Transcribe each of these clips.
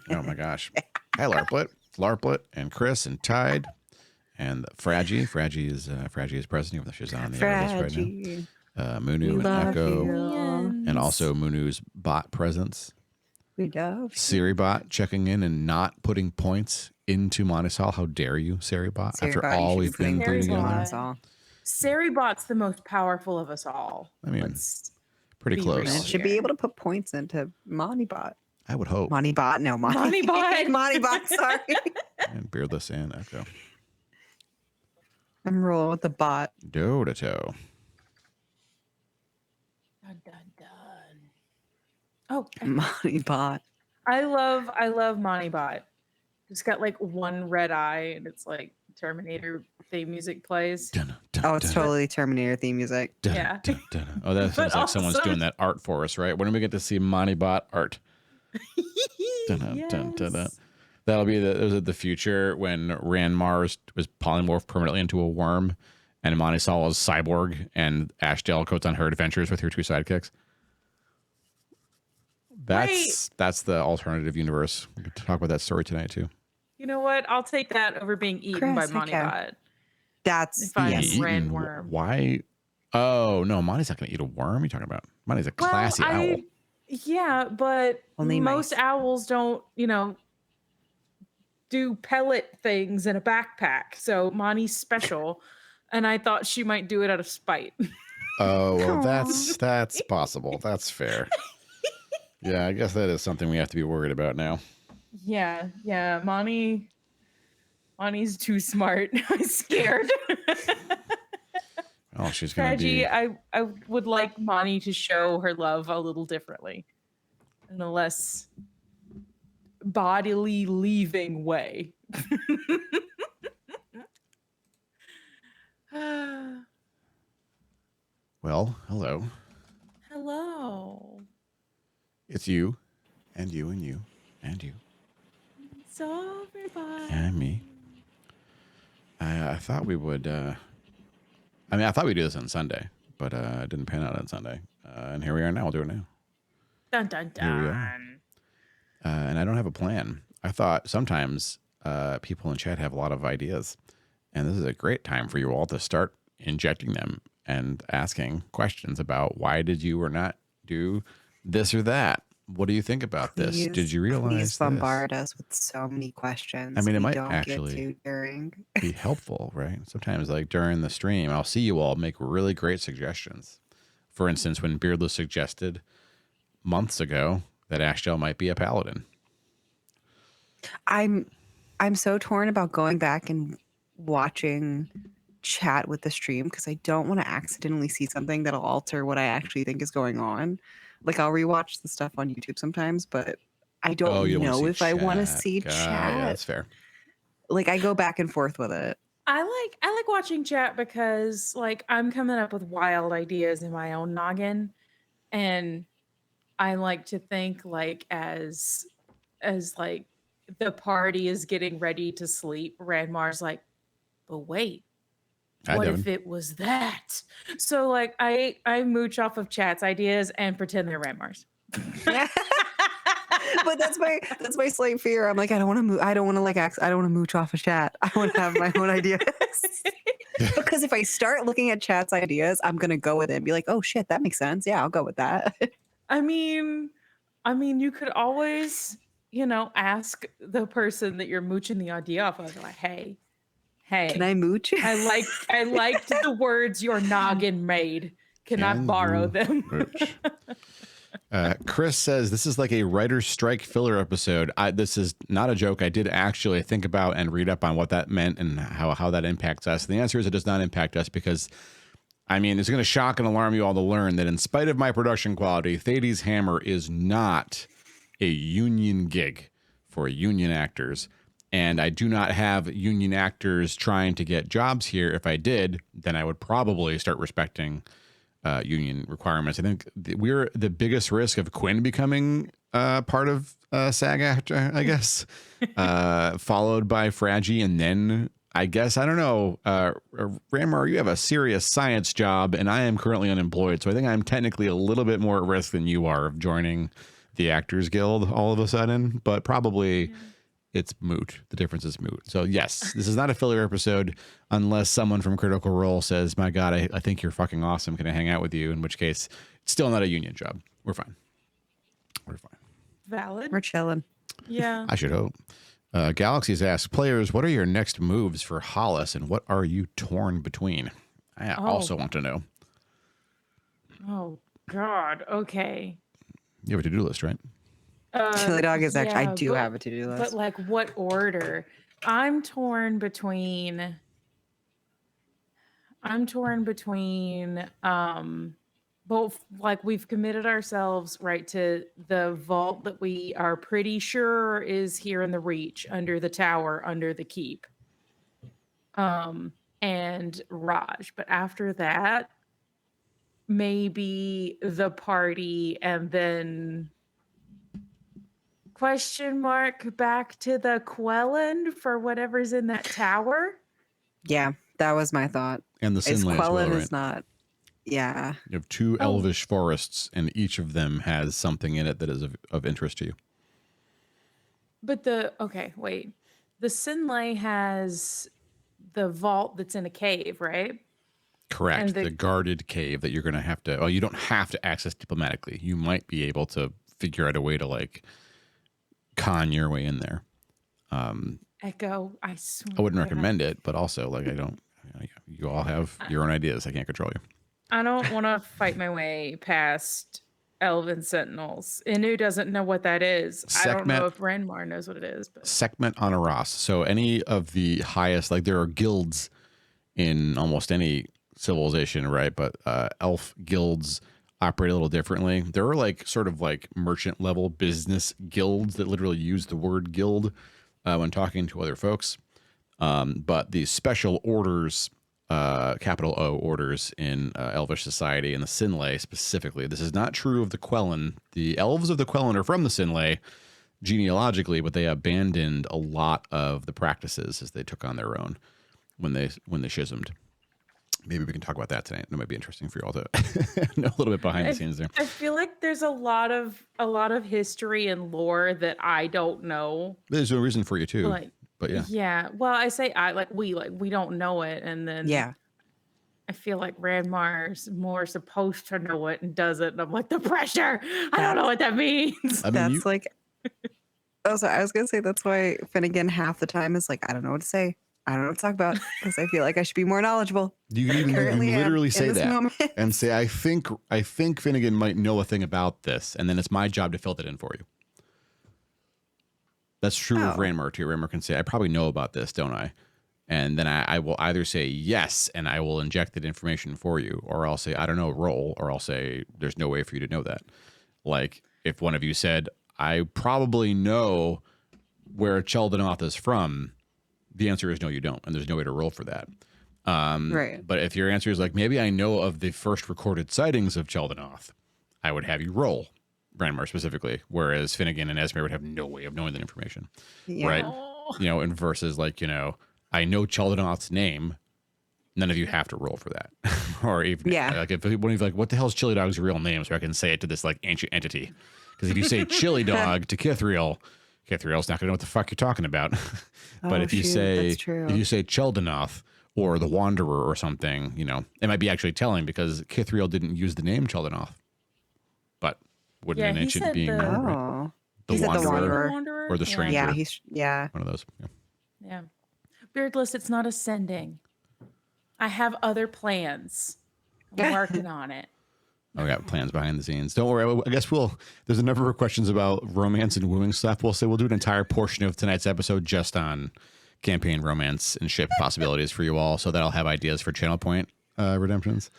Oh my gosh. Hi, Larplet, and Chris, and Tide, and Fraggy. Fraggy is present, even though she's not on the other list right now. Munu and Echo, and also Munu's bot presence. We love Siribot checking in and not putting points into Monisol. How dare you, Siribot? After all we've been through together. Siribot's the most powerful of us all. I mean, pretty close. It should be able to put points into Monibot. I would hope. Monibot, no, Monibot. Monibot, sorry. And Beardless and Echo. I'm rolling with the bot. Dotato. Dun, dun, dun. Oh, Monibot. I love Monibot. It's got like one red eye, and it's like Terminator theme music plays. Oh, it's totally Terminator theme music. Yeah. Oh, that sounds like someone's doing that art for us, right? When do we get to see Monibot art? Yes. That'll be the future when Ranmar was polymorphed permanently into a worm, and Monisol was cyborg, and Ashdale goes on her adventures with her two sidekicks. That's the alternative universe. We could talk about that story tonight too. You know what? I'll take that over being eaten by Monibot. That's red worm. Why? Oh no, Monty's not going to eat a worm. You're talking about Monty's a classy owl. Yeah, but only most owls don't, do pellet things in a backpack. So Monty's special, and I thought she might do it out of spite. Oh, well, that's possible. That's fair. Yeah, I guess that is something we have to be worried about now. Yeah. Monty's too smart. I'm scared. Oh, she's gonna be. I would like Monty to show her love a little differently, in a less bodily leaving way. Well, hello. Hello. It's you, and you, and you, and you. So everybody. And me. I thought we would. I thought we'd do this on Sunday, but it didn't pan out on Sunday. And here we are now. We'll do it now. Dun dun dun. Here we are. And I don't have a plan. I thought sometimes people in chat have a lot of ideas, and this is a great time for you all to start injecting them and asking questions about why did you or not do this or that. What do you think about this? Did you realize Please bombard us with so many questions. I mean, it might actually get be helpful, right? Sometimes, like during the stream, I'll see you all make really great suggestions. For instance, when Beardless suggested months ago that Ashdale might be a paladin. I'm so torn about going back and watching chat with the stream because I don't want to accidentally see something that'll alter what I actually think is going on. Like I'll rewatch the stuff on YouTube sometimes, but I don't know if I want to see chat. Yeah, that's fair. Like I go back and forth with it. I like watching chat because like I'm coming up with wild ideas in my own noggin, and I like to think like as like the party is getting ready to sleep, Ranmar's like, but wait. What if it was that? So like I mooch off of chat's ideas and pretend they're Ranmar's. But that's my slight fear. I'm like, I don't want to mooch off of chat. I want to have my own ideas. Because if I start looking at chat's ideas, I'm gonna go with it and be like, oh shit, that makes sense. Yeah, I'll go with that. I mean, you could always, ask the person that you're mooching the idea off of, like, hey, can I mooch? I liked the words your noggin made. Can I borrow them? Chris says this is like a writer's strike filler episode. This is not a joke. I did actually think about and read up on what that meant and how that impacts us. The answer is it does not impact us because, it's going to shock and alarm you all to learn that in spite of my production quality, Thades Hammer is not a union gig for union actors. And I do not have union actors trying to get jobs here. If I did, then I would probably start respecting union requirements. I think we're the biggest risk of Quinn becoming part of SAG-AFTRA, I guess, followed by Fraggy, and then I guess, I don't know, Ranmar, you have a serious science job, and I am currently unemployed, so I think I'm technically a little bit more at risk than you are of joining the Actors Guild all of a sudden, but probably it's moot. The difference is moot. So yes, this is not a filler episode unless someone from Critical Role says, my God, I think you're fucking awesome. Can I hang out with you? In which case, it's still not a union job. We're fine. We're fine. Valid. We're chilling. Yeah. I should hope. Galaxies asks, players, what are your next moves for Hollice and what are you torn between? I also want to know. Oh, God. Okay. You have a to-do list, right? Chili dog is actually, I do but- have a to-do list. But like what order? I'm torn between both, like we've committed ourselves right to the vault that we are pretty sure is here in the Reach, under the tower, under the keep. And Raj. But after that, maybe the party, and then question mark back to the Quelland for whatever's in that tower. Yeah, that was my thought. And the Is Sinlay as well, Quelland right? is not. Yeah. You have two elvish forests, and each of them has something in it that is of interest to you. But the Sinlay has the vault that's in a cave, right? Correct. And the guarded cave that you're going to have to, well, you don't have to access diplomatically. You might be able to figure out a way to like con your way in there. Echo, I swear. I wouldn't recommend it, but also like you all have your own ideas. I can't control you. I don't want to fight my way past Elven Sentinels. Inu doesn't know what that is. I don't know if Renmar knows what it is. But Sekhmet Honoras. So any of the highest, like there are guilds in almost any civilization, right? But elf guilds operate a little differently. There are like sort of like merchant level business guilds that literally use the word guild when talking to other folks. But these special orders, capital O orders in Elvish society and the Sinlay specifically. This is not true of the Quelland. The elves of the Quelland are from the Sinlay genealogically, but they abandoned a lot of the practices as they took on their own when they schismed. Maybe we can talk about that tonight. That might be interesting for you all to know a little bit behind the scenes there. I feel like there's a lot of history and lore that I don't know. There's no reason for you to. Like, but yeah. Yeah. Well, I say we don't know it, and then I feel like Ranmar's more supposed to know it and doesn't. And I'm like, the pressure. I don't know what that means. I mean, That's like. Also, I was gonna say that's why Finnegan half the time is like, I don't know what to say. I don't know what to talk about because I feel like I should be more knowledgeable. You literally say that moment. and say, I think Finnegan might know a thing about this, and then it's my job to fill that in for you. That's true of Ranmar too. Ranmar can say, I probably know about this, don't I? And then I will either say yes, and I will inject that information for you, or I'll say, I don't know, roll, or I'll say, there's no way for you to know that. Like if one of you said, I probably know where Cheldanoth is from, the answer is no, you don't, and there's no way to roll for that. Right. But if your answer is like, maybe I know of the first recorded sightings of Cheldanoth, I would have you roll, Ranmar specifically, whereas Finnegan and Esmer would have no way of knowing that information. Yeah. Right? You know, and versus like, you know, I know Cheldanoth's name, none of you have to roll for that. Or even like if one of you like, what the hell is Chili Dog's real name? So I can say it to this like ancient entity. Because if you say Chili Dog to Kithriel, Kithriel's not gonna know what the fuck you're talking about. But if you say Cheldanoth or the Wanderer or something, you know, it might be actually telling because Kithriel didn't use the name Cheldanoth. But wouldn't an ancient being know, right? The Wanderer or the Stranger. Yeah, one of those. Yeah. Beardless, it's not ascending. I have other plans. I'm working on it. I got plans behind the scenes. Don't worry. I guess there's a number of questions about romance and wooing stuff. We'll do an entire portion of tonight's episode just on campaign romance and ship possibilities for you all. So that I'll have ideas for channel point redemptions.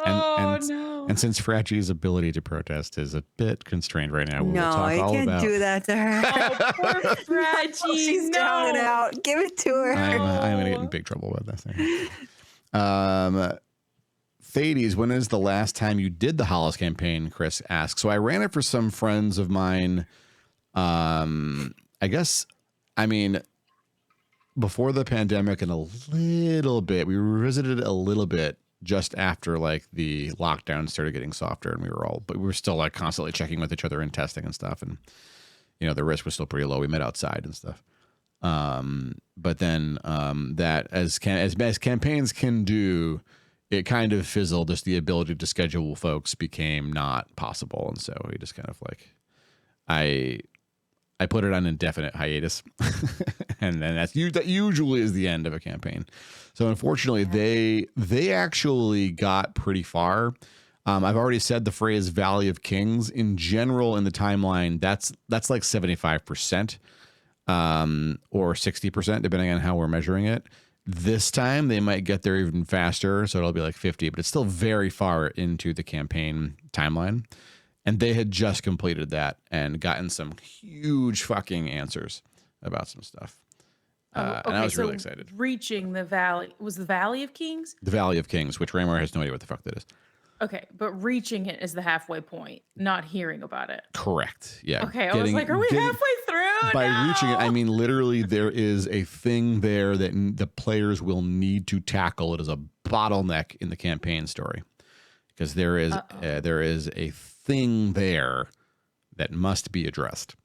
No. And since Fraggy's ability to protest is a bit constrained right now, we'll no, talk you all can't about. do that to her. Oh, poor Fraggy. She's down and out. Give it to her. I'm going to get in big trouble about that. Thades, when is the last time you did the Hollice campaign? Chris asks. So I ran it for some friends of mine. I guess, I mean, before the pandemic and a little bit, we revisited it a little bit just after like the lockdown started getting softer, and we were still like constantly checking with each other and testing and stuff, and the risk was still pretty low. We met outside and stuff. But then that as campaigns can do, it kind of fizzled. Just the ability to schedule folks became not possible, and so we just kind of like I put it on indefinite hiatus, and then that usually is the end of a campaign. So unfortunately, they actually got pretty far. I've already said the phrase "Valley of Kings" in general in the timeline. That's like 75%, or 60%, depending on how we're measuring it. This time they might get there even faster, so it'll be like 50, but it's still very far into the campaign timeline. And they had just completed that and gotten some huge fucking answers about some stuff. And I was really excited. Reaching the valley was the Valley of Kings? The Valley of Kings, which Raymore has no idea what the fuck that is. Okay, but reaching it is the halfway point, not hearing about it. Correct. Yeah. Okay, I was like, are we halfway through? By reaching it, I mean literally there is a thing there that the players will need to tackle. It is a bottleneck in the campaign story because there is a thing there that must be addressed.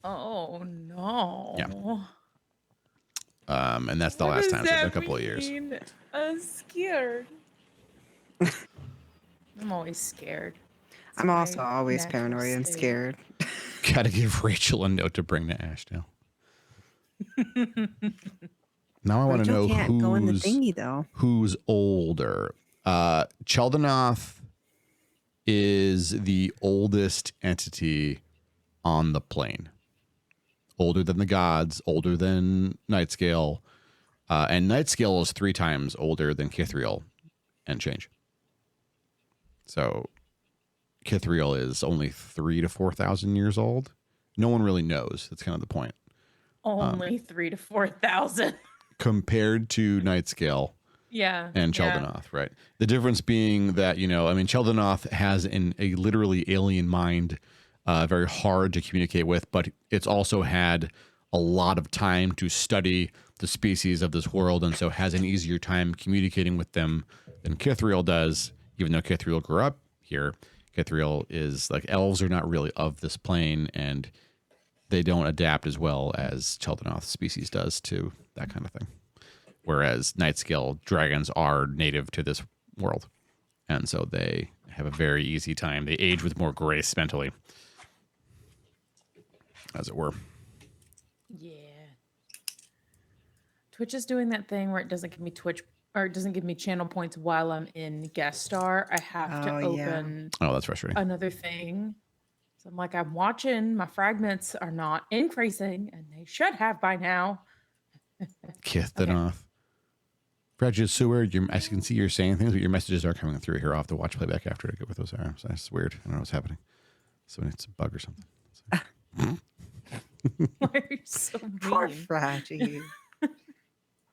Oh no. Yeah. And that's the last time, so it's been a couple of years. I'm scared. I'm always scared. I'm also always paranoid and scared. Gotta give Rachel a note to bring to Ashdale. Now I want to know can't go in the thingy, though. Who's older. Chel'danoth is the oldest entity on the plane. Older than the gods, older than Nightscale. And Nightscale is 3 times older than Kithriel and change. So Kithriel is only 3,000 to 4,000 years old. No one really knows. That's kind of the point. Only 3,000 to 4,000 compared to Nightscale. Yeah. And Chel'danoth, right? The difference being that, Chel'danoth has a literally alien mind, very hard to communicate with, but it's also had a lot of time to study the species of this world, and so has an easier time communicating with them than Kithriel does, even though Kithriel grew up here. Kithriel is like, elves are not really of this plane, and they don't adapt as well as Chel'danoth's species does to that kind of thing. Whereas Nightscale dragons are native to this world, and so they have a very easy time. They age with more grace mentally, as it were. Yeah. Twitch is doing that thing where it doesn't give me it doesn't give me channel points while I'm in guest star. I have to open that's frustrating. Another thing. So I'm like, I'm watching, my fragments are not increasing, and they should have by now. Kithanoth. Okay. Fragile Sewer, I can see you're saying things, but your messages are coming through here. I'll have to watch playback after to get what those are. So that's weird. I don't know what's happening. So it's a bug or something. Why are you so mean? Poor Fragile.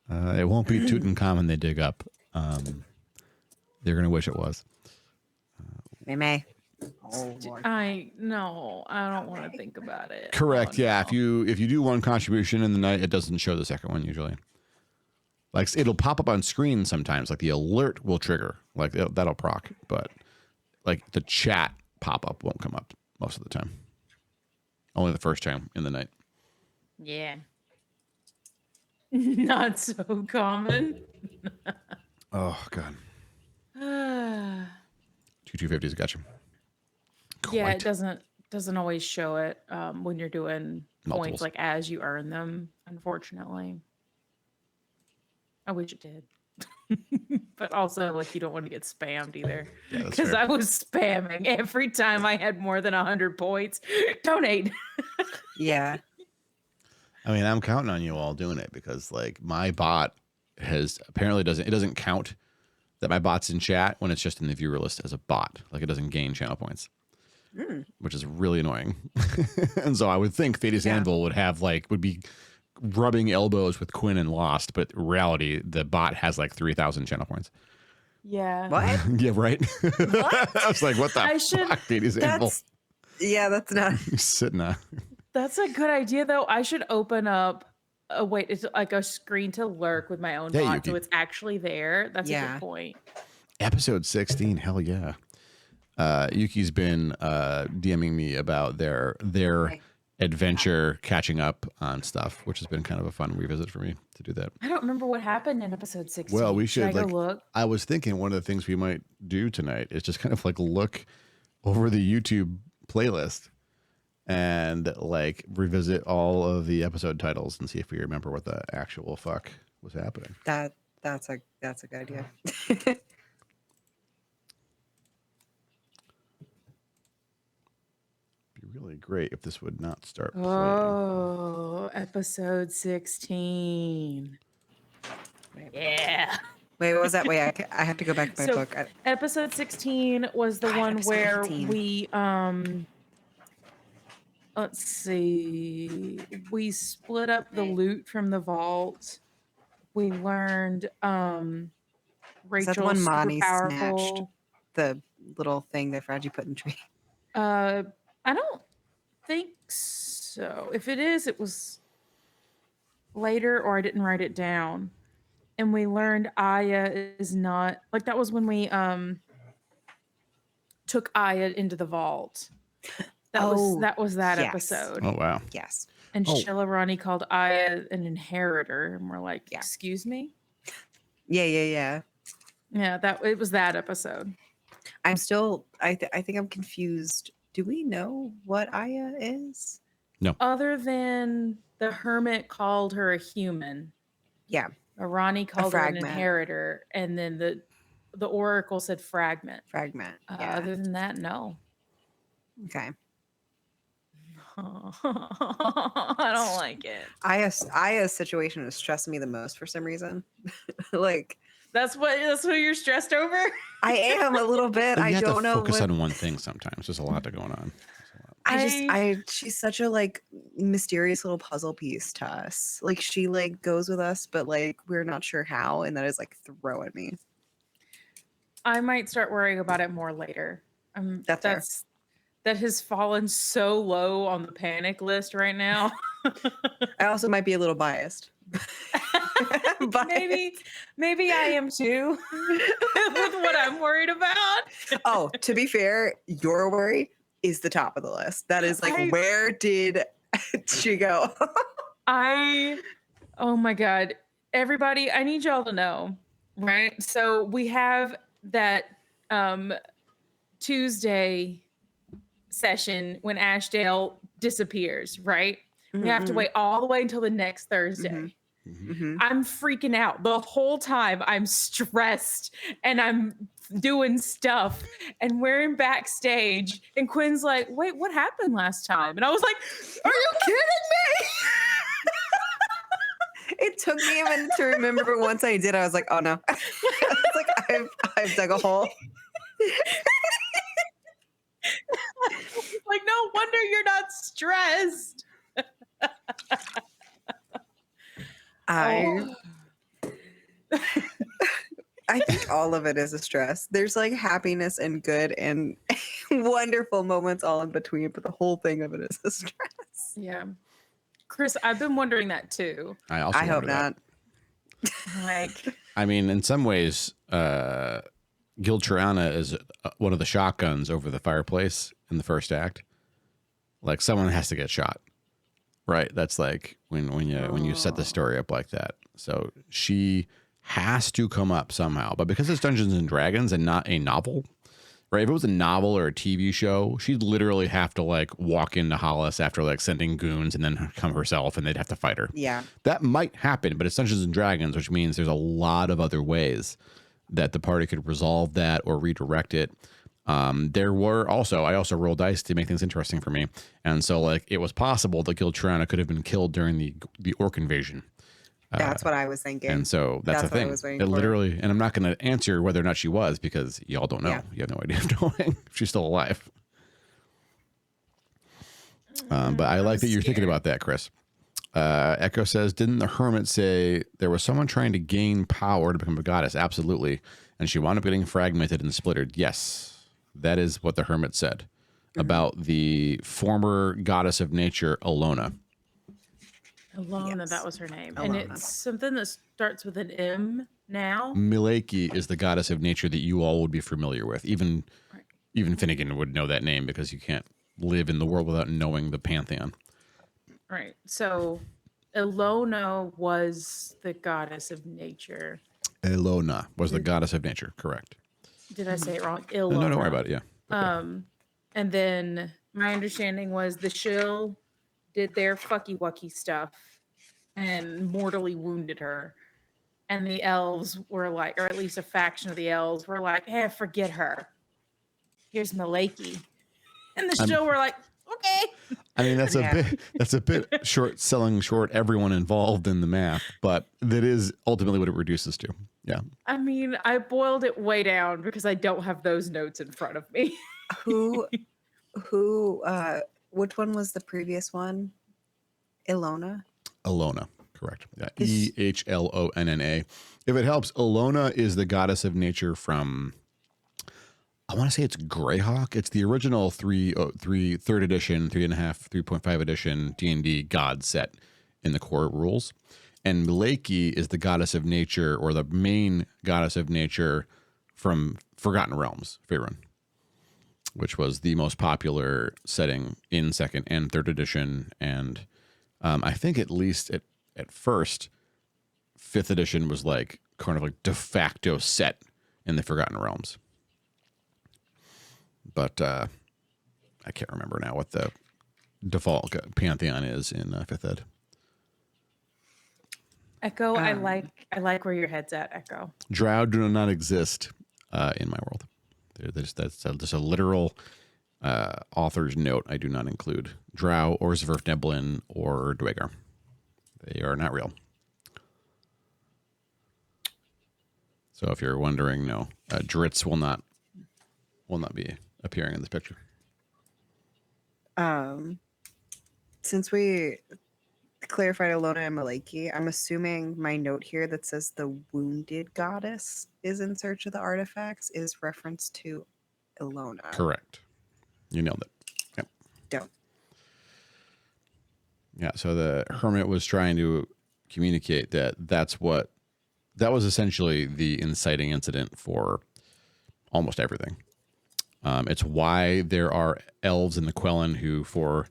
It won't be Tutankhamun they dig up. They're going to wish it was. They may. Oh, Lord. I don't want to think about it. Correct. Oh, yeah. no. If you do one contribution in the night, it doesn't show the second one usually. Like it'll pop up on screen sometimes. Like the alert will trigger. Like that'll proc, but like the chat pop up won't come up most of the time. Only the first time in the night. Yeah. Not so common. Oh God. 2250s got you. Yeah, it doesn't always show it when you're doing Multiples. Points like as you earn them, unfortunately. I wish it did. But also, like, you don't want to get spammed either. Because I was spamming every time I had more than 100 points. Donate. Yeah. I mean, I'm counting on you all doing it because, like, my bot doesn't count that my bot's in chat when it's just in the viewer list as a bot. Like, it doesn't gain channel points, which is really annoying. And so I would think Thetis Anvil would be rubbing elbows with Quinn and Lost, but in reality, the bot has like 3,000 channel points. Yeah. What? Yeah, right? What? I was like, what the fuck, Thetis Anvil? Yeah, that's not... You're sitting on. That's a good idea, though. I should open up wait, it's like a screen to lurk with my own Yeah, bot, Yuki. so it's actually there. That's a Yeah. good point. Episode 16, hell yeah. Yuki's been DMing me about their Okay. adventure catching up on stuff, which has been kind of a fun revisit for me to do that. I don't remember what happened in episode 16. Well, we Should I should go like look? I was thinking one of the things we might do tonight is just kind of like look over the YouTube playlist and like revisit all of the episode titles and see if we remember what the actual fuck was happening. That's a good idea. Be really great if this would not start playing. Oh, episode 16. Yeah. Wait, what was that? Wait, I have to go back to my So, book. episode 16 was the God, one episode where 15. we let's see, we split up the loot from the vault. We learned Is that Rachel's the one super Monty snatched? powerful. The little thing that Fraggy put in the tree. I don't think so. If it is, it was later, or I didn't write it down. And we learned Aya is not like that was when we took Aya into the vault. That was that yes. episode. Oh wow. Yes. And Oh. Sheila Ronnie called Aya an inheritor, and we're like, Yeah. "Excuse me." Yeah. Yeah, it was that episode. I'm still. I think I'm confused. Do we know what Aya is? Other than the hermit called her a human, Yeah. Ronnie called her an fragment. inheritor, and then the oracle said fragment. Fragment. Yeah. Other than that, no. Okay. I don't like it. Aya's situation is stressing me the most for some reason. Like That's what you're stressed over. I am a little bit. Well, you I have don't to know. focus what- on one thing sometimes. There's a lot going on. she's such a like mysterious little puzzle piece to us. Like she like goes with us, but like we're not sure how, and that is like throwing me. I might start worrying about it more later. That's fair. That has fallen so low on the panic list right now. I also might be a little biased. But maybe I am too with what I'm worried about. oh, to be fair, your worry is the top of the list. That is like, where did she go? Oh my God. Everybody, I need y'all to know, right? So we have that Tuesday session when Ashdale disappears, right? We have to wait all the way until the next Thursday. Mm-hmm. I'm freaking out the whole time. I'm stressed and I'm doing stuff, and we're in backstage, and Quinn's like, "Wait, what happened last time?" And I was like, Are you kidding me? It took me a minute to remember, but once I did, I was like, oh no. It's like I've dug a hole. like, no wonder you're not stressed. I think all of it is a stress. There's like happiness and good and wonderful moments all in between, but the whole thing of it is a stress. Yeah. Chris, I've been wondering that too. I also I hope wonder that. not. Like, I mean, in some ways, Gil Triana is one of the shotguns over the fireplace in the first act. Like someone has to get shot, right? That's like when you set the story up like that. So she has to come up somehow. But because it's Dungeons and Dragons and not a novel, right? If it was a novel or a TV show, she'd literally have to like walk into Hollice after like sending goons and then come herself, and they'd have to fight her. Yeah. That might happen, but it's Dungeons and Dragons, which means there's a lot of other ways that the party could resolve that or redirect it. There were also, I also rolled dice to make things interesting for me. And so like it was possible that Gil Triana could have been killed during the orc invasion. That's what I was thinking. And so that's the what I thing. was waiting It for. literally, and I'm not going to answer whether or not she was because y'all don't know. Yeah. You have no idea of knowing if she's still alive. But I like that you're thinking about that, Chris. Echo says, didn't the hermit say there was someone trying to gain power to become a goddess? Absolutely. And she wound up getting fragmented and splittered. Yes, that is what the hermit said about the former goddess of nature, Alona. Alona, Yes. that was her name. And Alona. it's something that starts with an M now. Mileki is the goddess of nature that you all would be familiar with. Even Finnegan would know that name because you can't live in the world without knowing the pantheon. Right. So Ilona was the goddess of nature. Elona was the goddess of nature. Correct. Did I say it wrong? No, Ilona. don't worry about it. Yeah. And then my understanding was the shill did their fucky wucky stuff and mortally wounded her. And the elves were like, or at least a faction of the elves were like, hey, forget her. Here's Maleki. And the shill were like, okay. I mean, that's Yeah. a bit short, selling short everyone involved in the math, but that is ultimately what it reduces to. Yeah. I mean, I boiled it way down because I don't have those notes in front of me. Who which one was the previous one? Ilona? Elona. Correct. Yeah. Is- Ehlonna. If it helps, Elona is the goddess of nature from, I want to say it's Greyhawk. It's the original third edition, 3.5, 3.5 edition D&D god set in the core rules. And Mileki is the goddess of nature, or the main goddess of nature from Forgotten Realms, Faerun, which was the most popular setting in second and third edition. And I think at least at first, fifth edition was like kind of like de facto set in the Forgotten Realms. But I can't remember now what the default pantheon is in fifth ed. Echo, I like where your head's at, Echo. Drow do not exist in my world. That's just a literal author's note. I do not include Drow or Zwerfneblin or Dweger. They are not real. So if you're wondering, no, Dritz will not be appearing in this picture. Since we clarified Alona and Maleki, I'm assuming my note here that says the wounded goddess is in search of the artifacts is reference to Ilona. Correct. You nailed it. Yep. Don't. Yeah. So the hermit was trying to communicate that that was essentially the inciting incident for almost everything. It's why there are elves in the Quellan who, for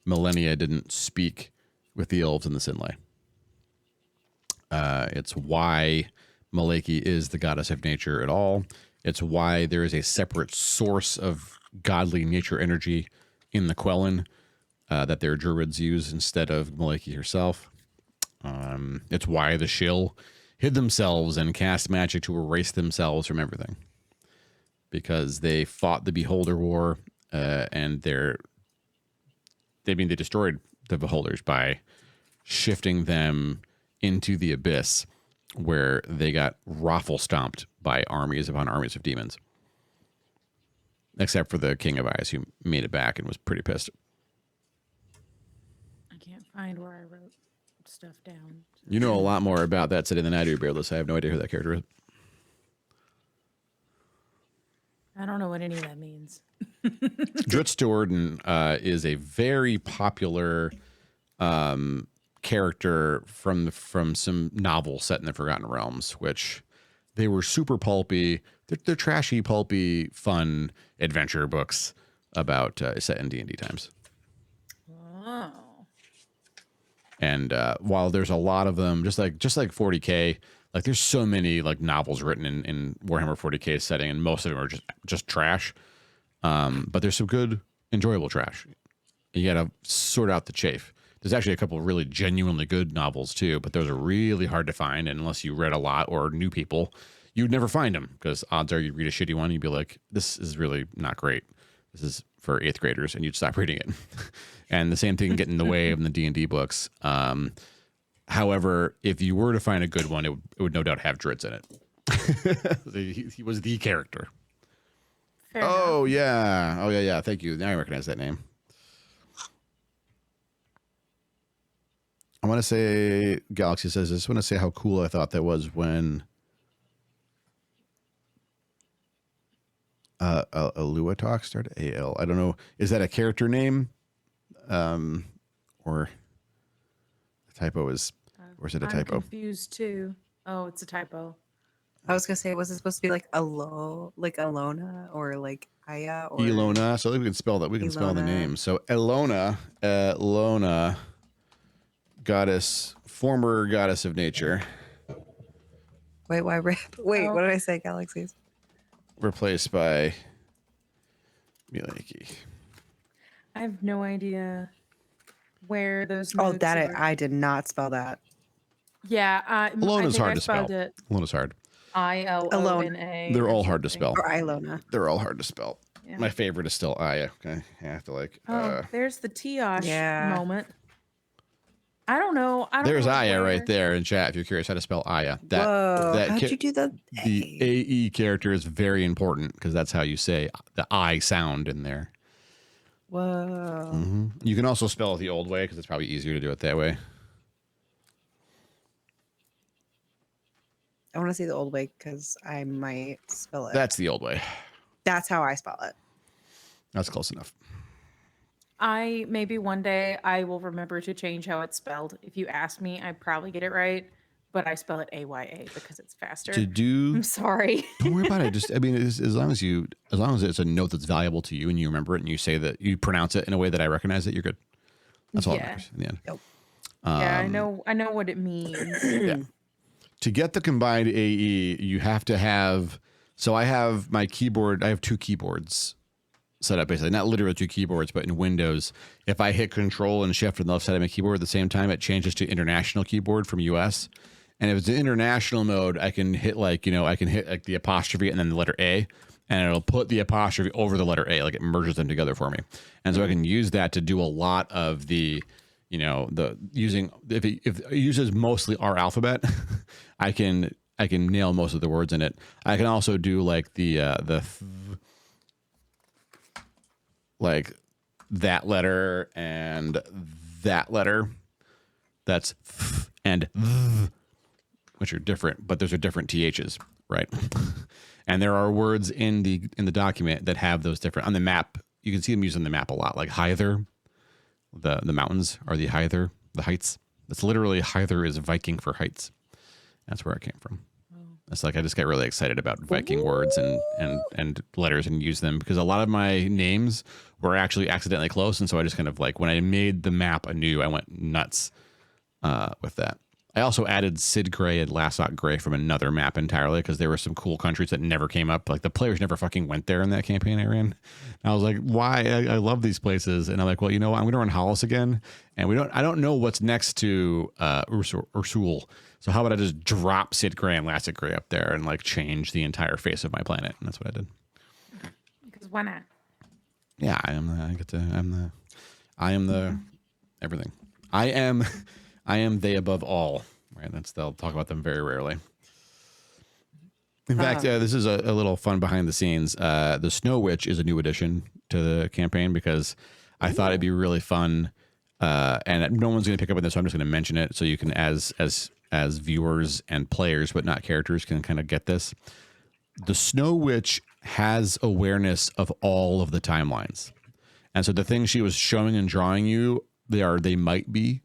millennia, didn't speak with the elves in the Sinlay. It's why Maleki is the goddess of nature at all. It's why there is a separate source of godly nature energy in the Quellan that their druids use instead of Maleki herself. It's why the shill hid themselves and cast magic to erase themselves from everything. Because they fought the Beholder War, and they destroyed the Beholders by shifting them into the abyss, where they got raffle stomped by armies upon armies of demons. Except for the King of Ice, who made it back and was pretty pissed. I can't find where I wrote stuff down. You know a lot more about that city than I do, Beardless. I have no idea who that character is. I don't know what any of that means. Dritz Do'Urden is a very popular character from some novels set in the Forgotten Realms, which they were super pulpy. They're trashy, pulpy, fun adventure books about set in D&D times. Oh. And while there's a lot of them, just like 40K, like there's so many like novels written in Warhammer 40K setting, and most of them are just trash. But there's some good, enjoyable trash. You got to sort out the chafe. There's actually a couple of really genuinely good novels too, but those are really hard to find. And unless you read a lot or knew people, you'd never find them, because odds are you'd read a shitty one, you'd be like, this is really not great. This is for 8th graders, and you'd stop reading it. And the same thing can get in the way of the D&D books. However, if you were to find a good one, it would no doubt have Dritz in it. He was the character. Fair Oh, enough. yeah. Oh, yeah. Thank you. Now I recognize that name. I want to say, Galaxy says, I just want to say how cool I thought that was when Alua Talk started. AL. I don't know. Is that a character name? Or I typo is, or is it a I'm typo? confused too. Oh, it's a typo. I was gonna say, was it supposed to be like Alona, or like Aya, or Elona. So we can spell that. We can spell the Elona. name. So Elona, goddess, former goddess of nature, Wait, why? Wait, Oh. what did I say? Galaxies. replaced by Miliki. I have no idea where those Oh, notes that are. I did not spell that. Yeah, I Elona's think hard I to spell. spelled it Elona's hard. Ilona. They're or all hard to something. spell. Or Ilona. They're all hard to spell. Yeah. My favorite is still Aya. Okay, I have to like. Oh, there's the Tiosh Yeah. moment. I don't know. There's know Aya where. right there in chat. If you're curious how to spell Aya, Whoa! How'd you do the AE character is very important because that's how you say the I sound in there. Whoa! You can also spell it the old way because it's probably easier to do it that way. I want to see the old way because I might spell it. That's the old way. That's how I spell it. That's close enough. Maybe one day I will remember to change how it's spelled. If you ask me, I probably get it right, but I spell it AYA because it's faster. I'm sorry. Don't worry about it. Just, I mean, as long as it's a note that's valuable to you and you remember it and you say that you pronounce it in a way that I recognize it, you're good. That's all that matters in the end. Yep. Yeah, I know what it means. Yeah. To get the combined AE, you have to have. So I have my keyboard. I have two keyboards set up, basically not literally two keyboards, but in Windows, if I hit Control and Shift on the left side of my keyboard at the same time, it changes to international keyboard from US. And if it's an international mode, I can hit like the apostrophe and then the letter A, and it'll put the apostrophe over the letter A, like it merges them together for me. And so I can use that to do a lot of the, if it uses mostly our alphabet, I can nail most of the words in it. I can also do like like that letter and that letter. That's and which are different, but those are different THs, right? And there are words in the document that have those different on the map. You can see them used on the map a lot, like Hyther. The mountains are the Hyther, the heights. That's literally Hyther is Viking for heights. That's where it came from. It's like I just got really excited about Viking words and letters and use them because a lot of my names were actually accidentally close, and so I just kind of like when I made the map anew, I went nuts with that. I also added Sid Grey and Lassock Grey from another map entirely because there were some cool countries that never came up. Like the players never fucking went there in that campaign I ran. And I was like, why? I love these places, and I'm like, well, you know what? I'm going to run Hollice again, and I don't know what's next to Ursul. So how about I just drop Sid Grey and Lassock Grey up there and like change the entire face of my planet? And that's what I did. Because why not? Yeah, I am the everything. I am they above all. Right? They'll talk about them very rarely. In fact, this is a little fun behind the scenes. The Snow Witch is a new addition to the campaign because I thought it'd be really fun. And no one's going to pick up on this, so I'm just going to mention it so you can, as viewers and players, but not characters, can kind of get this. The Snow Witch has awareness of all of the timelines. And so the things she was showing and drawing you, they might be.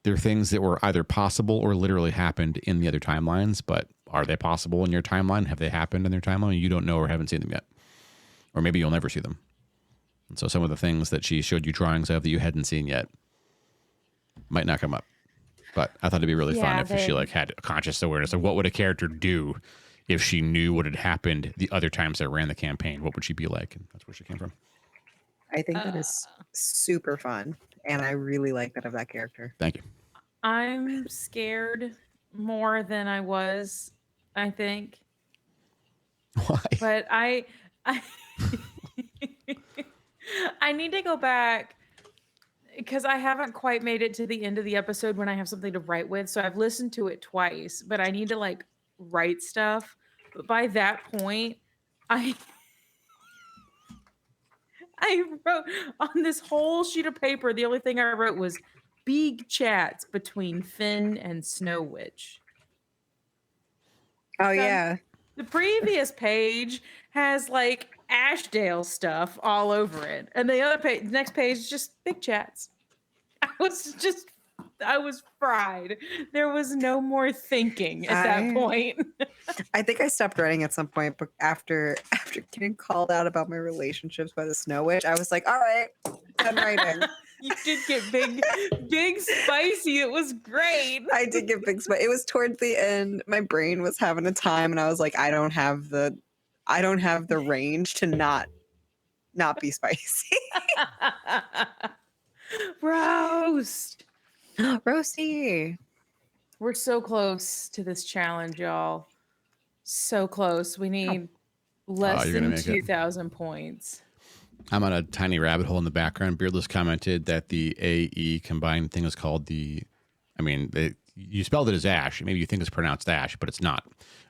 They're things that were either possible or literally happened in the other timelines, but are they possible in your timeline? Have they happened in their timeline? You don't know or haven't seen them yet. Or maybe you'll never see them. And so some of the things that she showed you drawings of that you hadn't seen yet might not come up. But I thought it'd be really fun if she like had a conscious awareness of what would a character do if she knew what had happened the other times I ran the campaign. What would she be like? And that's where she came from. I think that is super fun, and I really like that of that character. Thank you. I'm scared more than I was, I think. Why? But I I need to go back because I haven't quite made it to the end of the episode when I have something to write with. So I've listened to it twice, but I need to like write stuff. But by that point, I wrote on this whole sheet of paper, the only thing I wrote was big chats between Finn and Snow Witch. Oh, yeah. The previous page has like Ashdale stuff all over it. And the other page, the next page is just big chats. I was just I was fried. There was no more thinking at that point. I think I stopped writing at some point, but after getting called out about my relationships by the Snow Witch, I was like, all right, I'm writing. You did get big spicy. It was great. I did get big spicy. It was towards the end. My brain was having a time, and I was like, I don't have the range to not be spicy. Roast. Roasty. We're so close to this challenge, y'all. So close. We need less than 2,000 points. I'm on a tiny rabbit hole in the background. Beardless commented that the AE combined thing is called you spelled it as Ash. Maybe you think it's pronounced Ash, but it's not.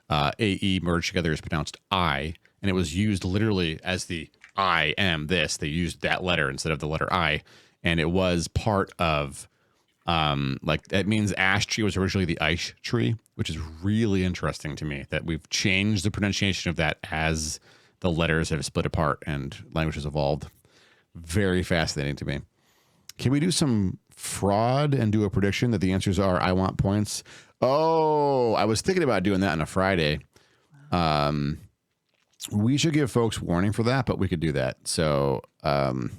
AE merged together is pronounced I, and it was used literally as the I am this. They used that letter instead of the letter I, and it was part of it means ash tree was originally the ice tree, which is really interesting to me that we've changed the pronunciation of that as the letters have split apart and language has evolved. Very fascinating to me. Can we do some fraud and do a prediction that the answers are I want points? Oh, I was thinking about doing that on a Friday. We should give folks warning for that, but we could do that. So I'll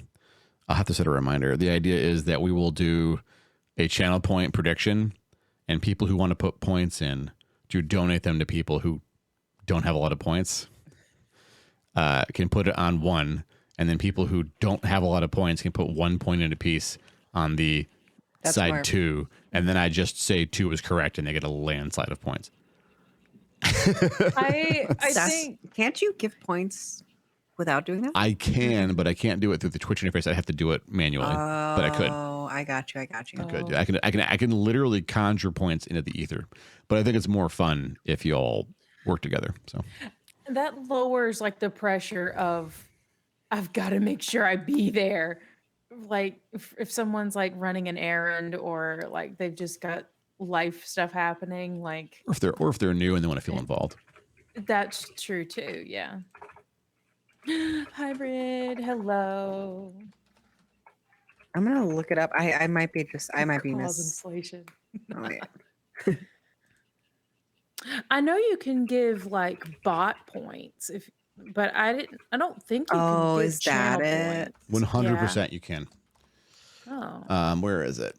have to set a reminder. The idea is that we will do a channel point prediction, and people who want to put points in to donate them to people who don't have a lot of points can put it on one, and then people who don't have a lot of points can put 1 point in a piece on the side smart. 2, and then I just say 2 is correct, and they get a landslide of points. I think Can't you give points without doing that? I can, but I can't do it through the Twitch interface. I have to do it manually, but I could. Oh, I got you. I could. I can literally conjure points into the ether, but I think it's more fun if you all work together. So that lowers like the pressure of I've got to make sure I be there. Like if someone's like running an errand or like they've just got life stuff happening, like or if they're new and they want to feel involved. That's true too. Yeah. Hybrid. Hello. I'm gonna look it up. I might be Cause miss. inflation. Oh, yeah. I know you can give like bot points but I don't think you can give is that channel it? points. 100% you can. Oh. Where is it?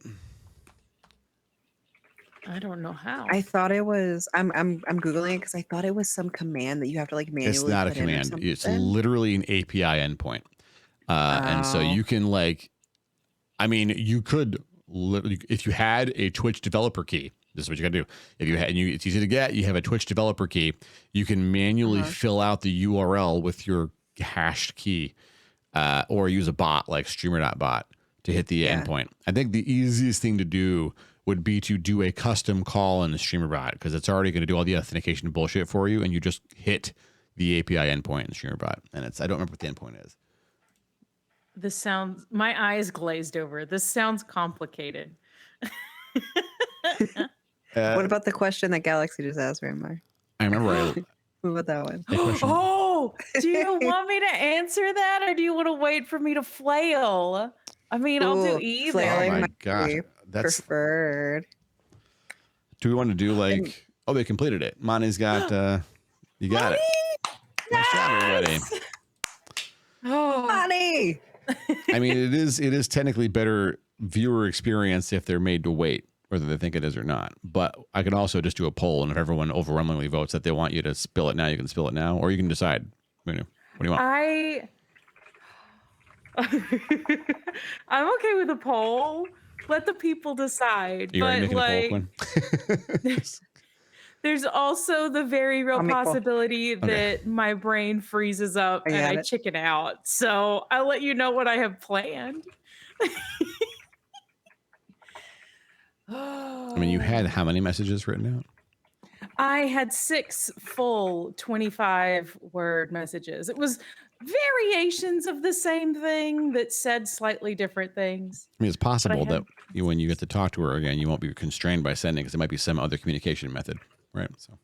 I don't know how. I thought it was. I'm googling it because I thought it was some command that you have to like manually. It's not a put in or command. It's something. literally an API endpoint, and so you can you could literally, if you had a Twitch developer key. This is what you got to do. If you had, it's easy to get. You have a Twitch developer key. You can manually fill out the URL with your hashed key, or use a bot like streamer.bot to hit the endpoint. I think the easiest thing to do would be to do a custom call in the streamer.bot because it's already going to do all the authentication bullshit for you, and you just hit the API endpoint in the streamer.bot. And I don't remember what the endpoint is. This sounds. My eyes glazed over. This sounds complicated. What about the question that Galaxy just asked, Raymar? I remember. What about that one? Oh, do you want me to answer that, or do you want to wait for me to flail? I mean, I'll do either. Flailing Oh my might gosh, be that's preferred. Do we want to do like? Oh, they completed it. Monty's got. You got it. Nice job, everybody. Oh, Money. I mean, it is technically better viewer experience if they're made to wait, whether they think it is or not. But I can also just do a poll, and if everyone overwhelmingly votes that they want you to spill it now, you can spill it now, or you can decide. What do you want? I'm okay with a poll. Let the people decide. You already but making a poll, Quinn? there's also the very real possibility that my brain freezes up and I chicken out. So I'll let you know what I have planned. I mean, you had how many messages written out? I had 6 full 25-word messages. It was variations of the same thing that said slightly different things. I mean, it's possible that when you get to talk to her again, you won't be constrained by sending because it might be some other communication method, right? So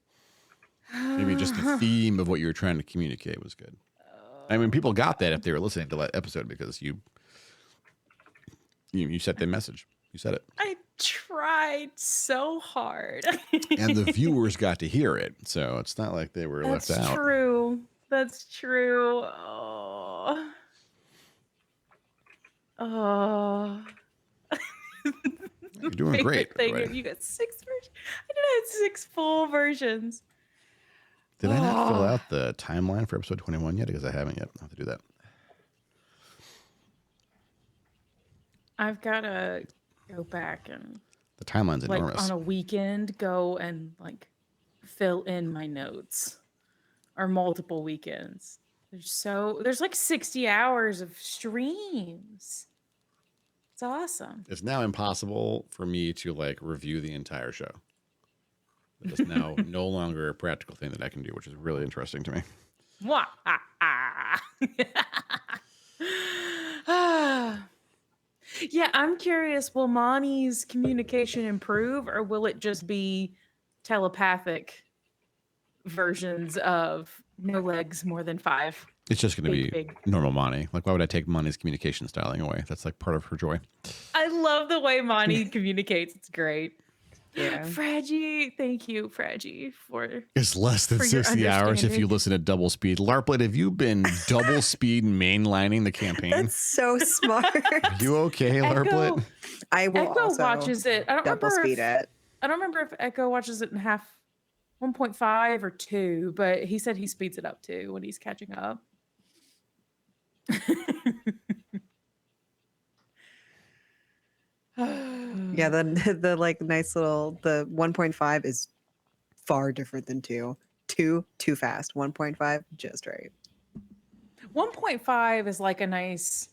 maybe just the theme of what you were trying to communicate was good. I mean, people got that if they were listening to that episode because you set the message. You said it. I tried so hard. And the viewers got to hear it, so it's not like they were left That's out. true. That's true. Oh. Oh. You're doing great, Thing everybody. you got 6 versions. I did have 6 full versions. Did I not fill out the timeline for episode 21 yet? Because I haven't yet. I'll have to do that. I've got to go back and The timeline's like enormous. on a weekend go and like fill in my notes, or multiple weekends. There's like 60 hours of streams. It's awesome. It's now impossible for me to like review the entire show. It is now no longer a practical thing that I can do, which is really interesting to me. Mwah, yeah, I'm curious, will Monty's communication improve, or will it just be telepathic versions of no legs more than 5? It's just going to be Big. normal Monty. Like, why would I take Monty's communication styling away? That's like part of her joy. I love the way Monty communicates. It's great. Yeah. Fraggy, thank you, Fraggy, for It's less than For your 60 hours if understanding. you listen at double speed. Larplet, have you been double speed mainlining the campaign? That's so smart. Are you okay, Larplet? Echo, I will Echo also watches it. I don't double remember speed if, it. I don't remember if Echo watches it in half 1.5 or 2, but he said he speeds it up too when he's catching up. Yeah, the like nice little the 1.5 is far different than 2. 2 too fast. 1.5 just right. 1.5 is like a nice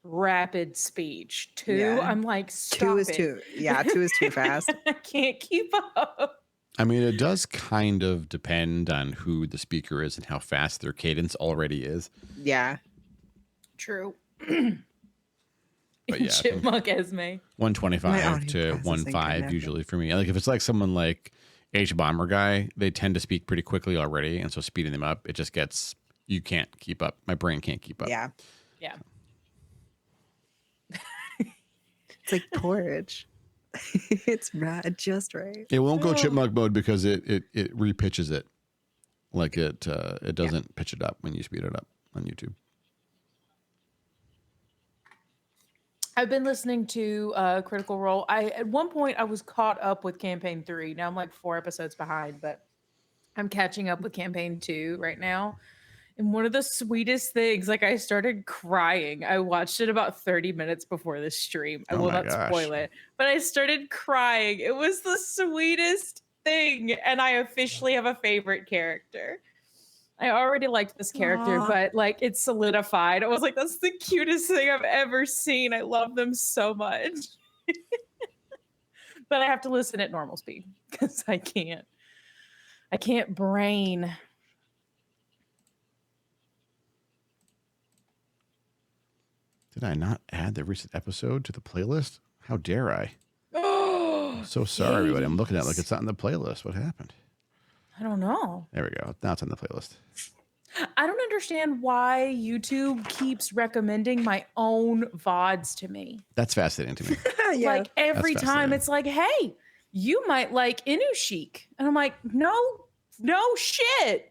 rapid speech. 2, Yeah. I'm like, 2 stop is it. too. Yeah, 2 is too fast. I can't keep up. I mean, it does kind of depend on who the speaker is and how fast their cadence already is. Yeah. True. But yeah, Chipmunk Esme. My 125 audio to processing 1.5 connected. usually for me. Like if it's like someone like H Bomber guy, they tend to speak pretty quickly already, and so speeding them up, it just gets you can't keep up. My brain can't keep up. Yeah. Yeah. It's like porridge. It's just right. It won't go Oh. chipmunk mode because it repitches it, like it doesn't pitch it up when you speed it up on YouTube. I've been listening to Critical Role. At one point I was caught up with campaign 3. Now I'm like 4 episodes behind, but I'm catching up with campaign 2 right now. And one of the sweetest things, like I started crying. I watched it about 30 minutes before the stream. I Oh will my not spoil gosh. it, but I started crying. It was the sweetest thing, and I officially have a favorite character. I already liked this character, Aw. but like it's solidified. I was like, that's the cutest thing I've ever seen. I love them so much. But I have to listen at normal speed because I can't brain. Did I not add the recent episode to the playlist? How dare I? Oh, So sorry, everybody. I'm looking at it like it's not in the playlist. What happened? I don't know. There we go. Now it's on the playlist. I don't understand why YouTube keeps recommending my own VODs to me. That's fascinating to me. Yeah. Like every That's time fascinating. it's like, hey, you might like Inushik. And I'm like, no shit.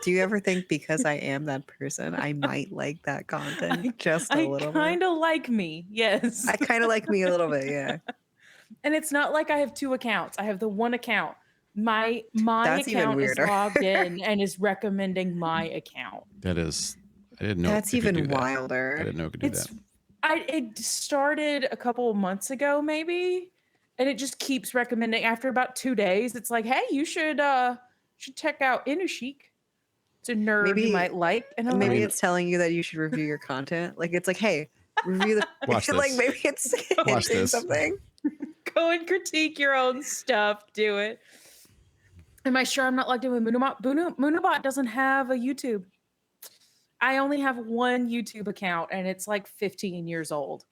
Do you ever think because I am that person, I might like that content just a I little bit? kind of like me. Yes. I kind of like me a little bit, yeah. And it's not like I have 2 accounts. I have the one account. My That's even account is weirder. logged in and is recommending my account. That is, I didn't know. That's it could do even that. I wilder. didn't know it could do It's that. it started a couple of months ago, maybe, and it just keeps recommending. After about 2 days, it's like, hey, you should check out Inushik. It's a nerd Maybe- you might like. And I'm Maybe like, it's telling you that you should review your content. Like it's like, hey, review the Watch like this. maybe it's Watch hinting this. something. go and critique your own stuff. Do it. Am I sure I'm not logged in with Moonabot? Moonabot doesn't have a YouTube. I only have one YouTube account, and it's like 15 years old.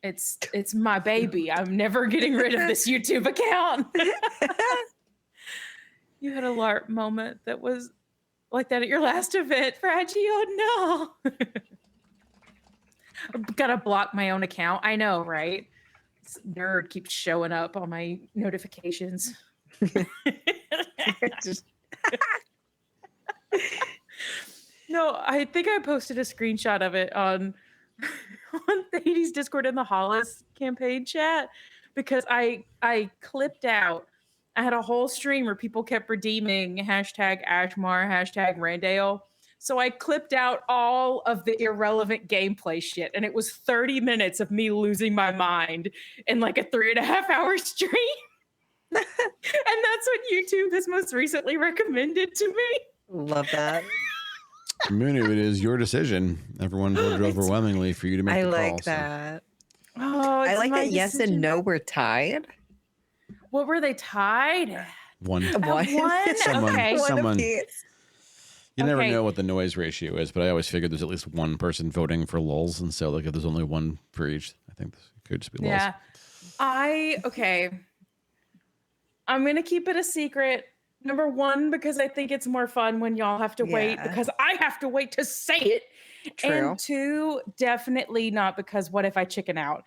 It's my baby. I'm never getting rid of this YouTube account. You had a LARP moment that was like that at your last event, Fraggy. Oh no. Gotta block my own account. I know, right? This nerd keeps showing up on my notifications. Just- No, I think I posted a screenshot of it on Thaddeus Discord in the Hollice campaign chat because I clipped out. I had a whole stream where people kept redeeming hashtag Ashmar, hashtag Randale. So I clipped out all of the irrelevant gameplay shit, and it was 30 minutes of me losing my mind in like a 3.5 hour stream. And that's what YouTube has most recently recommended to me. Love that. Moonu, it is your decision. Everyone voted overwhelmingly for you to make I the call. like that. Oh, I it's like my that yes decision. and no were tied. What were they tied? One. One? Someone- Okay. someone- apiece. You never Okay. know what the noise ratio is, but I always figured there's at least one person voting for lulls, and so like if there's only one for each, I think this could just be lulls. Yeah. Okay. I'm gonna keep it a secret. Number one, because I think it's more fun when y'all have to wait, Yeah. because I have to wait to say it. True. And two, definitely not because what if I chicken out?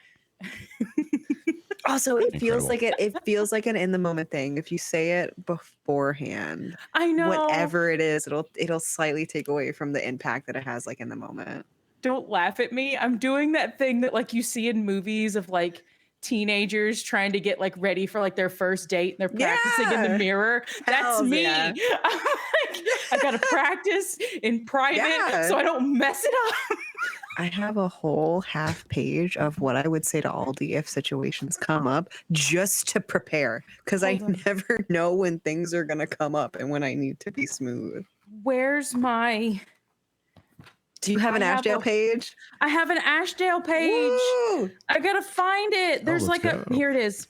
Also, it feels Incredible. like it feels like an in the moment thing. If you say it beforehand, I know. whatever it is, it'll slightly take away from the impact that it has like in the moment. Don't laugh at me. I'm doing that thing that like you see in movies of like teenagers trying to get like ready for like their first date and they're practicing in the Yeah. mirror. That's Hells me. yeah. I'm like, I gotta practice in private Yeah. so I don't mess it up. I have a whole half page of what I would say to Aldi if situations come up, just to prepare, because I Hold on. never know when things are gonna come up and when I need to be smooth. Where's my Do you have an I have Ashdale a- page? I have an Ashdale page. Woo! I gotta find it. There's let's like a go. here it is.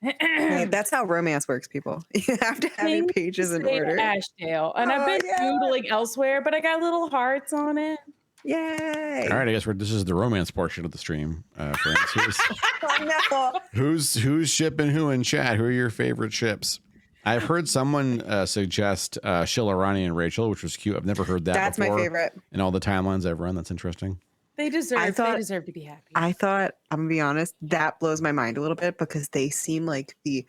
Hey, that's how romance works, people. You have to have your Things to pages in say to order. Ashdale. And I've Oh, been yeah. doodling elsewhere, but I got little hearts on it. Yay! All right, I guess this is the romance portion of the stream. Friends. Oh, no. Who's shipping who in chat? Who are your favorite ships? I've heard someone suggest Shilarani and Rachel, which was cute. I've never heard that That's before my favorite. in all the timelines I've run. That's interesting. They deserve thought- they deserve to be happy. I thought, I'm gonna be honest, that blows my mind a little bit because they seem like the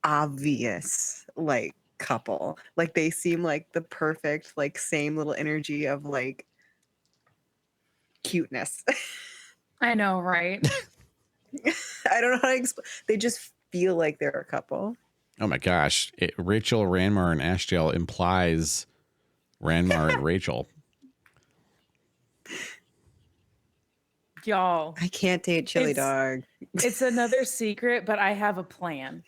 obvious like couple. Like they seem like the perfect, like same little energy of like cuteness. I know, right? I don't know how to explain. They just feel like they're a couple. Oh my gosh. Rachel, Ranmar, and Ashdale implies Ranmar and Rachel. Y'all. I can't date Chili It's- Dog. It's another secret, but I have a plan.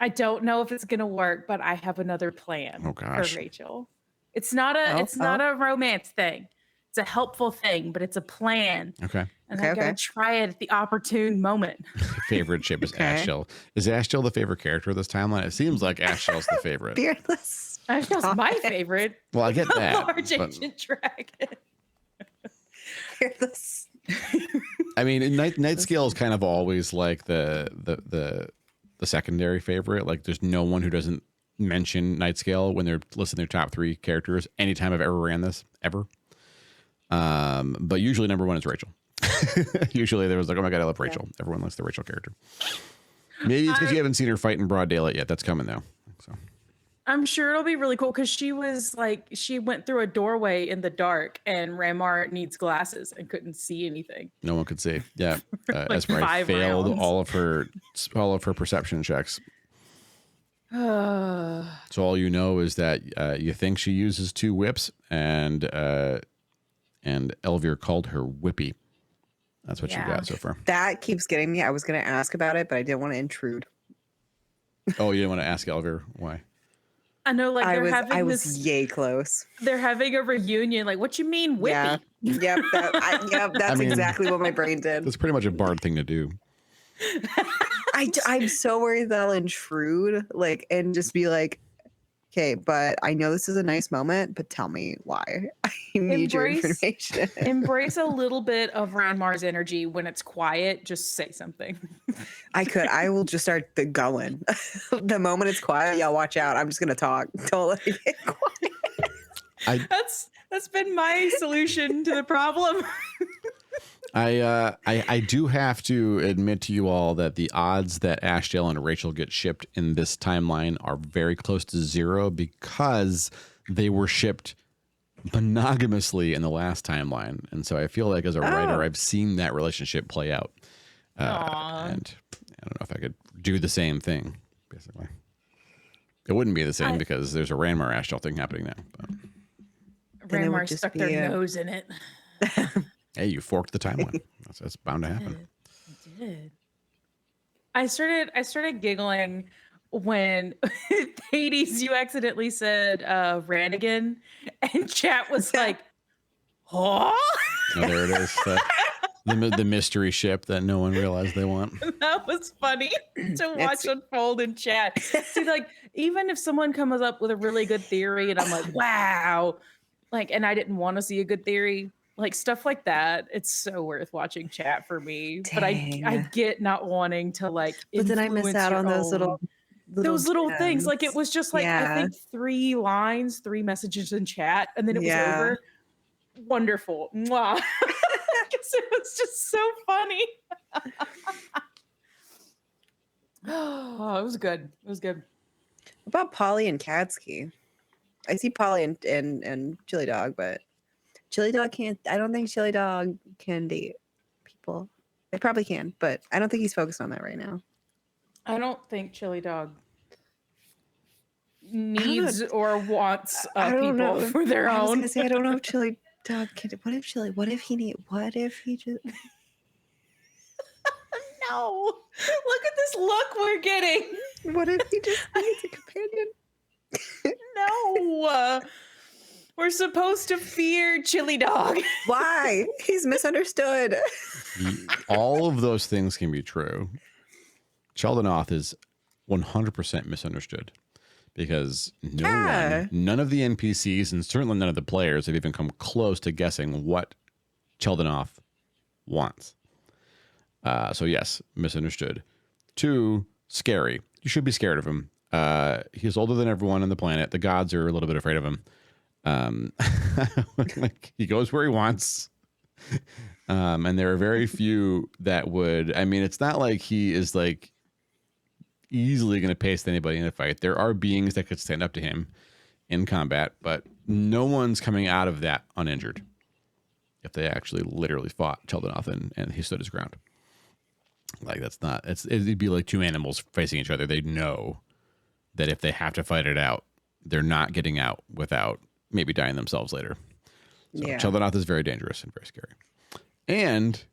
I don't know if it's gonna work, but I have another plan Oh, gosh. for Rachel. It's not a romance thing. It's a helpful thing, but it's a plan. Okay. And Okay, I gotta okay. try it at the opportune moment. Favorite ship is Okay. Ashdale. Is Ashdale the favorite character of this timeline? It seems like Ashdale's the favorite. Beardless. Ashdale's my Stop it. favorite. Well, I get that. Large but- ancient dragon. Beardless. I mean, Night Scale is kind of always like the secondary favorite. Like, there's no one who doesn't mention Night Scale when they're listing their top 3 characters. Anytime I've ever ran this, ever. But usually number 1 is Rachel. Usually there was like, oh my god, I love Rachel. Everyone likes the Rachel character. Maybe it's because you haven't seen her fight in broad daylight yet. That's coming though. So I'm sure it'll be really cool because she was like, she went through a doorway in the dark and Ramar needs glasses and couldn't see anything. no one could see. Yeah, Like Esper 5 failed rounds. all of her perception checks. So all you know is that you think she uses 2 whips, and Elvir called her Whippy. That's what you Yeah. got so far. That keeps getting me. I was going to ask about it, but I didn't want to intrude. Oh, you didn't want to ask Elvir why? I know, like I they're was having was this, yay close. they're having a reunion. Like, what you mean, Whippy? Yeah. Yep. That's mean- exactly what my brain did. That's pretty much a Bard thing to do. I'm so worried that I'll intrude, like, and just be like, okay, but I know this is a nice moment, but tell me why. I need your Embrace- information. Embrace a little bit of Ranmar's energy when it's quiet. Just say something. I will just start going. The moment it's quiet, y'all watch out. I'm just gonna talk. Don't let it get quiet. That's been my solution to the problem. I do have to admit to you all that the odds that Ashdale and Rachel get shipped in this timeline are very close to 0 because they were shipped monogamously in the last timeline. And so I feel like as a writer, I've seen that relationship play out. And I don't know if I could do the same thing, basically. It wouldn't be the same because there's a Ranmar Ashdale thing happening now. But. Ranmar stuck their nose in it. Hey, you forked the timeline. That's bound to happen. I did. I started giggling when Hades, you accidentally said Rannigan, and chat was like, huh? Oh, there it is. The mystery ship that no one realized they want. That was funny to watch unfold in chat. See, like, even if someone comes up with a really good theory and I'm like, wow, like, and I didn't want to see a good theory, like stuff like that, it's so worth watching chat for me. Dang. But I get not wanting to like, but then I miss out on those little things. Like it was just like, I think 3 lines, 3 messages in chat, and then it was over. Wonderful. Mwah. It was just so funny. Oh, it was good. It was good. What about Polly and Kadsky? I see Polly and Chili Dog, but Chili Dog can't. I don't think Chili Dog can date people. They probably can, but I don't think he's focused on that right now. I don't think Chili Dog needs or wants people for their own. I was gonna say I don't know if Chili Dog can. What if he just? No, look at this look we're getting. What if he just needs a companion? No, we're supposed to fear Chili Dog. Why? He's misunderstood. All of those things can be true. Sheldon is 100% misunderstood because none of the NPCs and certainly none of the players have even come close to guessing what Sheldon wants. So yes, misunderstood. 2, scary. You should be scared of him. He's older than everyone on the planet. The gods are a little bit afraid of him. Like he goes where he wants. And there are very few that would, I mean, it's not like he is like easily going to paste anybody in a fight. There are beings that could stand up to him in combat, but no one's coming out of that uninjured if they actually literally fought Sheldon and he stood his ground. Like it'd be like 2 animals facing each other. They know that if they have to fight it out, they're not getting out without maybe dying themselves later. So Sheldon is very dangerous and very scary. And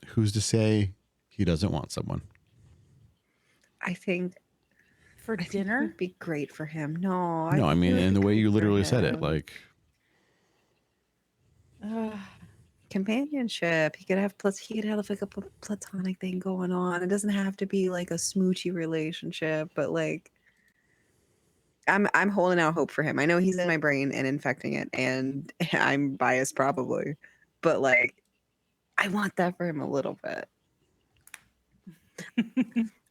who's to say he doesn't want someone? I think for dinner would be great for him. No, I mean, in the way you literally said it, like companionship. He could have like a platonic thing going on. It doesn't have to be like a smoochy relationship, but like I'm holding out hope for him. I know he's in my brain and infecting it, and I'm biased probably, but like I want that for him a little bit.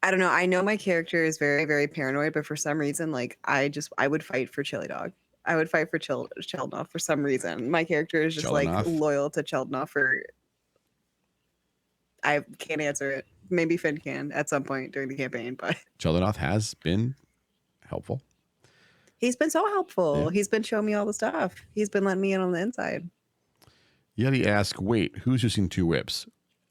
I don't know. I know my character is very, very paranoid, but for some reason, like I would fight for Chili Dog. I would fight for Cheldnoff for some reason. My character is just like loyal to Cheldnoff for. I can't answer it. Maybe Finn can at some point during the campaign, but Sheldon has been helpful. He's been so helpful. Yeah. He's been showing me all the stuff. He's been letting me in on the inside. Yeti asked, wait, who's using 2 whips?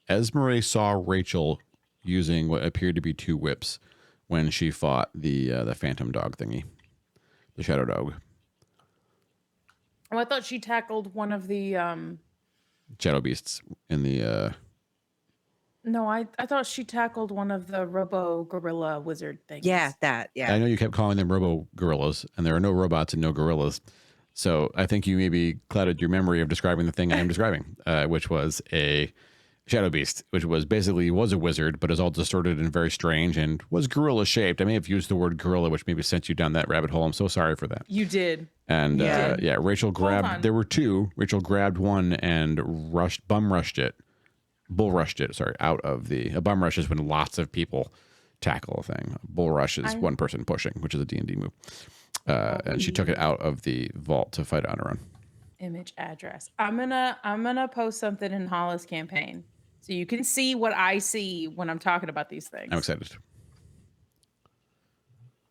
Esmeralda saw Rachel using what appeared to be 2 whips when she fought the phantom dog thingy, the shadow dog. Oh, I thought she tackled one of the shadow beasts in the No, I thought she tackled one of the robo gorilla wizard things. Yeah, that. Yeah. I know you kept calling them robo gorillas, and there are no robots and no gorillas. So I think you maybe clouded your memory of describing the thing I am describing, which was a shadow beast, which was basically was a wizard, but is all distorted and very strange and was gorilla shaped. I may have used the word gorilla, which maybe sent you down that rabbit hole. I'm so sorry for that. You did. And Rachel grabbed, there were 2. Rachel grabbed one and bum rushed it out of a bum rush is when lots of people tackle a thing. A bull rush is one person pushing, which is a D&D move. And she took it out of the vault to fight it on her own. image address. I'm gonna post something in Hollice campaign so you can see what I see when I'm talking about these things. I'm excited.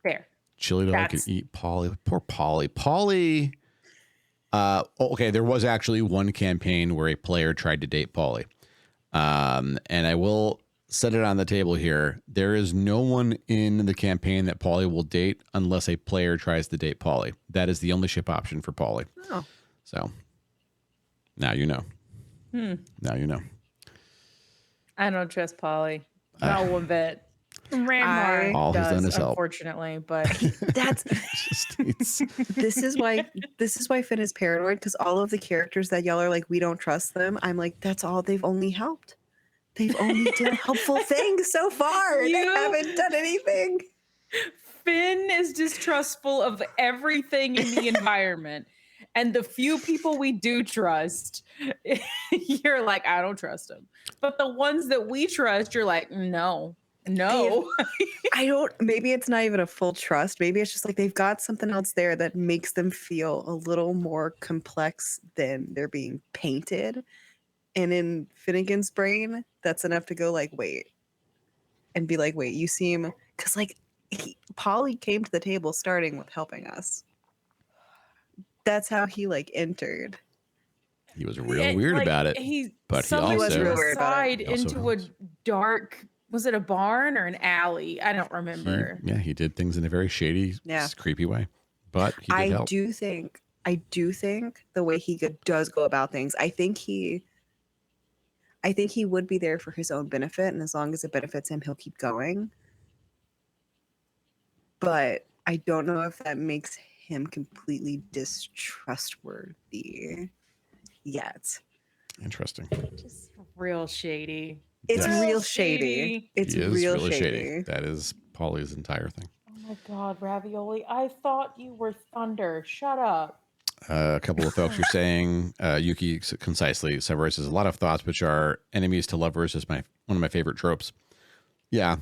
There. Chili dog can eat Polly. Poor Polly. Polly. Okay, there was actually one campaign where a player tried to date Polly. And I will set it on the table here. There is no one in the campaign that Polly will date unless a player tries to date Polly. That is the only ship option for Polly. Oh. So now you know. Now you know. I don't trust Polly. Not one bit. Randmar all he's done is help. Unfortunately, but That's this is why Finn is paranoid, because all of the characters that y'all are like, we don't trust them. I'm like, that's all they've only helped. They've only done helpful things so far. They haven't done anything. Finn is distrustful of everything in the environment. And the few people we do trust, you're like, I don't trust them. But the ones that we trust, you're like, no. I don't, maybe it's not even a full trust. Maybe it's just like they've got something else there that makes them feel a little more complex than they're being painted. And in Finnegan's brain, that's enough to go like, wait. And be like, wait, you seem, because like Polly came to the table starting with helping us. That's how he like entered. He was real weird about it. But he also was real weird about it. into a dark, was it a barn or an alley? I don't remember. He did things in a very shady, creepy way. But he did help. I do think the way he does go about things, I think he would be there for his own benefit, and as long as it benefits him, he'll keep going. But I don't know if that makes him completely distrustworthy yet. Interesting. Just real shady. It's real shady. It's real really shady. That is Polly's entire thing. Oh my God, Ravioli! I thought you were thunder. Shut up. A couple of folks are saying, Yuki concisely summarizes a lot of thoughts, which are enemies to lovers is one of my favorite tropes. Yeah.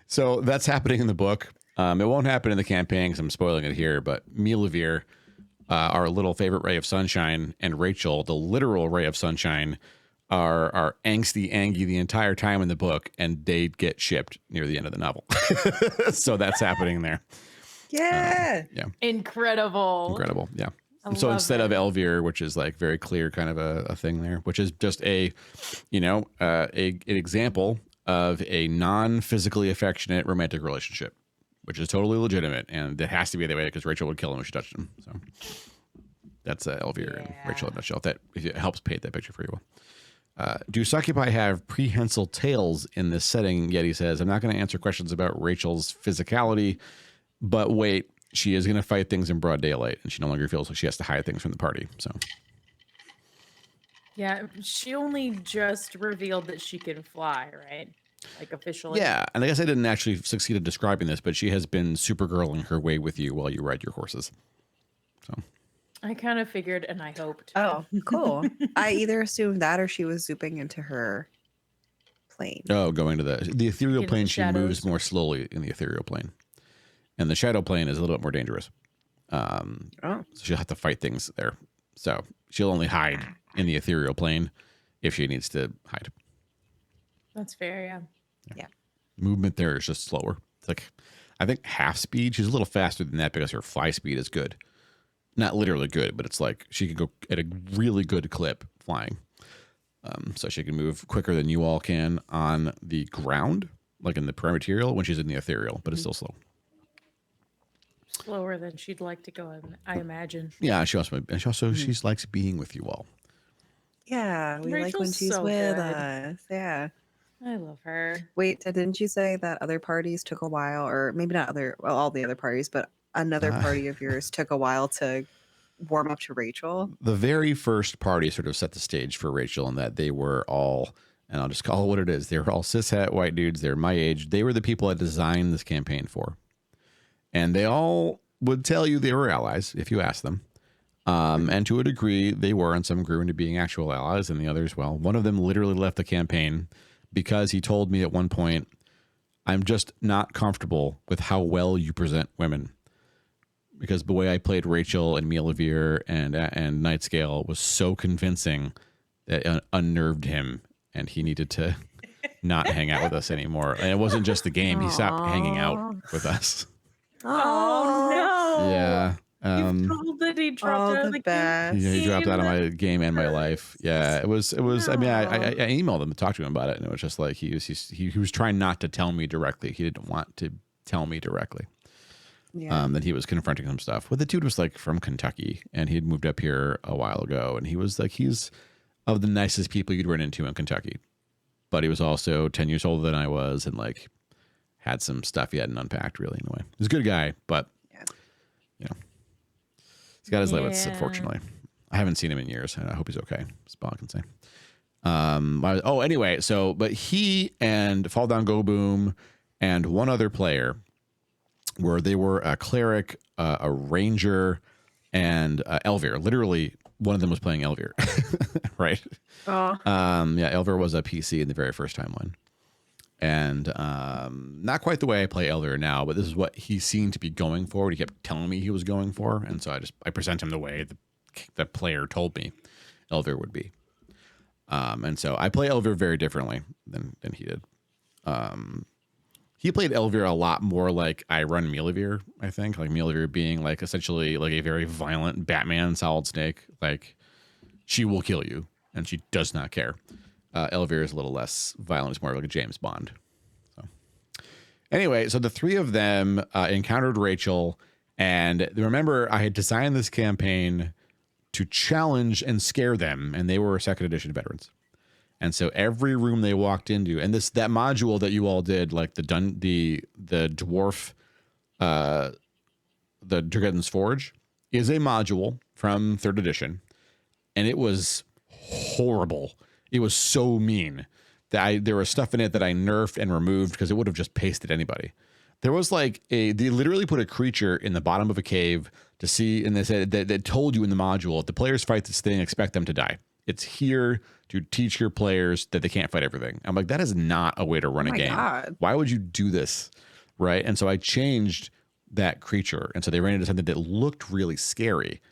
So that's happening in the book. It won't happen in the campaign because I'm spoiling it here, but Milavir, our little favorite ray of sunshine, and Rachel, the literal ray of sunshine, are angsty Angie the entire time in the book, and they get shipped near the end of the novel. So that's happening there. Yeah. Incredible. Yeah. So instead of Elvir, which is like very clear kind of a thing there, which is just an example of a non-physically affectionate romantic relationship, which is totally legitimate. And it has to be that way because Rachel would kill him if she touched him. So that's Elvir and Rachel in a nutshell. That helps paint that picture for you. Do Succubi have prehensile tails in this setting? Yeti says, I'm not going to answer questions about Rachel's physicality, but wait, she is going to fight things in broad daylight, and she no longer feels like she has to hide things from the party. So, yeah, she only just revealed that she can fly, right? Like officially. Yeah, and I guess I didn't actually succeed at describing this, but she has been Supergirling her way with you while you ride your horses. So, I kind of figured, and I hoped. Oh, cool. I either assumed that or she was zooping into her plane. Oh, going to the ethereal plane, she moves more slowly in the ethereal plane. And the shadow plane is a little bit more dangerous. So she'll have to fight things there. So she'll only hide in the ethereal plane if she needs to hide. That's fair, yeah. Movement there is just slower. It's like, I think half speed. She's a little faster than that because her fly speed is good. Not literally good, but it's like she can go at a really good clip flying. So she can move quicker than you all can on the ground, like in the perimeterial when she's in the ethereal, but it's still slow. Slower than she'd like to go, I imagine. Yeah, she likes being with you all. Yeah, we Rachel's like when she's so with good. us. Yeah. I love her. Wait, didn't you say that other parties took a while, or maybe not all the other parties, but another party of yours took a while to warm up to Rachel? The very first party sort of set the stage for Rachel in that they were all, and I'll just call it what it is, they were all cishet white dudes. They're my age. They were the people I designed this campaign for. And they all would tell you they were allies if you asked them. And to a degree, they were, and some grew into being actual allies, and the others, well, one of them literally left the campaign because he told me at one point, I'm just not comfortable with how well you present women. because the way I played Rachel and Mielavir and Nightscale was so convincing that it unnerved him, and he needed to not hang out with us anymore. And it wasn't just the game; he stopped hanging out with us. Oh no! Yeah. You've told that he dropped out of the game. Yeah, he dropped out of my game and my life. Yeah, it was. No. I mean, I emailed him to talk to him about it, and it was just like he was trying not to tell me directly. He didn't want to tell me directly. Yeah. That he was confronting some stuff. Well, the dude was like from Kentucky, and he had moved up here a while ago, and he was like, he's of the nicest people you'd run into in Kentucky, but he was also 10 years older than I was, and like had some stuff he hadn't unpacked really in a way. He's a good guy, but you know, he's got his limits, unfortunately. I haven't seen him in years, and I hope he's okay. That's all I can say. Anyway, but he and Fall Down Go Boom and one other player they were a cleric, a ranger, and Elvir. Literally, one of them was playing Elvir, right? Elvir was a PC in the very first timeline. And not quite the way I play Elvir now, but this is what he seemed to be going for. What he kept telling me he was going for. And so I present him the way the player told me Elvir would be. And so I play Elvir very differently than he did. He played Elvir a lot more like I run Mielavir, I think. Like Mielavir being like essentially like a very violent Batman Solid Snake. Like she will kill you and she does not care. Elvir is a little less violent. It's more like a James Bond. So anyway, so the three of them encountered Rachel, and remember I had designed this campaign to challenge and scare them, and they were second edition veterans. And so every room they walked into, and that module that you all did, like the dwarf, the Dragon's Forge, is a module from third edition, and it was horrible. It was so mean that there was stuff in it that I nerfed and removed because it would have just pasted anybody. There was like they literally put a creature in the bottom of a cave to see, and they said that told you in the module, if the players fight this thing, expect them to die. It's here to teach your players that they can't fight everything. I'm like, that is not a way to run a game. God. Why would you do this? Right. And so I changed that creature. And so they ran into something that looked really scary,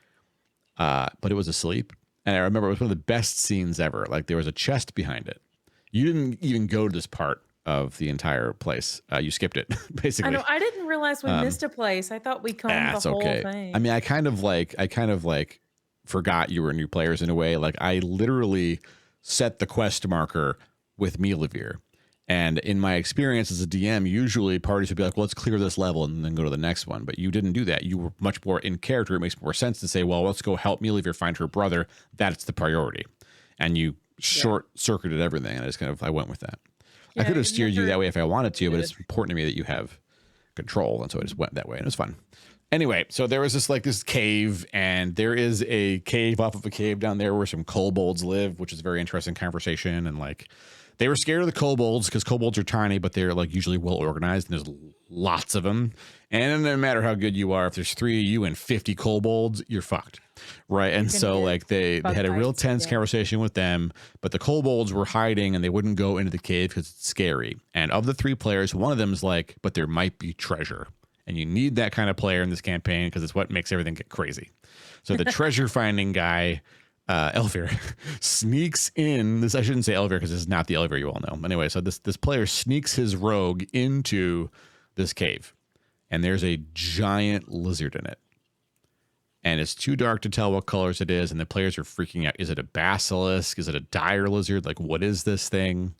but it was asleep. And I remember it was one of the best scenes ever. Like there was a chest behind it. You didn't even go to this part of the entire place. You skipped it, basically. I know. I didn't realize we missed a place. I thought we combed the whole thing. I mean, I kind of like forgot you were new players in a way. Like I literally set the quest marker with Mielavir. And in my experience as a DM, usually parties would be like, well, let's clear this level and then go to the next one. But you didn't do that. You were much more in character. It makes more sense to say, well, let's go help Mielavir find her brother. That's the priority. And you short-circuited everything. And I went with that. I could have steered you that way if I wanted to, but it's important to me that you have control. And so I just went that way, and it was fun. Anyway, so there was this cave, and there is a cave off of a cave down there where some kobolds live, which is a very interesting conversation. And like, they were scared of the kobolds because kobolds are tiny, but they're like usually well organized, and there's lots of them. And no matter how good you are, if there's 3 of you and 50 kobolds, you're fucked, right? And so like they had a real tense conversation with them, but the kobolds were hiding and they wouldn't go into the cave because it's scary. And of the 3 players, one of them is like, but there might be treasure. And you need that kind of player in this campaign because it's what makes everything get crazy. So the treasure finding guy, Elvir, sneaks in. I shouldn't say Elvir because this is not the Elvir you all know. Anyway, so this player sneaks his rogue into this cave, and there's a giant lizard in it. And it's too dark to tell what colors it is, and the players are freaking out. Is it a basilisk? Is it a dire lizard? Like, what is this thing?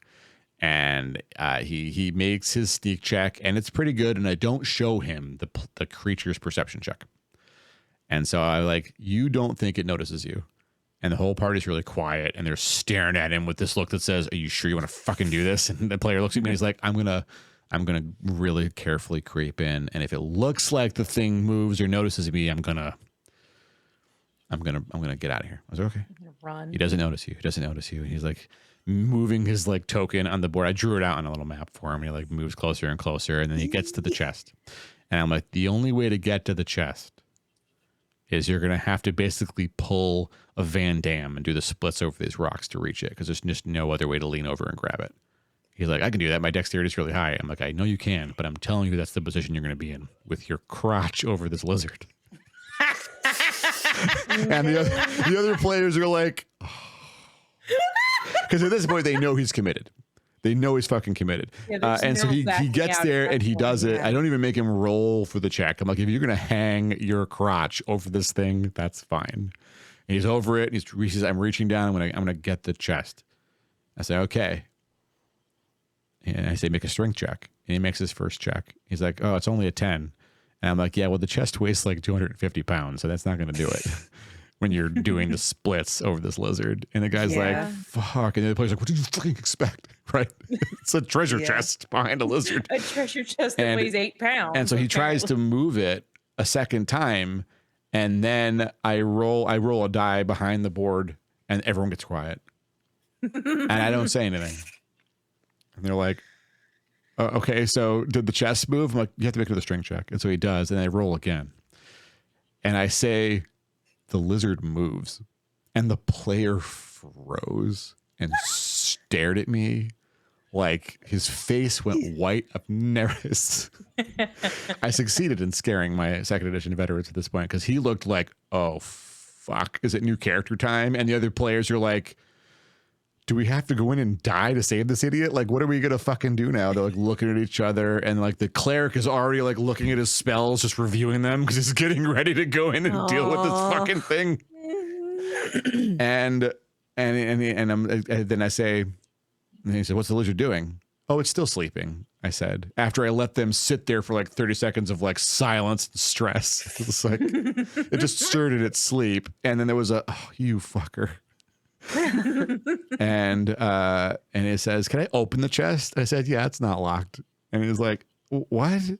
And he makes his sneak check, and it's pretty good. And I don't show him the creature's perception check. And so I like, you don't think it notices you. And the whole party's really quiet, and they're staring at him with this look that says, are you sure you want to fucking do this? And the player looks at me and he's like, I'm gonna really carefully creep in. And if it looks like the thing moves or notices me, I'm gonna get out of here. I was like, okay. Run. He doesn't notice you. And he's like moving his like token on the board. I drew it out on a little map for him. He like moves closer and closer, and then he gets to the chest. And I'm like, the only way to get to the chest is you're gonna have to basically pull a Van Damme and do the splits over these rocks to reach it, because there's just no other way to lean over and grab it. He's like, I can do that. My dexterity is really high. I'm like, I know you can, but I'm telling you that's the position you're gonna be in, with your crotch over this lizard. And the other players are like, because at this point they know he's committed. They know he's fucking committed. Yeah, and so he gets there and he does it. Yeah. I don't even make him roll for the check. I'm like, if you're going to hang your crotch over this thing, that's fine. And he's over it. He says, I'm reaching down. I'm going to get the chest. I say, okay. And I say, make a strength check. And he makes his first check. He's like, oh, it's only a 10. And I'm like, yeah, well, the chest weighs like 250 pounds. So that's not going to do it. When you're doing the splits over this lizard. And the guy's like, fuck. And the other player's like, what did you fucking expect? Right? It's a treasure chest behind a lizard. A treasure chest that weighs 8 pounds. And so he tries to move it a second time. And then I roll a die behind the board and everyone gets quiet. And I don't say anything. And they're like, okay, so did the chest move? I'm like, you have to make another strength check. And so he does. And I roll again. And I say, the lizard moves, and the player froze and stared at me like his face went white. I've never. I succeeded in scaring my second edition veterans at this point because he looked like, oh fuck, is it new character time? And the other players are like, do we have to go in and die to save this idiot? Like, what are we gonna fucking do now? They're like looking at each other, and like the cleric is already like looking at his spells, just reviewing them because he's getting ready to go in and deal with this fucking thing. and then I say, and he said, "What's the lizard doing?" "Oh, it's still sleeping," I said. After I let them sit there for like 30 seconds of like silence and stress, it was like it just stirred in its sleep, and then there was a, "Oh, you fucker." and it says, "Can I open the chest?" I said, "Yeah, it's not locked." And he was like, "What? You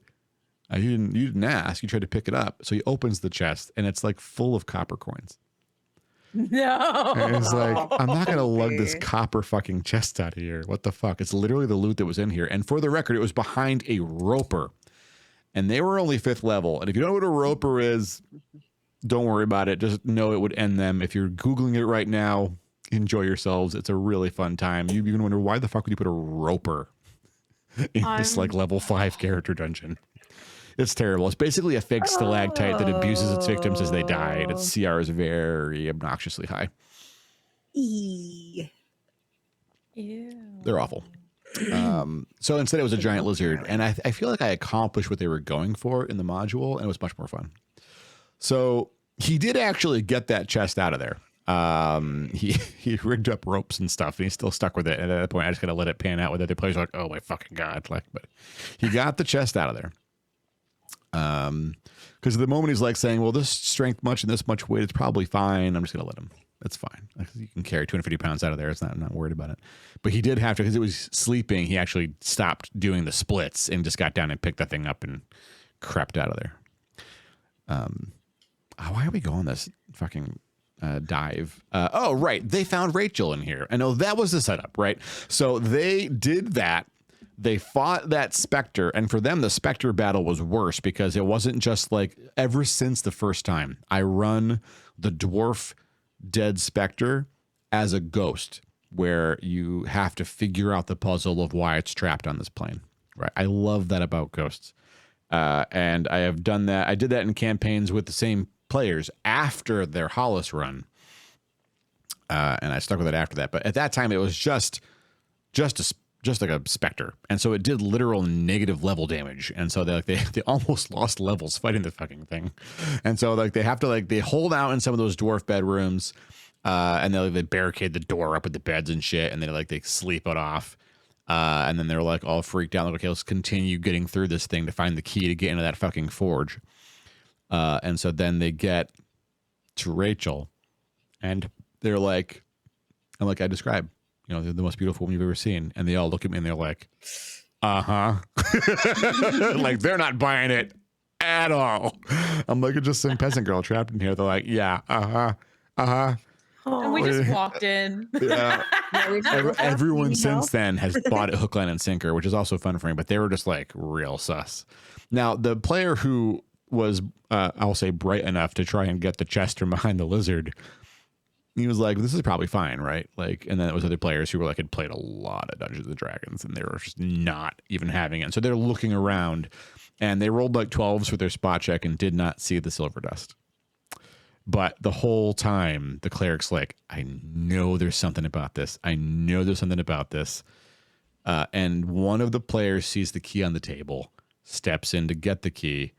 didn't ask. You tried to pick it up." So he opens the chest and it's like full of copper coins. No. And he's like, "I'm not gonna lug this copper fucking chest out of here. What the fuck? It's literally the loot that was in here." And for the record, it was behind a roper, and they were only 5th level. And if you don't know what a roper is, don't worry about it. Just know it would end them. If you're Googling it right now, enjoy yourselves. It's a really fun time. You're gonna wonder, why the fuck would you put a roper in this like level 5 character dungeon? It's terrible. It's basically a fake stalactite that abuses its victims as they die, and its CR is very obnoxiously high. Ew. They're awful. So instead it was a giant lizard, and I feel like I accomplished what they were going for in the module, and it was much more fun. So he did actually get that chest out of there. He rigged up ropes and stuff, and he's still stuck with it. And at that point, I just gotta let it pan out with other players. Like, oh my fucking god! Like, but he got the chest out of there. Because at the moment he's like saying, "Well, this strength much and this much weight, it's probably fine. I'm just gonna let him. It's fine. Like, you can carry 250 pounds out of there. It's not. I'm not worried about it." But he did have to, because it was sleeping. He actually stopped doing the splits and just got down and picked that thing up and crept out of there. Why are we going this fucking dive? Oh, right. They found Rachel in here. I know that was the setup, right? So they did that. They fought that Spectre, and for them, the Spectre battle was worse because it wasn't just like, ever since the first time, I run the dwarf dead Spectre as a ghost, where you have to figure out the puzzle of why it's trapped on this plane. Right? I love that about ghosts. And I have done that. I did that in campaigns with the same players after their Hollice run. And I stuck with it after that. But at that time, it was just like a Spectre. And so it did literal negative level damage. And so they almost lost levels fighting the fucking thing. And so like they have to they hold out in some of those dwarf bedrooms, and they barricade the door up with the beds and shit, and they sleep it off. And then they're like all freaked out. Like, okay, let's continue getting through this thing to find the key to get into that fucking forge. And so then they get to Rachel, and they're like, I'm like, I describe, they're the most beautiful woman you've ever seen. And they all look at me and they're like, uh-huh. Like, they're not buying it at all. I'm like, it's just some peasant girl trapped in here. They're like, yeah, uh-huh, uh-huh. And we just walked in. Yeah. Everyone since then has bought it hook, line, and sinker, which is also fun for me, but they were just like real sus. Now, the player who was, I'll say, bright enough to try and get the chest from behind the lizard, he was like, this is probably fine, right? Like, and then it was other players who were like, had played a lot of Dungeons and Dragons, and they were just not even having it. So they're looking around, and they rolled like 12s for their spot check and did not see the silver dust. But the whole time, the cleric's like, I know there's something about this. I know there's something about this. And one of the players sees the key on the table, steps in to get the key,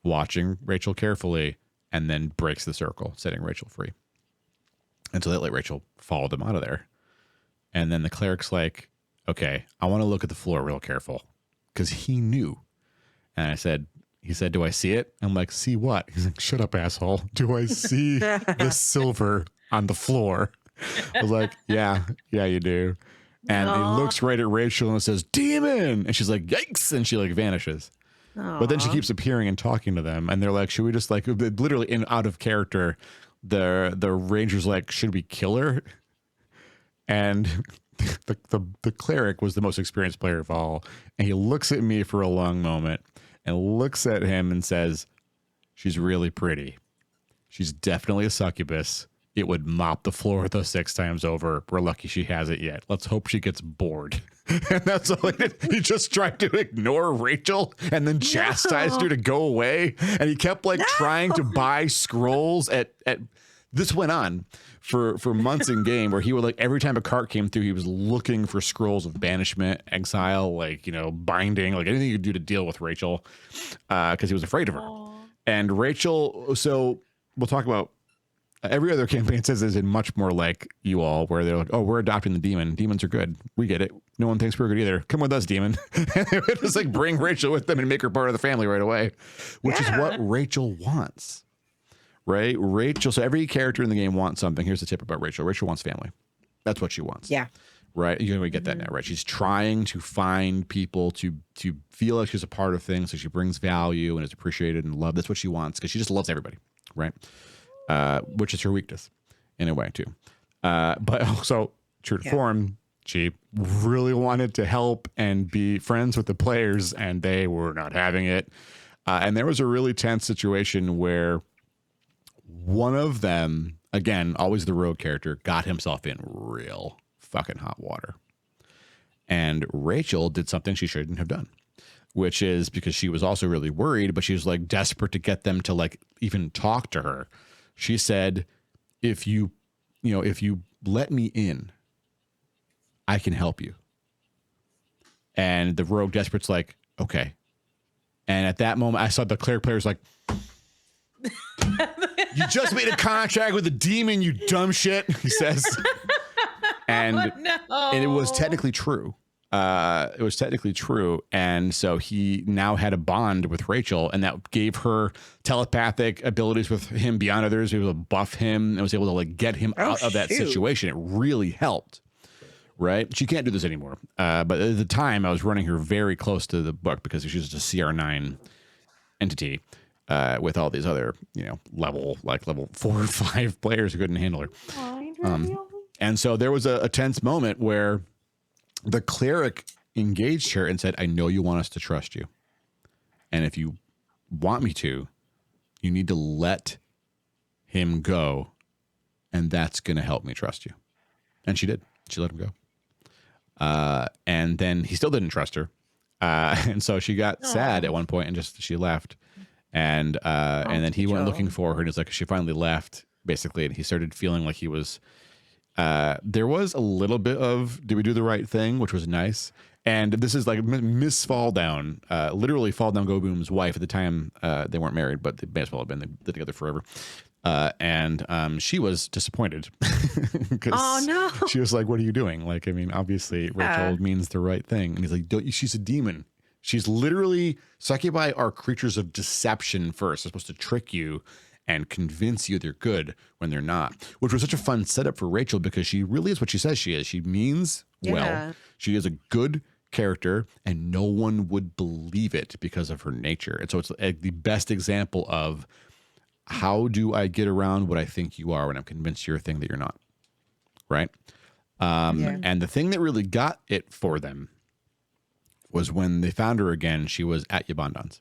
watching Rachel carefully, and then breaks the circle, setting Rachel free. And so they let Rachel follow them out of there. And then the cleric's like, okay, I want to look at the floor real careful, because he knew. And he said, do I see it? I'm like, see what? He's like, shut up, asshole. Do I see the silver on the floor? I was like, yeah, you do. And he looks right at Rachel and says, demon. And she's like, yikes. And she like vanishes. But then she keeps appearing and talking to them. And they're like, should we just like, literally in out of character, the ranger's like, should we kill her? And the cleric was the most experienced player of all. And he looks at me for a long moment and looks at him and says, she's really pretty. She's definitely a succubus. It would mop the floor with us 6 times over. We're lucky she hasn't yet. Let's hope she gets bored. And that's all he did. He just tried to ignore Rachel and then chastised her to go away. And he kept like trying to buy scrolls at this went on for months in game, where he would like every time a cart came through, he was looking for scrolls of banishment, exile, like, you know, binding, like anything you could do to deal with Rachel, because he was afraid of her. Aww. And Rachel, so we'll talk about every other campaign says is much more like you all, where they're like, oh, we're adopting the demon. Demons are good. We get it. No one thinks we're good either. Come with us, demon. And they would just like bring Rachel with them and make her part of the family right away, which is what Rachel wants. Right? Rachel. So every character in the game wants something. Here's the tip about Rachel. Rachel wants family. That's what she wants. Yeah. Right. You're going to get that now, right? She's trying to find people to feel like she's a part of things. So she brings value and is appreciated and loved. That's what she wants, because she just loves everybody. Right. Which is her weakness in a way too. But also true to form, she really wanted to help and be friends with the players, and they were not having it. And there was a really tense situation where one of them, again, always the rogue character, got himself in real fucking hot water. And Rachel did something she shouldn't have done, which is because she was also really worried, but she was like desperate to get them to like even talk to her. She said, if you let me in, I can help you. And the rogue desperate's like, okay. And at that moment, I saw the cleric player's like, you just made a contract with a demon, you dumb shit, he says. And it was technically true. It was technically true. And so he now had a bond with Rachel, and that gave her telepathic abilities with him beyond others. He was able to buff him and was able to like get him out of that situation. It really helped. Right. She can't do this anymore. But at the time I was running her very close to the book because she was just a CR9 entity with all these other, level 4 or 5 players who couldn't handle her. And so there was a tense moment where the cleric engaged her and said, I know you want us to trust you. And if you want me to, you need to let him go. And that's going to help me trust you. And she did. She let him go. And then he still didn't trust her. And so she got sad at one point and she left. And then he went looking for her, and it's like, she finally left basically. And he started feeling like he was, there was a little bit of, did we do the right thing? Which was nice. And this is like Miss Fall Down, literally Fall Down Go Boom's wife at the time. They weren't married, but they may as well have been. They lived together forever. And she was disappointed because she was like, what are you doing? Like, I mean, obviously Rachel means the right thing. And he's like, she's a demon. She's literally, succubi are creatures of deception first. They're supposed to trick you and convince you they're good when they're not, which was such a fun setup for Rachel because she really is what she says she is. She means well. She is a good character, and no one would believe it because of her nature. And so it's the best example of, how do I get around what I think you are when I'm convinced you're a thing that you're not? Right. And the thing that really got it for them was when they found her again, she was at Yabandon's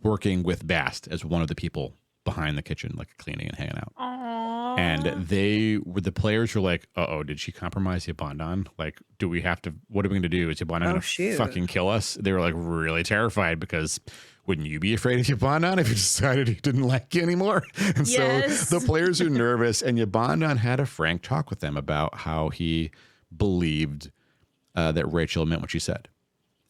working with Bast as one of the people behind the kitchen, like cleaning and hanging out. Aww. And the players were like, "Uh-oh, did she compromise Yabandon? Like, do we have to? What are we going to do? Is Yabandon going to fucking kill us?" They were like really terrified because wouldn't you be afraid of Yabandon if you decided he didn't like you anymore? And so the players are nervous, and Yabandon had a frank talk with them about how he believed that Rachel meant what she said,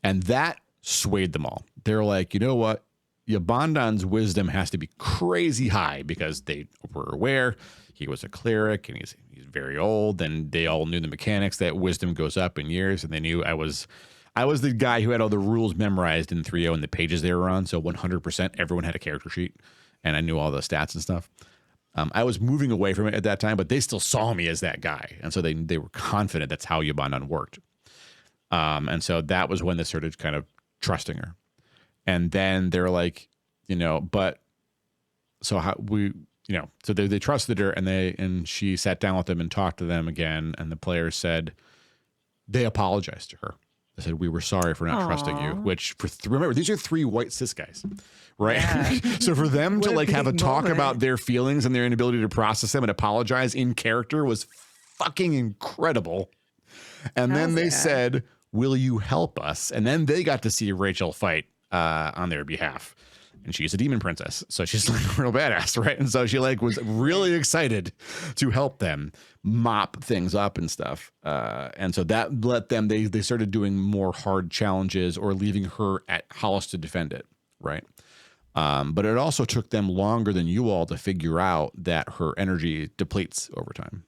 and that swayed them all. They're like, you know what? Yabandon's wisdom has to be crazy high because they were aware he was a cleric and he's very old, and they all knew the mechanics that wisdom goes up in years, and they knew I was the guy who had all the rules memorized in 3.0 and the pages they were on. So 100% everyone had a character sheet, and I knew all the stats and stuff. I was moving away from it at that time, but they still saw me as that guy, and so they were confident that's how Yabandon worked. And so that was when they started kind of trusting her. And then they're like, but so how so they trusted her, and she sat down with them and talked to them again. And the players said they apologized to her. They said, we were sorry for not trusting you, which remember, these are 3 white cis guys, right? Yeah. So for them to like have a talk about their feelings and their inability to process them and apologize in character was fucking incredible. And then they said, will you help us? And then they got to see Rachel fight on their behalf, and she's a demon princess, so she's like real badass, right? And so she like was really excited to help them mop things up and stuff, and so that let them they started doing more hard challenges or leaving her at Hollice to defend it, right? But it also took them longer than you all to figure out that her energy depletes over time,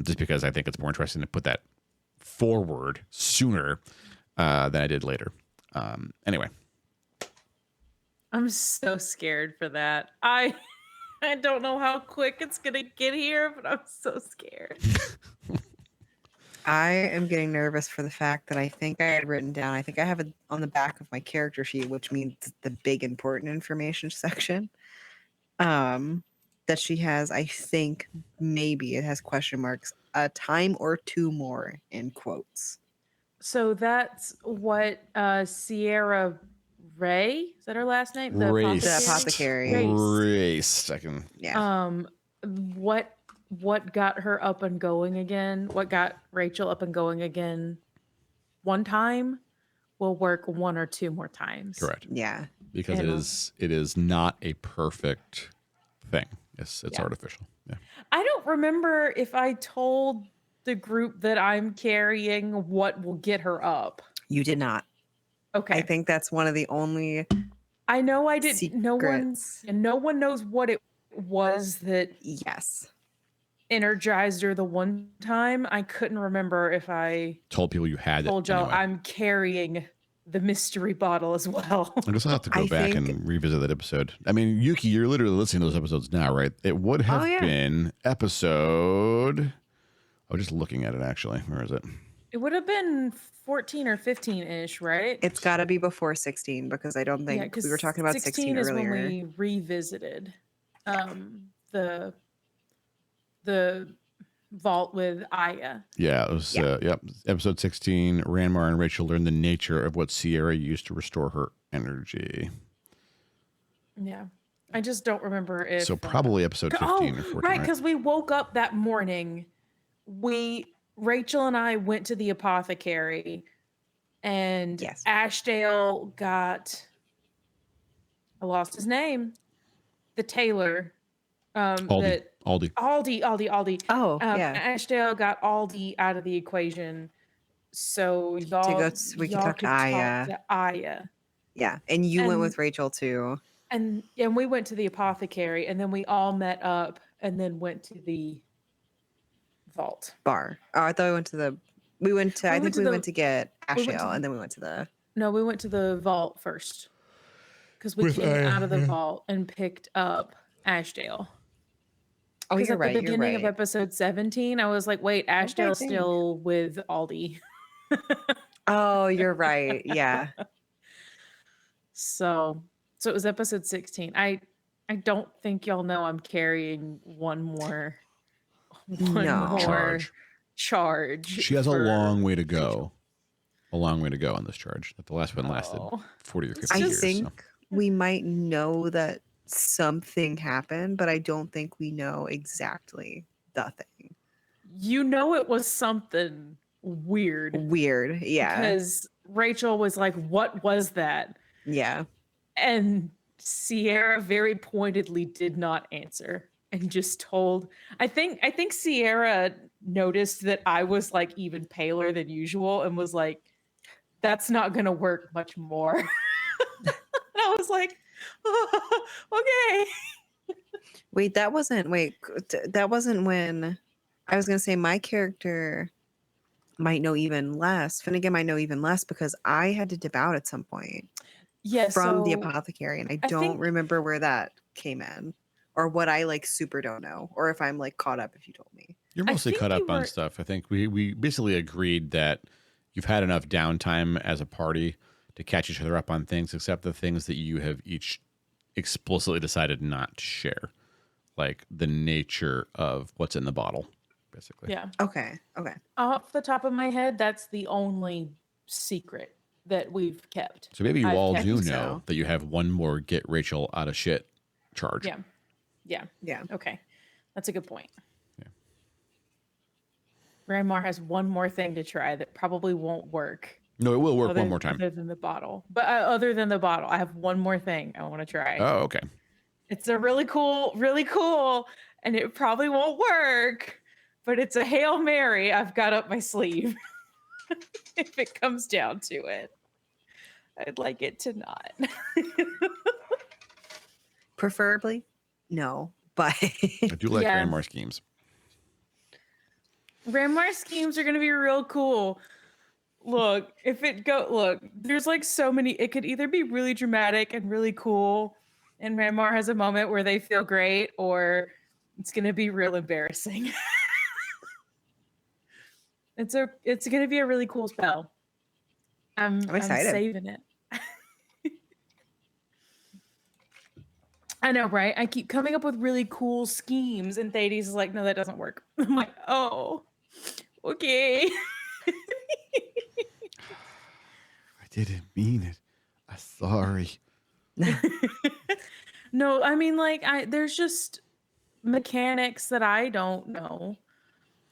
just because I think it's more interesting to put that forward sooner than I did later. Anyway, I'm so scared for that. I don't know how quick it's gonna get here, but I'm so scared. I am getting nervous for the fact that I think I had written down, I think I have it on the back of my character sheet, which means the big important information section, that she has, I think maybe it has question marks, a time or 2 more in quotes. So that's what Sierra Ray, is that her last name? The apothecary. Race. I can. Yeah. What got her up and going again? What got Rachel up and going again? One time will work 1 or 2 more times. Correct. Yeah. Because it is not a perfect thing. It's artificial. Yeah. I don't remember if I told the group that I'm carrying what will get her up. You did not. Okay. I think that's one of the only I know I didn't. secrets. No one knows what it was that energized her the one time. I couldn't remember if I told people you had told y'all anyway. I'm carrying the mystery bottle as well. I just have to go back and revisit that episode. I mean, Yuki, you're literally listening to those episodes now, right? It would have been episode. I was just looking at it, actually. Where is it? It would have been 14 or 15-ish, right? It's got to be before 16 because I don't think we were talking about 16 is earlier. when we revisited the vault with Aya. Yeah, it was episode 16. Ranmar and Rachel learn the nature of what Sierra used to restore her energy. Yeah. I just don't remember if so probably episode 15 or 14. Right, because we woke up that morning. Rachel and I went to the apothecary, and Ashdale got, I lost his name, the tailor. Aldi. Oh, Ashdale got Aldi out of the equation, so y'all we can talk to Aya. Yeah, and you went with Rachel too. And we went to the apothecary, and then we all met up, and then went to the vault bar. Oh, I thought we went to we went to get Ashdale, and then we went to the. No, we went to the vault first because we came out of the vault and picked up Ashdale. Oh, you're right. At the beginning of episode 17, I was like, wait, Ashdale's still with Aldi. Oh, you're right. Yeah. So it was episode 16. I don't think y'all know I'm carrying one more charge. She has a long way to go. A long way to go on this charge. The last one lasted 40 or 50 years. I think we might know that something happened, but I don't think we know exactly the thing. You know, it was something weird Weird. Yeah. because Rachel was like, "What was that?" Yeah. And Sierra very pointedly did not answer and just told. I think Sierra noticed that I was like even paler than usual and was like, "That's not gonna work much more." And I was like, "Oh, okay." Wait, that wasn't that wasn't when I was gonna say my character might know even less. Finnegan might know even less because I had to dip out at some point Yeah, from the so apothecary, and I I don't think remember where that came in, or what I like super don't know, or if I'm like caught up if you told me. You're I mostly think caught you up on were stuff. I think we basically agreed that you've had enough downtime as a party to catch each other up on things, except the things that you have each explicitly decided not to share, like the nature of what's in the bottle, basically. yeah. Okay. Okay. Off the top of my head, that's the only secret that we've kept. So maybe you I've all kept. do think know so. that you have one more get Rachel out of shit charge. Yeah. Yeah. Yeah. Okay. That's a good point. Yeah. Grandma has one more thing to try that probably won't work No, it will work one other more time. other than the bottle. But other than the bottle, I have one more thing I want to try. Oh, okay. It's a really cool, and it probably won't work, but it's a Hail Mary I've got up my sleeve. If it comes down to it, I'd like it to not. Preferably, no, but I do like Yeah. Grandmar schemes. Grandma schemes are gonna be real cool. Look, there's like so many. It could either be really dramatic and really cool, and Ranmar has a moment where they feel great, or it's gonna be real embarrassing. It's gonna be a really cool spell. I'm excited. saving it. I know, right? I keep coming up with really cool schemes, and Thades is like, "No, that doesn't work." I'm like, "Oh, okay." I didn't mean it. I'm sorry. No, I mean, like, there's just mechanics that I don't know,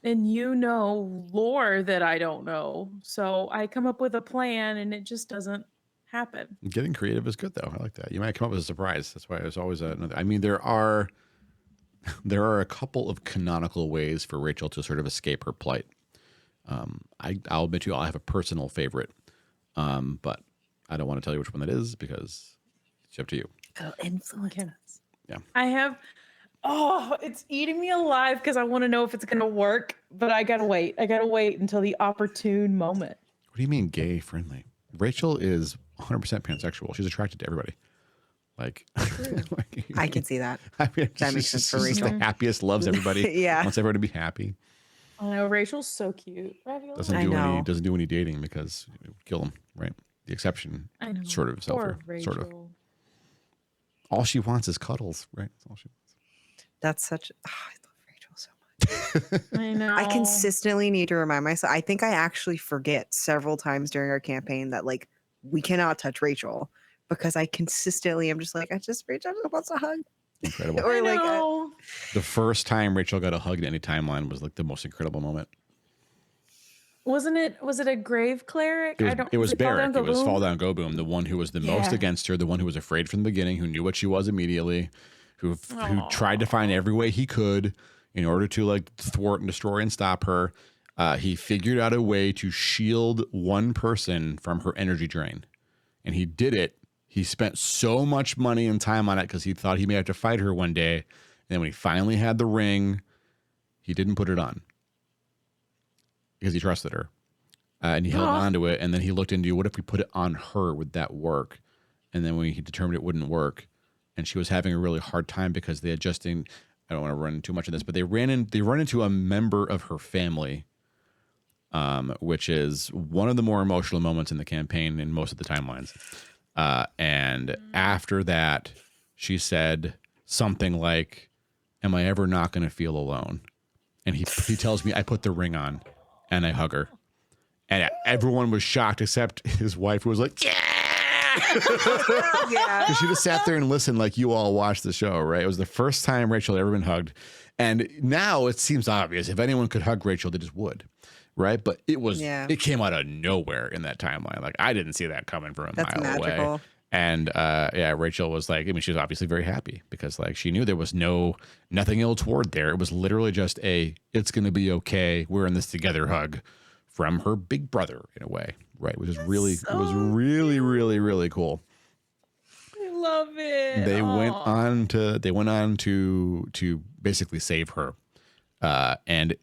and you know lore that I don't know. So I come up with a plan, and it just doesn't happen. Getting creative is good, though. I like that. You might come up with a surprise. That's why there's always another. I mean, there are a couple of canonical ways for Rachel to sort of escape her plight. I'll admit to you, I have a personal favorite, but I don't want to tell you which one that is because it's up to you. It'll influence Okay. us. I have. Oh, it's eating me alive because I want to know if it's gonna work, but I gotta wait. I gotta wait until the opportune moment. What do you mean gay friendly? Rachel is 100% pansexual. She's attracted to everybody. Like, I can see that. I mean, That makes sense for she's Rachel. the happiest, loves everybody. Yeah. Wants everyone to be happy. I know Rachel's so cute. Ravioli. Doesn't do any dating because it would kill him, right? The exception, I know. sort of Poor self, sort of. Rachel. All she wants is cuddles, right? That's all she wants. That's such. Oh, I love Rachel so much. I know. I consistently need to remind myself. I think I actually forget several times during our campaign that like we cannot touch Rachel because I consistently am just like Rachel just wants a hug. Incredible. Or I like know. The first time Rachel got a hug in any timeline was like the most incredible moment. Wasn't it? Was it a grave cleric? It was Barrick. It was Boom? Fall Down Go Boom, the one who was the most Yeah. against her, the one who was afraid from the beginning, who knew what she was immediately, who tried to find every way he could in order to like thwart and destroy and stop her. He figured out a way to shield one person from her energy drain, and he did it. He spent so much money and time on it because he thought he may have to fight her one day. And then when he finally had the ring, he didn't put it on because he trusted her. And he held on to it. And then he looked into, what if we put it on her? Would that work? And then when he determined it wouldn't work, and she was having a really hard time because they had just, I don't want to run too much of this, but they run into a member of her family, which is one of the more emotional moments in the campaign in most of the timelines. And after that, she said something like, "Am I ever not going to feel alone?" And he tells me, I put the ring on and I hug her. And everyone was shocked except his wife, who was like, "Yeah!" Yeah. Because she just sat there and listened like you all watched the show, right? It was the first time Rachel had ever been hugged. And now it seems obvious. If anyone could hug Rachel, they just would, right? But it came out of nowhere in that timeline. Like, I didn't see that coming from a That's mile away. magical. And Rachel was like, I mean, she was obviously very happy because like she knew there was nothing ill toward there. It was literally just it's going to be okay. We're in this together hug from her big brother in a way, right? Which is it was really, really, really cool. I love it. They went on to basically save her. And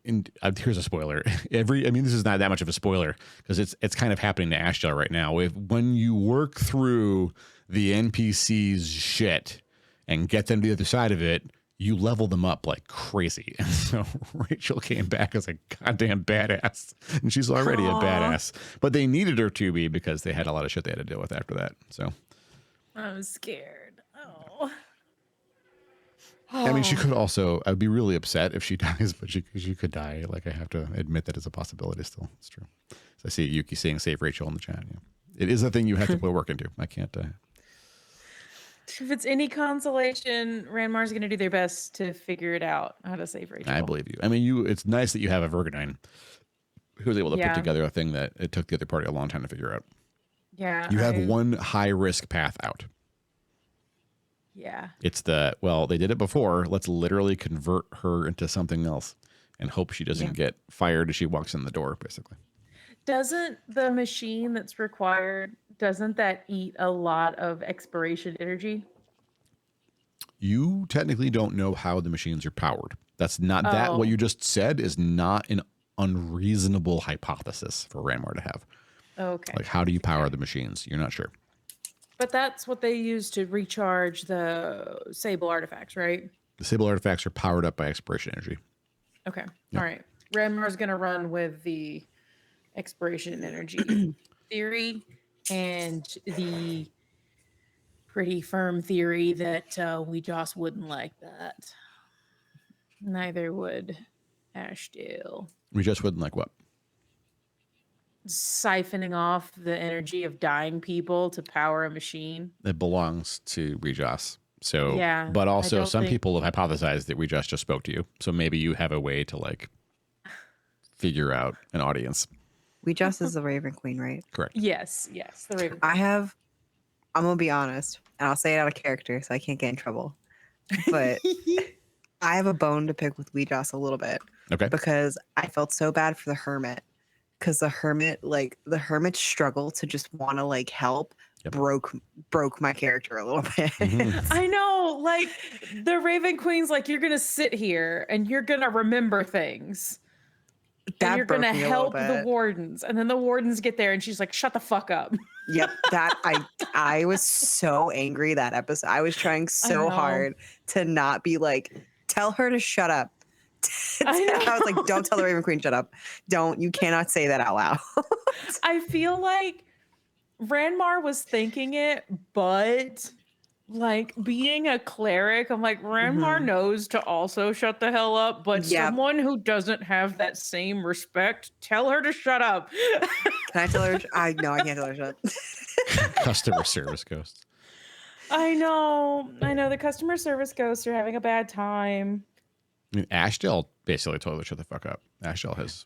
here's a spoiler. This is not that much of a spoiler because it's kind of happening to Ashdale right now. When you work through the NPC's shit and get them to the other side of it, you level them up like crazy. And so Rachel came back as a goddamn badass, and she's already a badass. But they needed her to be because they had a lot of shit they had to deal with after that. So I'm scared. Oh. I mean, she could also, I'd be really upset if she dies, but she could die. Like, I have to admit that it's a possibility still. It's true. So I see Yuki saying save Rachel in the chat. Yeah. It is a thing you have to put work into. I can't. If it's any consolation, Ranmar's going to do their best to figure it out how to save Rachel. I believe you. I mean, it's nice that you have a Virgonine who was able to put together a thing that it took the other party a long time to figure out. Yeah. You have one high risk path out. Yeah. It's they did it before. Let's literally convert her into something else and hope she doesn't get fired as she walks in the door, basically. Doesn't the machine that's required, doesn't that eat a lot of expiration energy? You technically don't know how the machines are powered. That's not that. What you just said is not an unreasonable hypothesis for Ranmar to have. Okay. Like, how do you power the machines? You're not sure. But that's what they use to recharge the Sable artifacts, right? The Sable artifacts are powered up by expiration energy. Okay. All right. Ranmar's going to run with the expiration energy theory and the pretty firm theory that we just wouldn't like that. Neither would Ashdale. We just wouldn't like what? Siphoning off the energy of dying people to power a machine. It belongs to Rejas. So, Yeah, but also some think... people have hypothesized that Rejas just spoke to you. So maybe you have a way to like figure out an audience. Rejas is the Raven Queen, right? Correct. Yes, the Raven Queen. I'm going to be honest, and I'll say it out of character so I can't get in trouble. But I have a bone to pick with Rejas a little bit. Okay. Because I felt so bad for the Hermit. Because the Hermit's struggle to just want to like help broke my character a little bit. I know, like the Raven Queen's like, you're gonna sit here and you're gonna remember things. And you're gonna help the wardens, and then the wardens get there, and she's like, "Shut the fuck up." Yep, I was so angry that episode. I was trying so hard to not be like, tell her to shut up. I was like, don't tell the Raven Queen shut up. You cannot say that out loud. I feel like Ranmar was thinking it, but like being a cleric, I'm like, Ranmar knows to also shut the hell up, but someone who doesn't have that same respect, tell her to shut up. Can I tell her? I can't tell her to shut up. Customer service ghosts. I know. The customer service ghosts are having a bad time. I mean, Ashdale basically told her to shut the fuck up. Ashdale has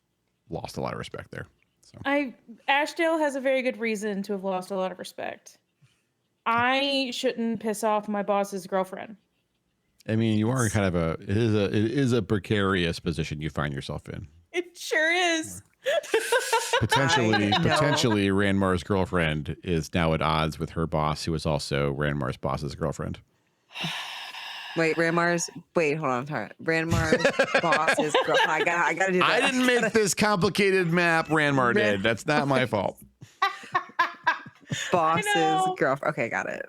lost a lot of respect there. So. Ashdale has a very good reason to have lost a lot of respect. I shouldn't piss off my boss's girlfriend. I mean, you are kind of it is a precarious position you find yourself in. It sure is. Potentially, Ranmar's girlfriend is now at odds with her boss, who is also Ranmar's boss's girlfriend. Wait, hold on. Sorry. Ranmar's boss is girlfriend. I gotta do that. I didn't make this complicated map. Ranmar did. That's not my fault. Boss's girlfriend. Okay, got it.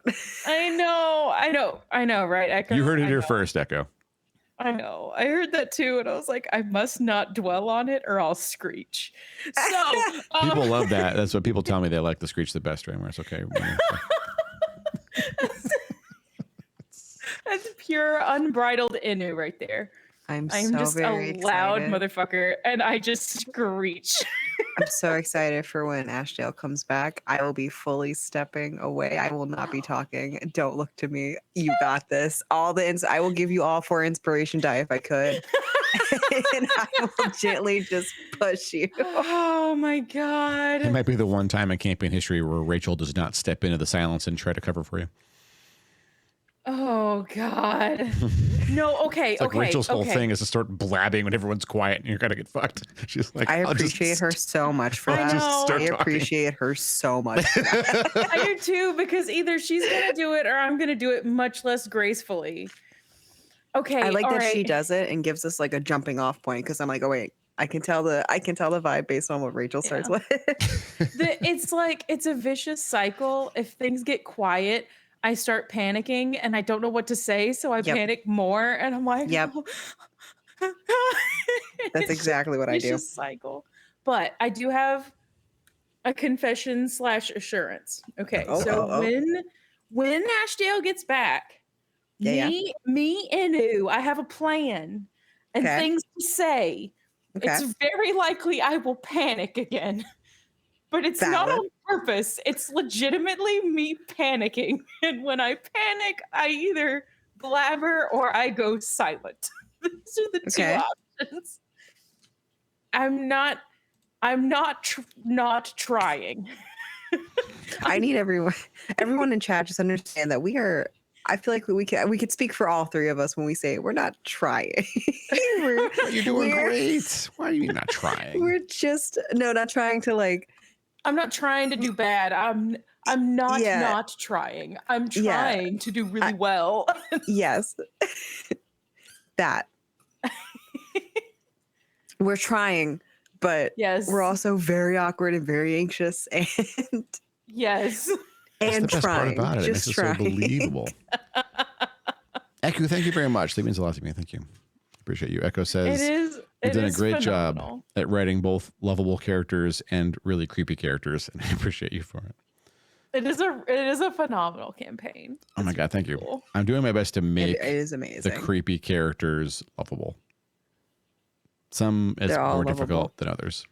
I know, right? Echo? You heard it here first, Echo. I know. I heard that too, and I was like, I must not dwell on it or I'll screech. So people love that. That's what people tell me. They like the screech the best, Ranmar. It's okay. That's pure unbridled Inu right there. I'm just very a loud excited. motherfucker, and I just screech. I'm so excited for when Ashdale comes back. I will be fully stepping away. I will not be talking. Don't look to me. You got this. I will give you all 4 inspiration die if I could. And I will gently just push you. Oh my It god. might be the one time in campaign history where Rachel does not step into the silence and try to cover for you. Oh god. No, okay, It's like okay. Rachel's whole okay. thing is to start blabbing when everyone's quiet and you're gonna get fucked. She's like, I "I'll just appreciate her so much for I that. know. start I talking." appreciate her so much. For that. I do too, because either she's gonna do it or I'm gonna do it much less gracefully. Okay, I like all that she right. does it and gives us like a jumping off point because I'm like, oh wait, I can tell the vibe based on what Rachel starts Yeah. with. It's like it's a vicious cycle. If things get quiet, I start panicking and I don't know what to say, so I Yep. panic more, and I'm like, Yep. oh. That's exactly what I do. Vicious cycle. But I do have a confession / assurance. Okay, Oh, so oh, oh. when Ashdale gets back, Yeah, me Inu, I have a plan and Okay. things to say. Okay. It's very likely I will panic again. But it's not Valid. on purpose. It's legitimately me panicking. And when I panic, I either blabber or I go silent. These are the Okay. two options. I'm not not trying. I need everyone in chat just understand that I feel like we could speak for all 3 of us when we say we're not trying. You're doing great. Why are you not trying? We're just not trying to like. I'm not trying to do bad. I'm not Yeah. not trying. I'm Yeah. trying to do really well. Yes. That. We're trying, but Yes. we're also very awkward and very anxious and Yes. That's and the best trying. part about it. It Just makes it trying. so believable. Echo, thank you very much. That means a lot to me. Thank you. Appreciate you. Echo says, You've done a great job at writing both lovable characters and really creepy characters, and I appreciate you for it. It is a phenomenal campaign. Oh my It's God, thank you. cool. I'm doing my best to make It is the amazing. creepy characters lovable. Some is They're all more lovable. difficult than others.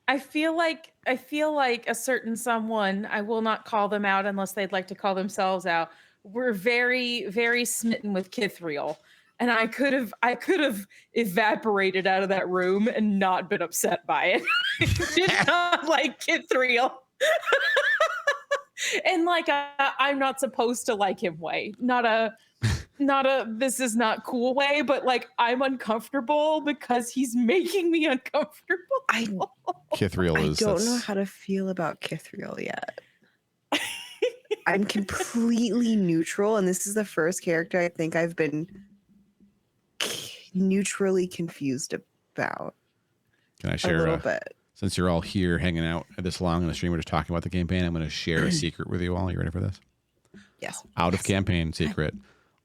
I feel like a certain someone, I will not call them out unless they'd like to call themselves out. We're very, very smitten with Kithriel. And I could have evaporated out of that room and not been upset by it. I did not like Kithriel. And like I'm not supposed to like him way. Not a this is not cool way, but like I'm uncomfortable because he's making me uncomfortable. Kithriel I is. don't know how to feel about Kithriel yet. I'm completely neutral, and this is the first character I think I've been neutrally confused about Can I a share little bit. Since you're all here hanging out this long in the stream, we're just talking about the campaign. I'm going to share a secret with you all. You ready for this? Yes. Out of campaign secret.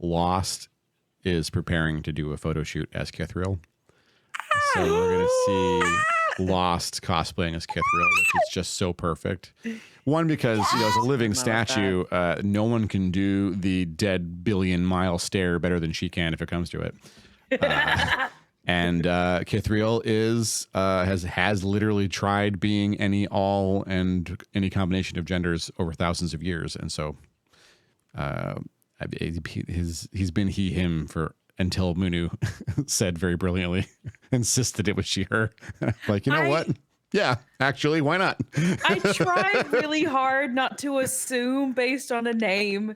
Lost is preparing to do a photo shoot as Kithriel. So we're going to see Lost cosplaying as Kithriel, which is just so perfect. One, because as a living statue, no one can do the dead billion-mile stare better than she can if it comes to it. And Kithriel has literally tried being any combination of genders over thousands of years, and so he's been him for until Munu said very brilliantly, insisted it was she her. Like, you know what? Yeah, actually, why not? I tried really hard not to assume based on a name.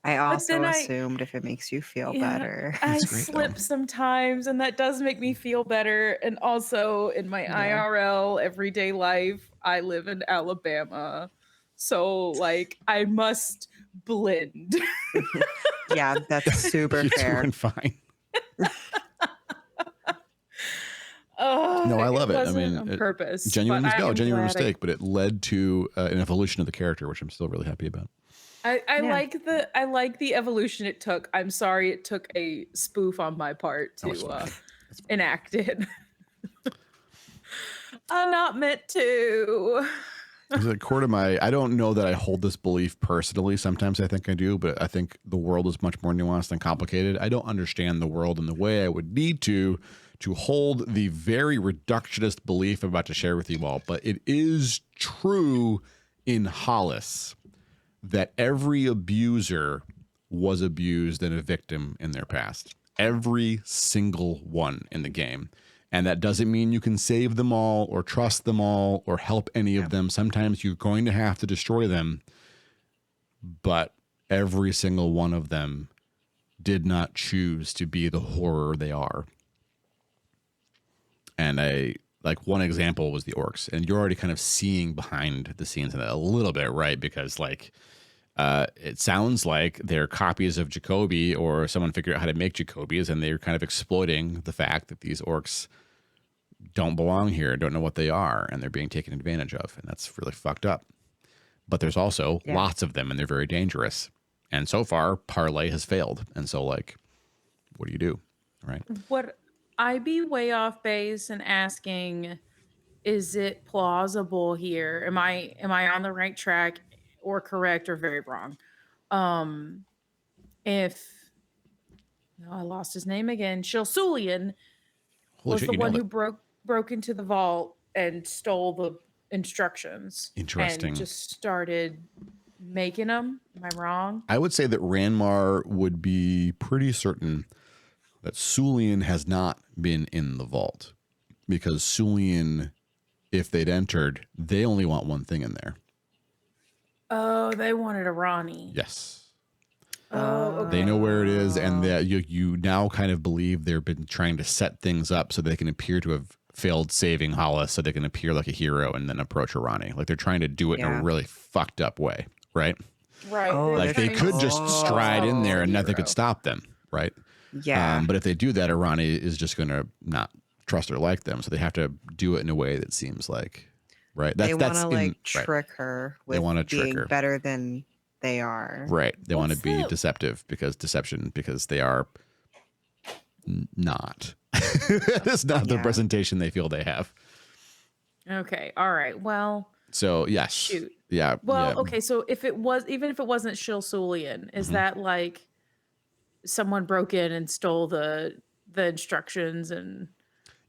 I also assumed if it makes you feel better. I slip sometimes, and that does make me feel better. And also in my IRL everyday life, I live in Alabama. So like I must blend. Yeah, that's super fair. You're doing fine. No, I love it. I mean, on purpose. Genuine mistake, but it led to an evolution of the character, which I'm still really happy about. I like the evolution it took. I'm sorry it took a spoof on my part to enact it. I'm not meant to. I don't know that I hold this belief personally. Sometimes I think I do, but I think the world is much more nuanced and complicated. I don't understand the world in the way I would need to to hold the very reductionist belief I'm about to share with you all, but it is true in Hollice that every abuser was abused and a victim in their past. Every single one in the game. And that doesn't mean you can save them all or trust them all or help any of them. Sometimes you're going to have to destroy them. But every single one of them did not choose to be the horror they are. And one example was the orcs. And you're already kind of seeing behind the scenes of that a little bit, right? Because it sounds like they're copies of Jacoby, or someone figured out how to make Jacobies, and they're kind of exploiting the fact that these orcs don't belong here, don't know what they are, and they're being taken advantage of. And that's really fucked up. But there's also lots of them, and they're very dangerous. And so far, Parlay has failed. And so, what do you do? Right? Would I be way off base and asking, is it plausible here? Am I on the right track, or correct, or very wrong? If I lost his name again, Shilsulian was the one who broke into the vault and stole the instructions. Interesting. And just started making them. Am I wrong? I would say that Ranmar would be pretty certain that Sulian has not been in the vault, because Sulian, if they'd entered, they only want one thing in there. Oh, they wanted a Ronnie. Yes. Oh, okay. They know where it is, and that you now kind of believe they've been trying to set things up so they can appear to have failed saving Hollice, so they can appear like a hero and then approach Arani. Like, they're trying to do it in a really fucked up way, right? Right. Like, they could just stride in there and nothing could stop them, right? Yeah. But if they do that, Arani is just going to not trust or like them, so they have to do it in a way that seems like, right? They want to trick her with being better than they are. Right. They want to be deceptive because they are not. That's not the presentation they feel they have. Okay. All right. Well. So yes. Shoot. Yeah. Well, okay. So even if it wasn't Shilsulian, is that like someone broke in and stole the instructions and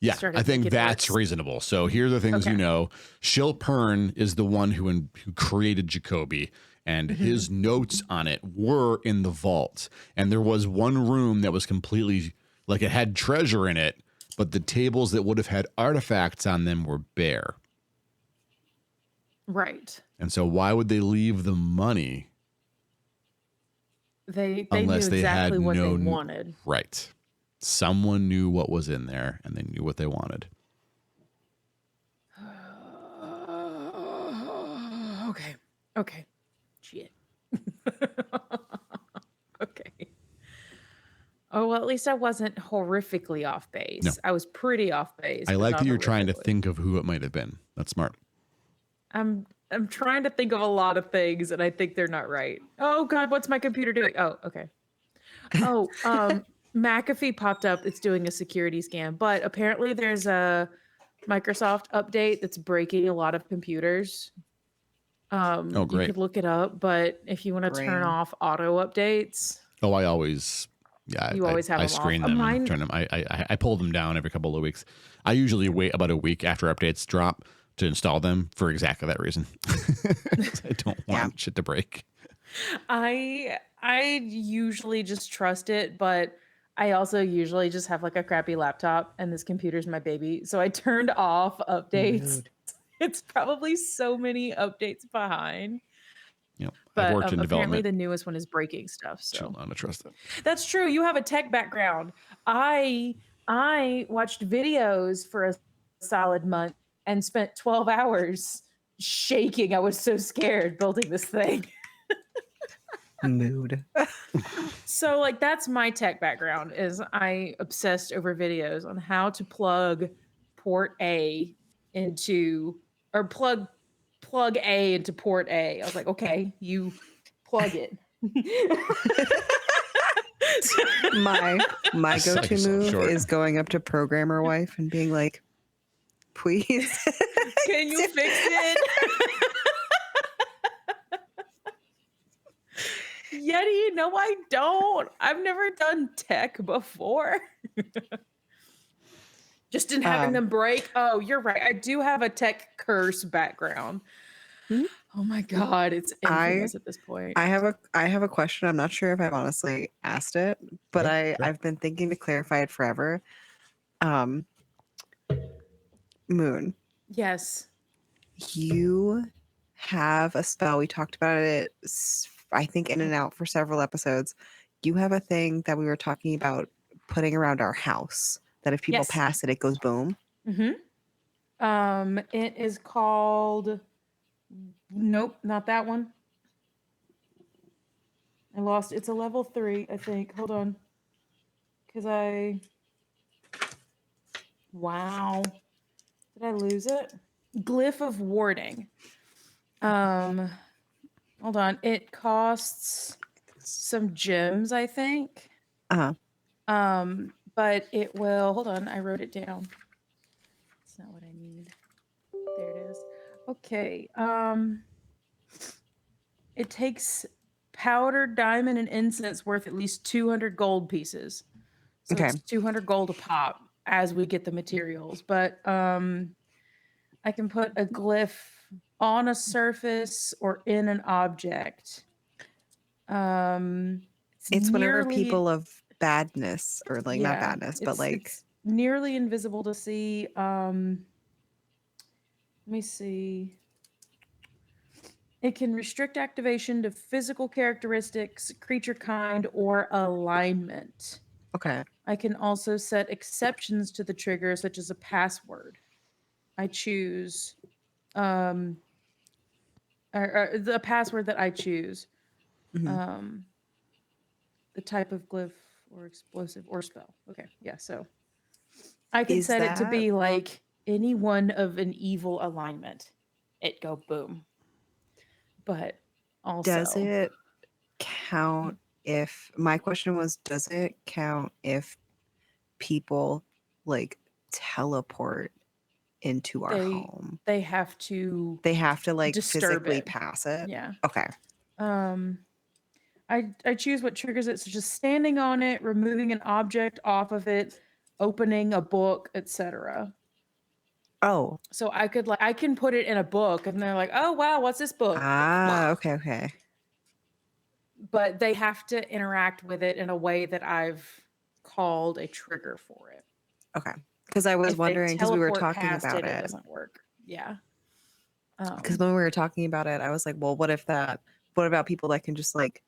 I think that's reasonable. So here are the things Shilpern is the one who created Jacoby, and his notes on it were in the vault. And there was one room that was completely, like, it had treasure in it, but the tables that would have had artifacts on them were bare. Right. And so why would they leave the money? They knew exactly what they wanted. Right. Someone knew what was in there, and they knew what they wanted. Okay. Shit. Okay. Oh, well, at least I wasn't horrifically off base. No. I was pretty off base. I like that you're trying to think of who it might have been. That's smart. I'm trying to think of a lot of things, and I think they're not right. Oh God, what's my computer doing? Oh, okay. Oh, McAfee popped up. It's doing a security scan, but apparently there's a Microsoft update that's breaking a lot of computers. Oh, great. You could look it up, but if you want to turn off auto updates. Oh, I always, always have them screen off. them and turn them. I pull them down every couple of weeks. I usually wait about a week after updates drop to install them for exactly that reason. I don't want shit to break. I usually just trust it, but I also usually just have like a crappy laptop, and this computer's my baby. So I turned off updates. Dude. It's probably so many updates behind. Yep. But I've worked in apparently development. the newest one is breaking stuff. So I don't trust it. that's true. You have a tech background. I watched videos for a solid month and spent 12 hours shaking. I was so scared building this thing. Mood. So like that's my tech background, is I obsessed over videos on how to plug port A into, or plug A into port A. I was like, okay, you plug it. My Suck go-to yourself move short. is going up to programmer wife and being like, please. Can you fix it? Yeti, no, I don't. I've never done tech before. Just in having Um, them break. Oh, you're right. I do have a tech curse background. Mhm. Oh my god, it's I infamous at this point. I have a question. I'm not sure if I've honestly asked it, but Okay, sure. I've been thinking to clarify it forever. Um, Moon, Yes. you have a spell. We talked about it, I think, in and out for several episodes. You have a thing that we were talking about putting around our house that if people Yes. pass it, it goes boom. It is called. Nope, not that one. I lost. It's a level 3, I think. Hold on. Because I. Wow. Did I lose it? Glyph of warding. Hold on. It costs some gems, I think. Uh, But it will. Hold on. I wrote it down. That's not what I need. There it is. Okay. It takes powdered diamond and incense worth at least 200 gold pieces. So Okay. it's 200 gold a pop as we get the materials. But I can put a glyph on a surface or in an object. It's whenever nearly people of badness, or like not yeah, badness, but like it's nearly invisible to see. Let me see. It can restrict activation to physical characteristics, creature kind, or alignment. okay. I can also set exceptions to the trigger, such as a password. I choose or the password that I choose, Mhm. the type of glyph or explosive or spell. Okay, yeah. So I can Is set it to that be like any one of an evil alignment. It go boom. But does also, it count if my question was, does it count if people like teleport into our they home? they have to They have to like disturb physically it. pass it? Yeah. Okay. I choose what triggers it, so just standing on it, removing an object off of it, opening a book, etc. Oh. So I can put it in a book and they're like, "Oh wow, what's this book?" Okay, okay. But they have to interact with it in a way that I've called a trigger for it. Okay. Because I was If they wondering, because we were teleport talking past about it, it it. doesn't work. Yeah. Because when we were talking about it, I was like, well, what about people that can just like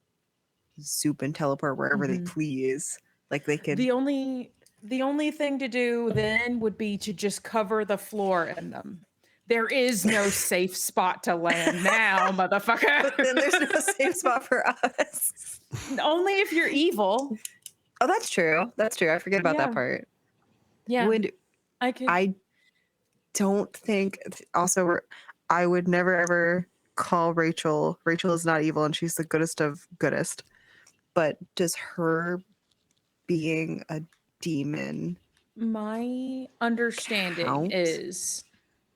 zoop and teleport wherever they Mhm. please? Like they could. The only thing to do then would be to just cover the floor in them. There is no safe spot to land now, motherfucker. But then there's no safe spot for us. Only if you're evil. Oh, that's true. That's true. I forget about that Yeah. part. Yeah. Would I could I don't think also I would never ever call Rachel. Rachel is not evil and she's the goodest of goodest. But does her being a demon my understanding count? is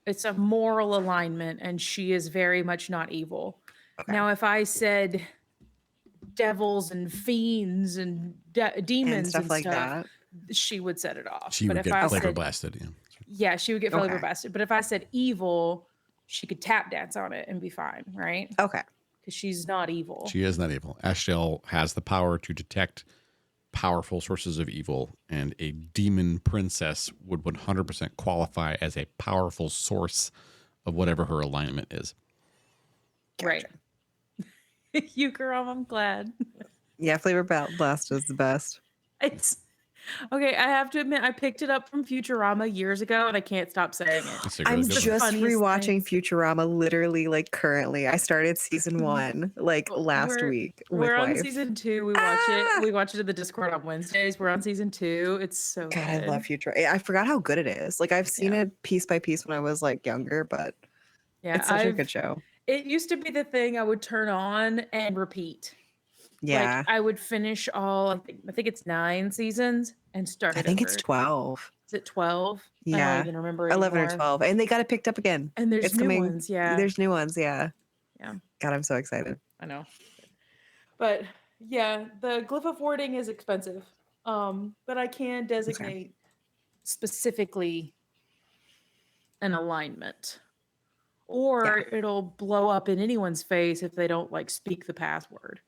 it's a moral alignment and she is very much not evil. Okay. Now if I said devils and fiends and And demons stuff and like stuff, that. she would set it off. She But would if get I flavor said blasted. Yeah. yeah, she would get flavor Okay. blasted. But if I said evil, she could tap dance on it and be fine, right? Okay. Because she's not evil. She is not evil. Ashtel has the power to detect powerful sources of evil, and a demon princess would 100% qualify as a powerful source of whatever her alignment is. Right. You girl, I'm glad. Yeah, flavor blast is the best. It's okay. I have to admit, I picked it up from Futurama years ago, and I can't stop saying it. It's a really I'm good one. just funniest rewatching things. Futurama literally like currently. I started season 1 like last week with We're on wife. season 2. We watch it. We watch it in the Discord on Wednesdays. We're on season 2. It's so God, good. I love Futurama. I forgot how good it is. Like I've seen Yeah. it piece by piece when I was like younger, but Yeah, it's such a good show. It used to be the thing I would turn on and repeat. Yeah. Like I would finish all. I think it's 9 seasons and start I it think over. it's 12. Is it 12? I Yeah. don't even remember 11 or anymore. 12. And they got it picked up again. And there's It's new coming. ones. Yeah. There's new ones. Yeah. Yeah. God, I'm so excited. I know. But yeah, the glyph of warding is expensive. But I can designate specifically an alignment. Or it'll blow up in anyone's face if they don't like speak the password.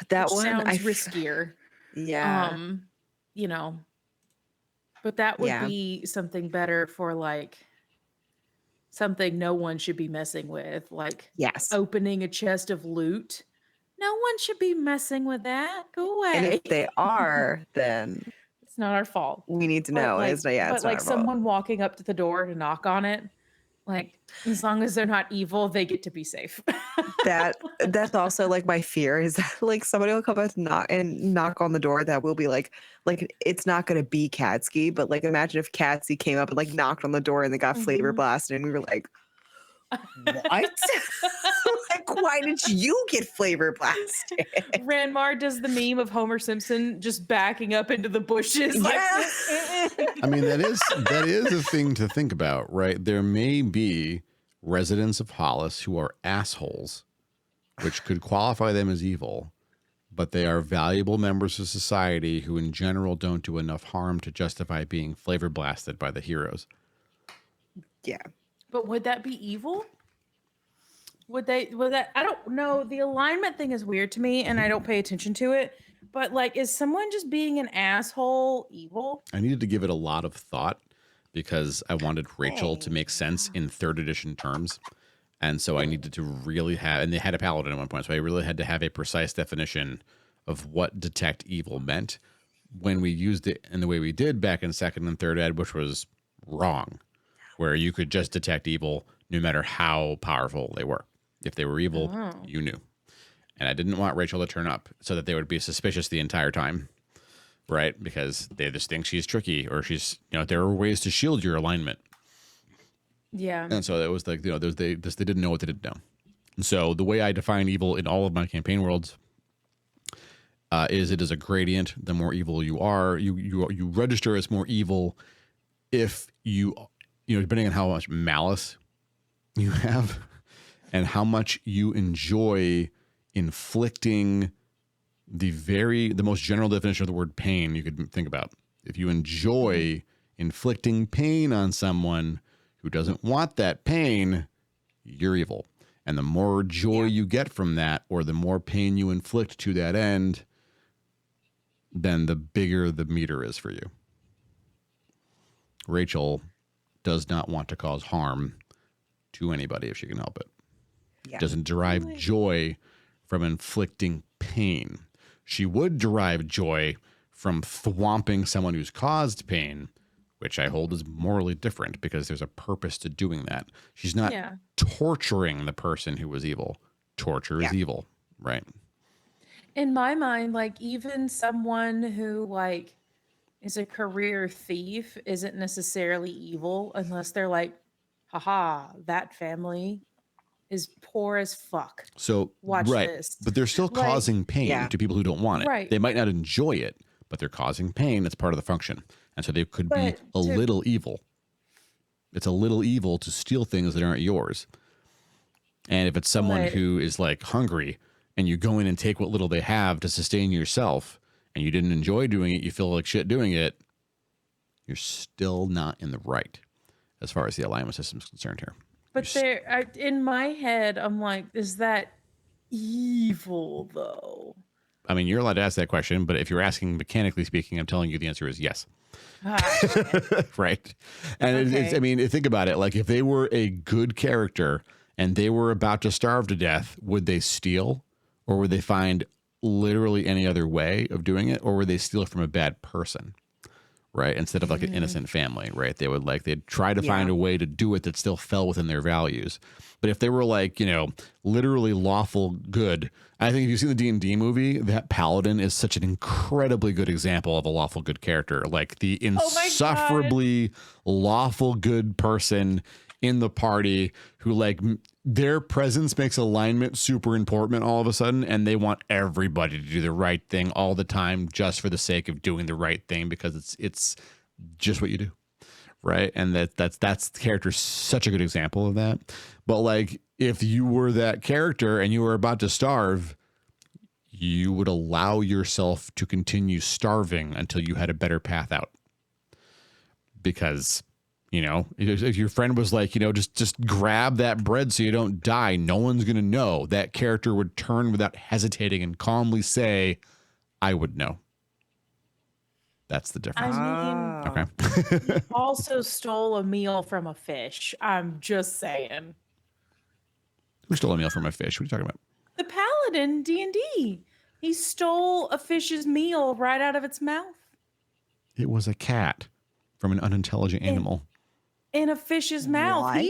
That which one sounds riskier. Yeah. You know. But that would Yeah. be something better for like something no one should be messing with, like Yes. opening a chest of loot. No one should be messing with that. Go away. And if they are, then it's not our fault. we need to But know. like, It's not, yeah, it's but not like our fault. someone walking up to the door to knock on it, like as long as they're not evil, they get to be safe. That's also like my fear is that like somebody will come up and knock on the door that will be like it's not going to be Katsky, but like imagine if Katsky came up and like knocked on the door and they got flavor blasted and we were like, what? Like, why did you get flavor blasted? Ranmar does the meme of Homer Simpson just backing up into the bushes. Yeah. Like, I mean, that is a thing to think about, right? There may be residents of Hollice who are assholes, which could qualify them as evil, but they are valuable members of society who in general don't do enough harm to justify being flavor blasted by the heroes. Yeah. But would that be evil? Would that I don't know. The alignment thing is weird to me and I don't pay attention to it. But like, is someone just being an asshole evil? I needed to give it a lot of thought because I wanted Rachel to make sense in 3rd edition terms. And so I needed to really have, and they had a paladin at one point, so I really had to have a precise definition of what detect evil meant when we used it in the way we did back in 2nd and 3rd ed, which was wrong, where you could just detect evil no matter how powerful they were. If they were evil, you knew. And I didn't want Rachel to turn up so that they would be suspicious the entire time, right? Because they just think she's tricky or she's, there are ways to shield your alignment. Yeah. And so it was like, they didn't know what they didn't know. And so the way I define evil in all of my campaign worlds is it is a gradient. The more evil you are, you register as more evil if depending on how much malice you have and how much you enjoy inflicting the most general definition of the word pain you could think about. If you enjoy inflicting pain on someone who doesn't want that pain, you're evil. And the more joy you get from that, or the more pain you inflict to that end, then the bigger the meter is for you. Rachel does not want to cause harm to anybody if she can help it. Yeah. Doesn't derive joy from inflicting pain. She would derive joy from thwomping someone who's caused pain, which I hold is morally different because there's a purpose to doing that. She's not torturing the person who was evil. Torture is evil, right? In my mind, like even someone who like is a career thief isn't necessarily evil unless they're like, haha, that family is poor as fuck. So, watch this. But they're still causing pain to people who don't want it. Right. They might not enjoy it, but they're causing pain. That's part of the function. And so they could be a little evil. It's a little evil to steal things that aren't yours. And if it's someone who is like hungry and you go in and take what little they have to sustain yourself and you didn't enjoy doing it, you feel like shit doing it, you're still not in the right as far as the alignment system is concerned here. But in my head, I'm like, is that evil though? I mean, you're allowed to ask that question, but if you're asking mechanically speaking, I'm telling you the answer is yes. Right. And it's, I mean, think about it. Like if they were a good character and they were about to starve to death, would they steal or would they find literally any other way of doing it? Or would they steal from a bad person? Right. Instead of like an innocent family. Right. They'd try to find a way to do it that still fell within their values. But if they were like, literally lawful good, I think if you've seen the D&D movie, that paladin is such an incredibly good example of a lawful good character. Like the insufferably lawful good person in the party who like their presence makes alignment super important all of a sudden. And they want everybody to do the right thing all the time just for the sake of doing the right thing because it's just what you do. Right. And that's the character such a good example of that. But like if you were that character and you were about to starve, you would allow yourself to continue starving until you had a better path out. Because, you know, if your friend was like, you know, just grab that bread so you don't die, no one's going to know. That character would turn without hesitating and calmly say, I would know. That's the difference. I mean, Okay. he also stole a meal from a fish. I'm just saying. Who stole a meal from a fish? What are you talking about? The paladin D&D. He stole a fish's meal right out of its mouth. It was a cat from an unintelligent animal. In a fish's mouth. What?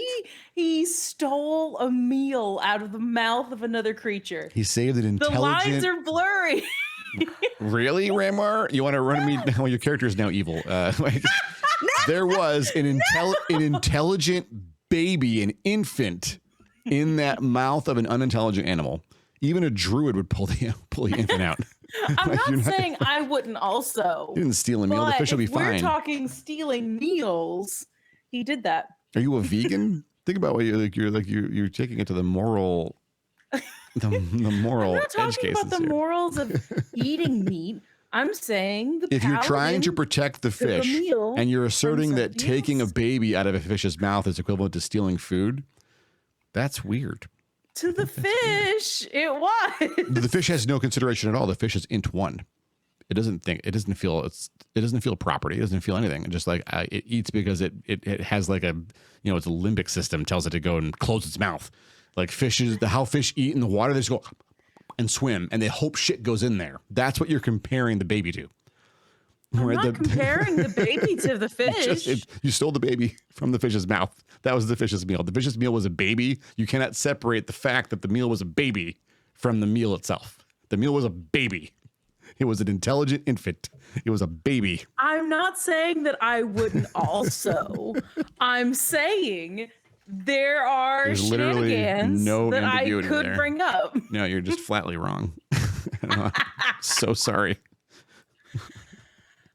He stole a meal out of the mouth of another creature. He saved an The intelligent... lines are blurry. Really, Ramar? You want to run me? Well, your character is now evil. Like, there was an intelligent baby, an infant, in that mouth of an unintelligent animal. Even a druid would pull the infant out. I'm Like, not saying I wouldn't also. You didn't steal a meal. The But fish will be if we're fine. talking stealing meals, he did that. Are you a vegan? Think about what you're taking it to the moral. The moral I'm not edge talking cases about the here. morals of eating meat. I'm saying the If you're trying to paladin protect the took a fish meal and you're from asserting that somebody taking a else. baby out of a fish's mouth is equivalent to stealing food, that's weird. To the fish, it was. The fish has no consideration at all. The fish is int one. It doesn't think. It doesn't feel. It doesn't feel property. It doesn't feel anything. It just like it eats because it has like a, you know, its limbic system tells it to go and close its mouth. Like fishes, how fish eat in the water, they just go and swim, and they hope shit goes in there. That's what you're comparing the baby to. I'm Right? not comparing the baby to the fish. You stole the baby from the fish's mouth. That was the fish's meal. The fish's meal was a baby. You cannot separate the fact that the meal was a baby from the meal itself. The meal was a baby. It was an intelligent infant. It was a baby. I'm not saying that I wouldn't also. I'm saying there are There's literally shenanigans no that I ambiguity could there. bring up. No, you're just flatly wrong. So sorry.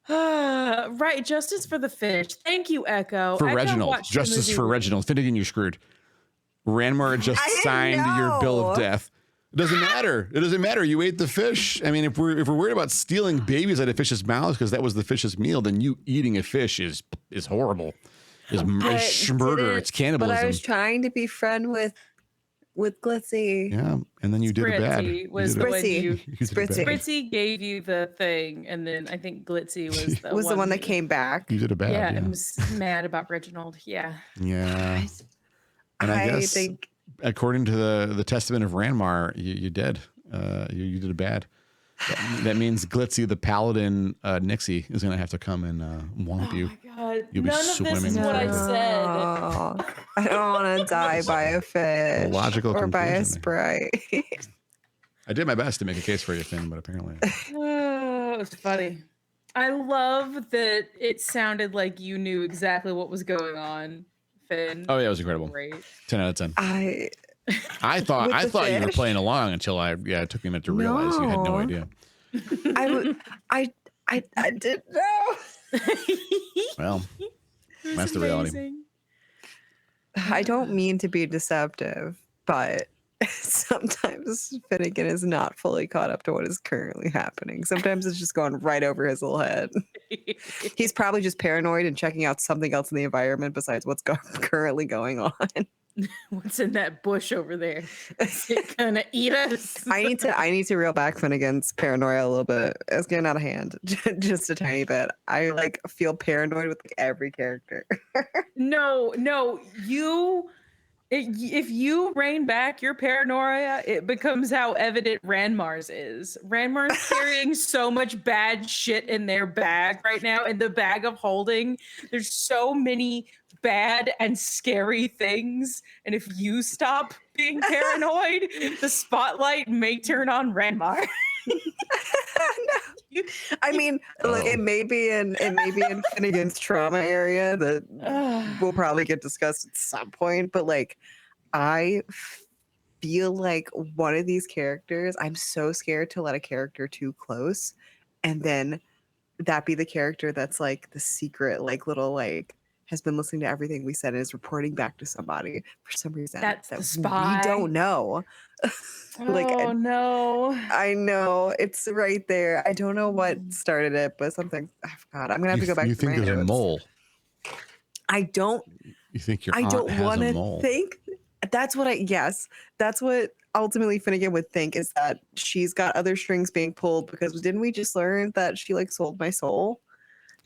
Right, justice for the fish. Thank you, Echo. For Echo Reginald. watched the Justice movie for with me. Reginald. Finnegan, you're screwed. Ranmar just I didn't signed your bill of know. death. It doesn't matter. It doesn't matter. You ate the fish. I mean, if we're worried about stealing babies out of fish's mouths because that was the fish's meal, then you eating a fish is horrible. Is murder. It's cannibalism. But I was trying to be friend with Glitzy. Yeah, and then you did it bad. Spritzy was You the did one Spritzy. you. it- you did it bad. Spritzy. Spritzy gave you the thing, and then I think Glitzy was Was the one that who- came back. You did it bad. Yeah, Yeah. and was mad about Reginald. Yeah. Yeah. And I guess think according to the testament of Ranmar, you did. You did it bad. That means Glitzy, the paladin, Nixie, is going to have to come and womp you. Oh my god! You'll be None of this is swimming what I through. said. No, I don't want to die by a fish logical or by a conclusion sprite. I did my best to make a case for you, Finn, but apparently. Oh, it was funny. I love that it sounded like you knew exactly what was going on, Finn. Oh, yeah, it was incredible. Great. 10 out of 10. I thought With the you were fish? playing along until it took me a minute to realize you had no No. idea. I didn't know. Well, It was That's the reality. amazing. I don't mean to be deceptive, but sometimes Finnegan is not fully caught up to what is currently happening. Sometimes it's just going right over his little head. He's probably just paranoid and checking out something else in the environment besides what's currently going on. What's in that bush over there? Is it gonna eat us? I need to reel back Finnegan's paranoia a little bit. It's getting out of hand, just a tiny bit. I feel paranoid with every character. No, if you rein back your paranoia, it becomes how evident Ranmar's is. Ranmar's carrying so much bad shit in their bag right now, in the bag of holding. There's so many bad and scary things, and if you stop being paranoid, the spotlight may turn on Ranmar. No. I mean, it may be in Finnegan's trauma area that will probably get discussed at some point, but I feel like one of these characters, I'm so scared to let a character too close and then that be the character that's the secret little has been listening to everything we said and is reporting back to somebody for some reason That's that the spy. we don't know. Like, Oh no. I know it's right there. I don't know what started it, but something. Oh God, I'm gonna have to go back. You to think my there's a notes. mole? I don't. You think your I aunt don't has want a to mole? think. That's what I. Yes, that's what ultimately Finnegan would think, is that she's got other strings being pulled, because didn't we just learn that she like sold my soul?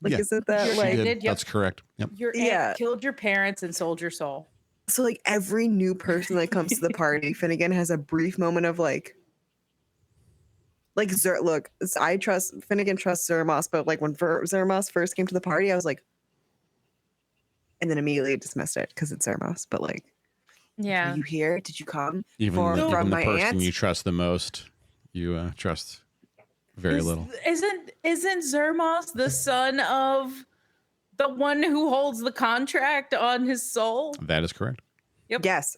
Like, Yeah. isn't that Your She like? aunt did. did, yep. That's correct. Yep. Your Yeah. aunt killed your parents and sold your soul. So like every new person that comes to the party, Finnegan has a brief moment of like look, I trust Finnegan trusts Zermos, but like when Zermos first came to the party, I was like, and then immediately dismissed it because it's Zermos. But like, Yeah. were you here? Did you come Even the from my person aunt? you trust the most, you trust very little. Isn't Zermos the son of the one who holds the contract on his soul? That is correct. Yep. Yes.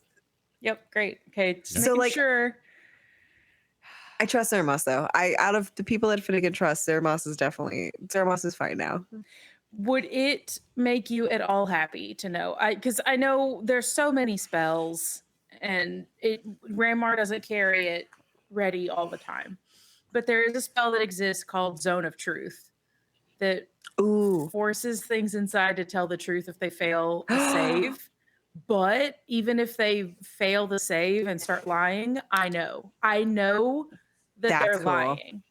Yep. Great. Okay. Just So, making like, sure. I trust Zermos though. Out of the people that Finnegan trusts, Zermos is fine now. Would it make you at all happy to know? Because I know there's so many spells, and Ramar doesn't carry it ready all the time. But there is a spell that exists called Zone of Truth that forces things inside to tell the truth if they fail the save. But even if they fail the save and start lying, I know that That's they're cool. lying.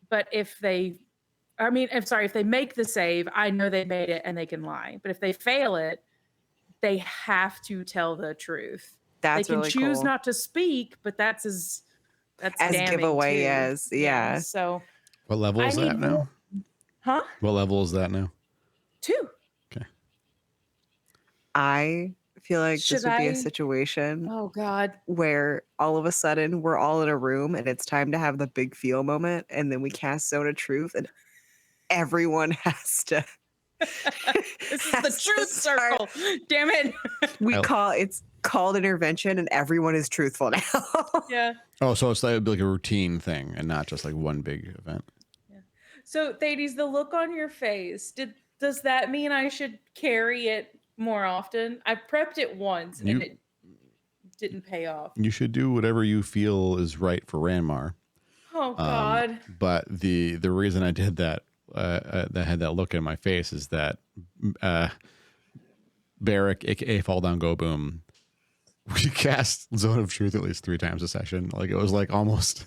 But if they make the save, I know they made it and they can lie. But if they fail it, they have to tell the truth. That's they can really choose cool. not to speak, but that's as giveaway too. as yeah. So what level is that now? Huh? What level is that now? 2. Okay. I feel like this would be a situation Oh God. where all of a sudden we're all in a room and it's time to have the big feel moment, and then we cast Zone of Truth and everyone has to This is the truth circle. Damn it. It's called intervention and everyone is truthful now. Yeah. Oh, so it's like a routine thing and not just like one big event. Yeah. So Thades, the look on your face, does that mean I should carry it more often? I prepped it once and it didn't pay off. You should do whatever you feel is right for Ranmar. Oh God. But the reason I did that, that had that look in my face, is that Barrick, aka Fall Down Go Boom, we cast Zone of Truth at least 3 times a session. Like, it was like almost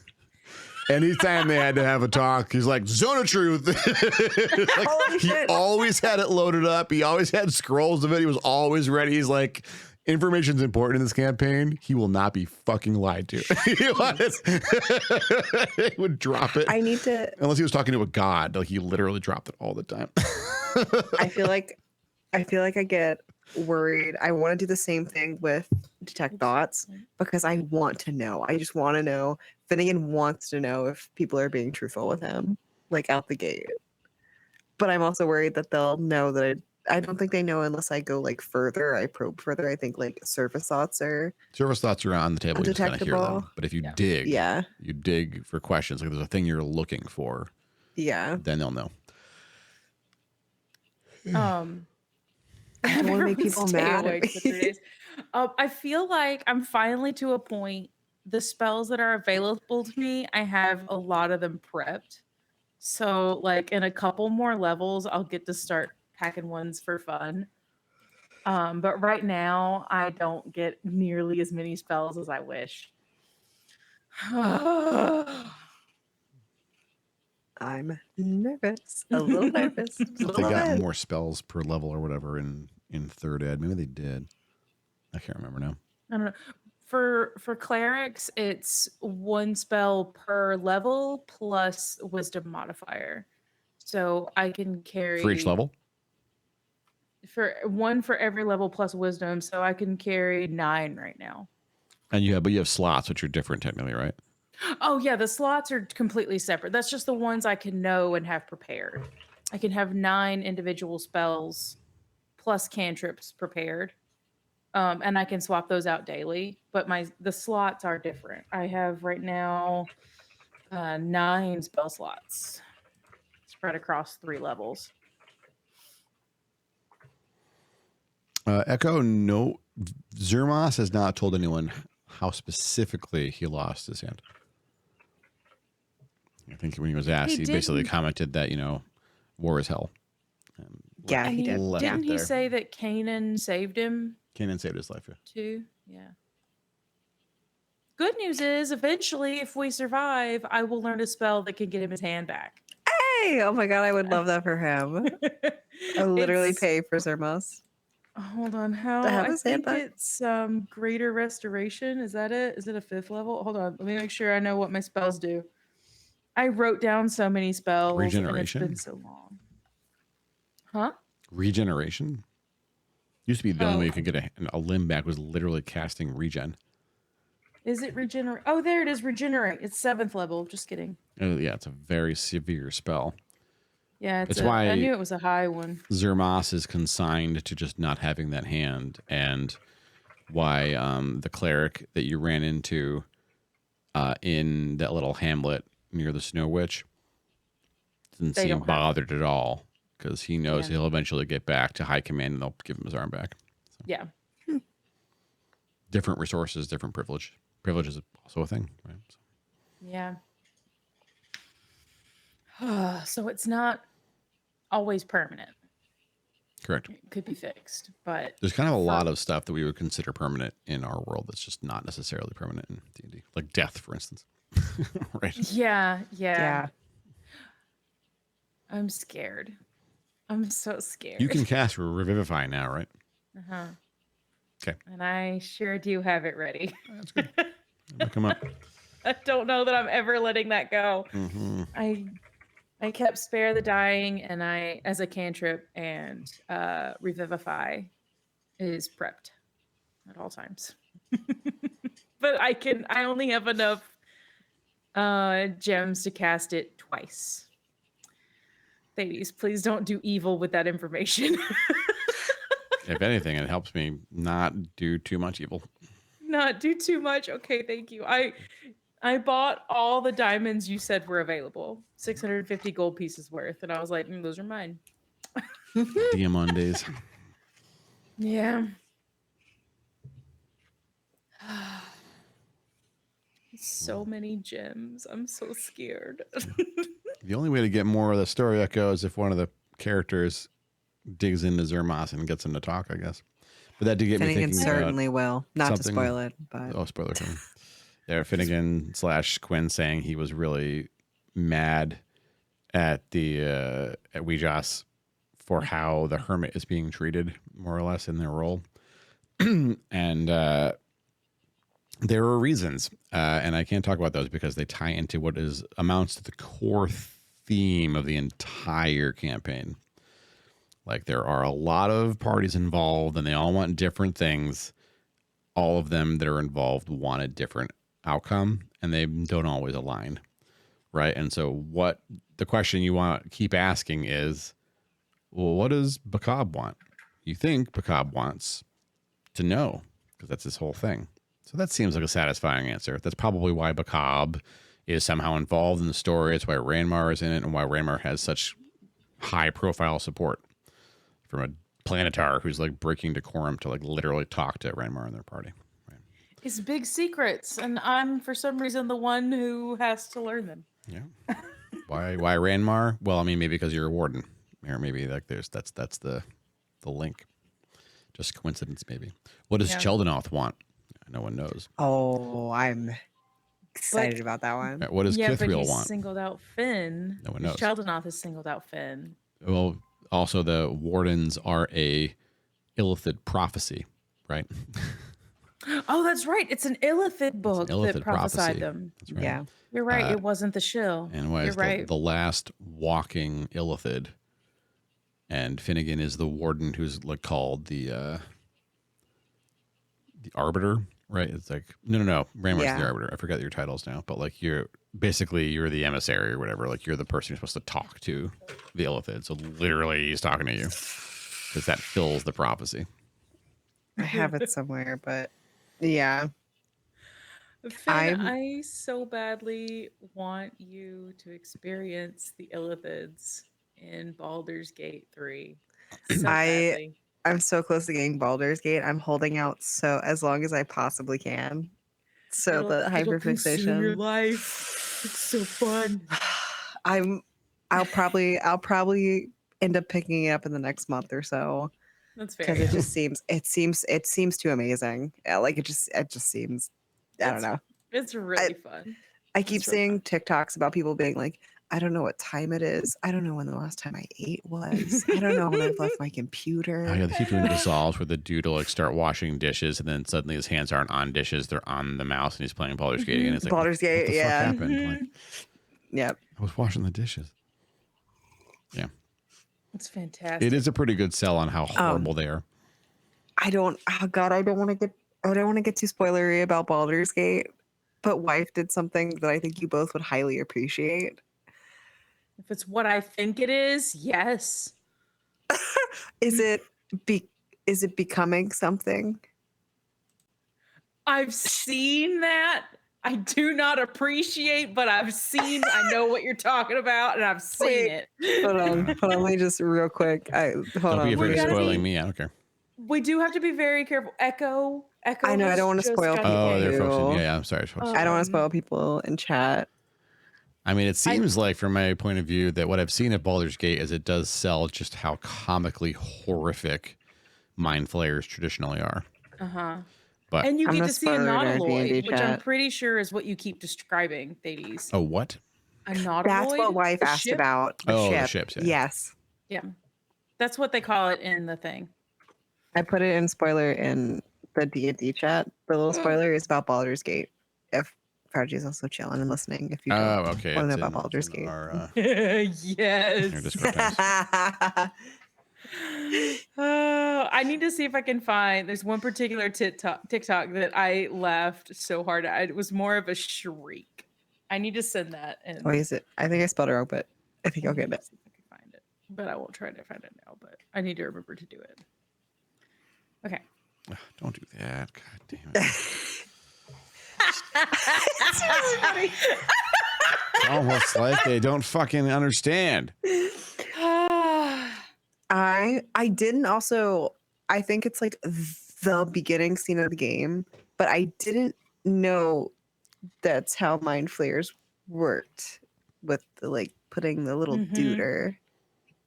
anytime they had to have a talk, he's like, Zone of Truth. Like, he always had it loaded up. He always had scrolls of it. He was always ready. He's like, information's important in this campaign. He will not be fucking lied to. He would drop it. I need to, unless he was talking to a god. Like, he literally dropped it all the time. I feel like I get worried. I want to do the same thing with Detect Thoughts because I want to know. I just want to know. Finnegan wants to know if people are being truthful with him, like out the gate. But I'm also worried that they'll know that I don't think they know unless I go like further. I probe further. I think like surface thoughts are on the table. You just gotta hear them. But if you dig, you dig for questions. Like, there's a thing you're looking for. Yeah. Then they'll know. I don't want to make people mad at for 3 days. I feel like I'm finally to a point. The spells that are available to me, I have a lot of them prepped. So, like, in a couple more levels, I'll get to start packing ones for fun. But right now, I don't get nearly as many spells as I wish. I'm nervous. A little nervous. They got more spells per level or whatever in 3rd ed. Maybe they did. I can't remember now. I don't know. For clerics, it's 1 spell per level plus wisdom modifier. So I can carry For each level? For 1 for every level plus wisdom. So I can carry 9 right now. And you have slots, which are different technically, right? Oh yeah, the slots are completely separate. That's just the ones I can know and have prepared. I can have 9 individual spells plus cantrips prepared. And I can swap those out daily, but the slots are different. I have right now 9 spell slots spread across 3 levels. Echo, no. Zermos has not told anyone how specifically he lost his hand. I think when he was asked, he basically commented that, war is hell. Yeah, he did. Didn't he say that Kanan saved him? Kanan saved his life, yeah. Too? Yeah. Good news is, eventually, if we survive, I will learn a spell that can get him his hand back. Hey! Oh my god, I would love that for him. I would literally pay for Zermos. Hold on, how? I think it's Greater Restoration. Is that it? Is it a 5th level? Hold on, let me make sure I know what my spells do. I wrote down so many spells. Regeneration? And it's been so long. Huh? Regeneration? Used to be the only way you could get a limb back was literally casting regen. Is it regenerate? Oh, there it is, regenerate. It's 7th level. Just kidding. Yeah, it's a very severe spell. Yeah, it's why I knew it was a high one. Zermos is consigned to just not having that hand, and why the cleric that you ran into in that little hamlet near the Snow Witch doesn't seem bothered at all, because he knows he'll eventually get back to high command and they'll give him his arm back. So. Yeah. Different resources, different privilege. Privilege is also a thing, right? So. Yeah. So it's not always permanent. Correct. It could be fixed, but there's kind of a lot of stuff that we would consider permanent in our world that's just not necessarily permanent in D&D, like death, for instance. Right? Yeah. I'm scared. I'm so scared. You can cast Revivify now, right? Uh-huh. Okay. And I sure do have it ready. That's good. Come up. I don't know that I'm ever letting that go. Mm-hmm. I kept Spare the Dying and as a cantrip, and Revivify is prepped at all times. But I only have enough gems to cast it twice. Ladies, please don't do evil with that information. If anything, it helps me not do too much evil. Not do too much. Okay, thank you. I bought all the diamonds you said were available, 650 gold pieces worth, and I was like, those are mine. DM days. Yeah. So many gems. I'm so scared. The only way to get more of the story echo is if one of the characters digs into Zermos and gets him to talk, I guess. But that did get me thinking. Certainly will. Not to spoil it, but spoiler for me. There, Finnegan / Quinn saying he was really mad at the at Weejas for how the hermit is being treated, more or less, in their role, and there are reasons, and I can't talk about those because they tie into what amounts to the core theme of the entire campaign. Like, there are a lot of parties involved, and they all want different things. All of them that are involved want a different outcome, and they don't always align, right? And so what the question you want to keep asking is, well, what does Bacab want? You think Bacab wants to know, because that's his whole thing. So that seems like a satisfying answer. That's probably why Bacab is somehow involved in the story. It's why Ranmar is in it, and why Ranmar has such high-profile support from a planetar who's like breaking decorum to like literally talk to Ranmar and their party. Right? It's big secrets, and I'm for some reason the one who has to learn them. Yeah. Why Ranmar? Well, I mean, maybe because you're a warden, or maybe like that's the link. Just coincidence, maybe. What does Cheldenoth want? No one knows. Oh, I'm excited about that one. What does Kithriel want? Singled out Finn. No one knows. Cheldenoth has singled out Finn. Well, also the wardens are a Illithid prophecy, right? Oh, that's right. It's an Illithid book that prophesied them. That's right. Yeah, you're right. It wasn't the shill. And why is the last walking Illithid, and Finnegan is the warden who's like called the arbiter, right? It's like no. Ranmar's the arbiter. I forget your titles now, but like you're the emissary or whatever. Like you're the person you're supposed to talk to the Illithid. So literally, he's talking to you because that fills the prophecy. I have it somewhere, but yeah. Finn, I so badly want you to experience the Illithids in Baldur's Gate 3. So badly. I'm so close to getting Baldur's Gate. I'm holding out so as long as I possibly can. So the It'll consume your hyperfixation. life. It's so fun. I'll probably end up picking it up in the next month or so That's fair. because it seems too amazing. Yeah, like it just seems. I don't know. It's really fun. I keep It's really seeing TikToks about people being like, I don't know what time it is. I don't know when the last time I ate was. I don't know when I've left my computer. Oh yeah, they keep doing dissolves where the dude will like start washing dishes and then suddenly his hands aren't on dishes, they're on the mouse and he's playing Baldur's Gate and it's like Baldur's Gate, what the yeah. fuck happened? Like Yep. I was washing the dishes. Yeah. It's fantastic. It is a pretty good sell on how horrible they are. I don't want to get too spoilery about Baldur's Gate, but Wife did something that I think you both would highly appreciate. If it's what I think it is, yes. Is it becoming something? I've seen that. I do not appreciate, but I've seen. I know what you're talking about, and I've seen it. Hold on. Let me just real quick. Hold Don't on. be afraid of gotta spoiling be- me. I don't care. We do have to be very careful. Echo. I know, I has don't wanna just spoil got people. Oh, the they're game. folks. Yeah, I'm sorry. Folks. I don't want to spoil people in chat. I mean, it seems like, from my point of view, that what I've seen at Baldur's Gate is it does sell just how comically horrific mind flayers traditionally are. Uh-huh. But And you I'm get gonna to see a spoil it in our nautiloid, D&D which I'm chat. pretty sure is what you keep describing, ladies. oh, what? A nautiloid? That's what Wife The asked ship? about. Oh, the ship. ships, yeah. Yes. Yeah. That's what they call it in the thing. I put it in spoiler in the D&D chat. The little spoiler is about Baldur's Gate. If Farji's also chilling and listening, if you don't Oh, okay. want to It's know about in Baldur's Gate. our Yes. Discord times. I need to see if I can find. There's one particular TikTok that I laughed so hard at. It was more of a shriek. I need to send that. And Oh, is it? I think I spelled it wrong, but I think I'll get it. See if I can find it, but I won't try to find it now. But I need to remember to do it. Okay. Ugh, don't do that. God damn it. It's really funny. It's almost like they don't fucking understand. I didn't also. I think it's like the beginning scene of the game, but I didn't know that's how mind flayers worked with the, like putting the little Mhm. deuter.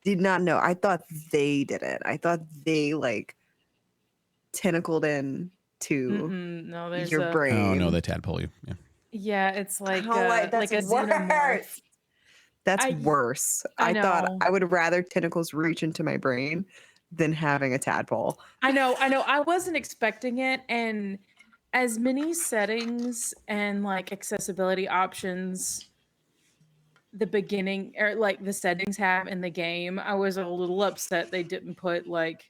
Did not know. I thought they did it. I thought they like tentacled in to No, there's your a brain. Oh, no, they tadpole you. Yeah. yeah. It's like Oh, like a xenomorph. That's I- worse. I I thought know. I would rather tentacles reach into my brain than having a tadpole. I know. I wasn't expecting it, and as many settings and like accessibility options the beginning or like the settings have in the game, I was a little upset they didn't put like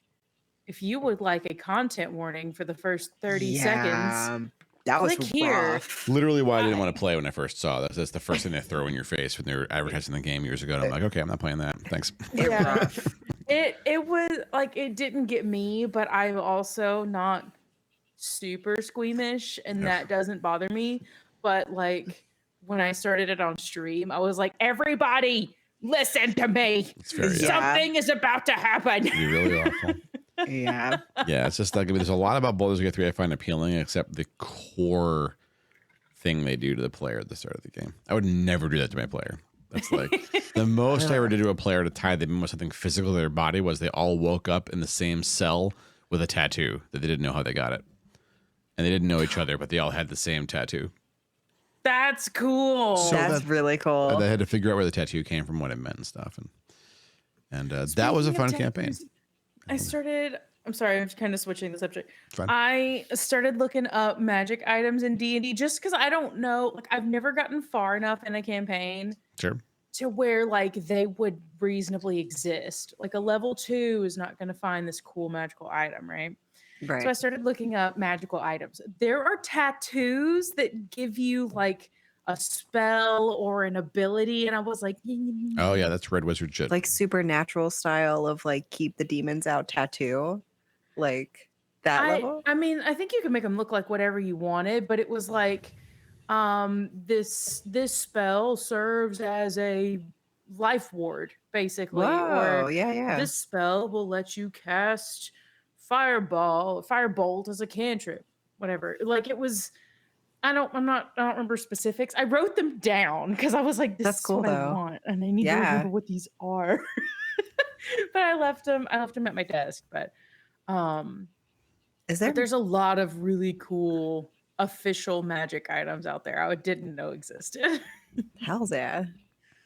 if you would like a content warning for the first 30 seconds. That was click here. rough. Literally why I didn't Why? want to play when I first saw this. That's the first thing they throw in your face when they were advertising the game years ago. And I'm like, okay, I'm not playing that. Thanks. Yeah. It was like it didn't get me, but I'm also not super squeamish and Ugh. that doesn't bother me. But like when I started it on stream, I was like, everybody listen to me. It's very Yeah. Something is about to happen. it'd be really awful. Yeah. Yeah, it's just like there's a lot about Baldur's Gate 3 I find appealing, except the core thing they do to the player at the start of the game. I would never do that to my player. That's like the most I ever did to a player to tie them in with something physical to their body was they all woke up in the same cell with a tattoo that they didn't know how they got it. And they didn't know each other, but they all had the same tattoo. That's cool. So That's that- really cool. They had to figure out where the tattoo came from, what it meant and stuff. And that was a Speaking fun of campaign. tattoos, I'm sorry, I'm kind of switching the subject. Fine. I started looking up magic items in D&D just because I don't know, like I've never gotten far enough in a campaign Sure. to where like they would reasonably exist. Like a level 2 is not going to find this cool magical item, right? Right. So I started looking up magical items. There are tattoos that give you like a spell or an ability, and I was like, Oh, yeah, that's Red Wizard shit. like supernatural style of like keep the demons out tattoo. Like that level. I mean, I think you could make them look like whatever you wanted, but it was like, this spell serves as a life ward, basically, Whoa, or yeah. this spell will let you cast firebolt is a cantrip, whatever. Like it was. I don't remember specifics. I wrote them down because I was like, this That's is cool, what I though. want, and I need to Yeah. remember what these are. But I left them at my desk. But Is there? there's a lot of really cool official magic items out there I didn't know existed. Hell's yeah.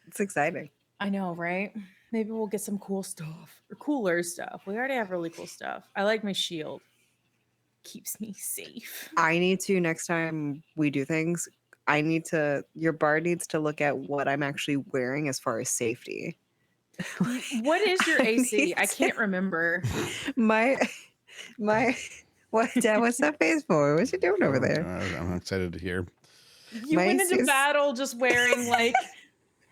It's exciting. I know, right? Maybe we'll get some cool stuff or cooler stuff. We already have really cool stuff. I like my shield. Keeps me safe. I need to, next time we do things, your bard needs to look at what I'm actually wearing as far as safety. What is your I AC? need I to- can't remember. My what Dad, what's that face for? What's you doing over there? I'm excited to hear. You My went into AC is- battle just wearing like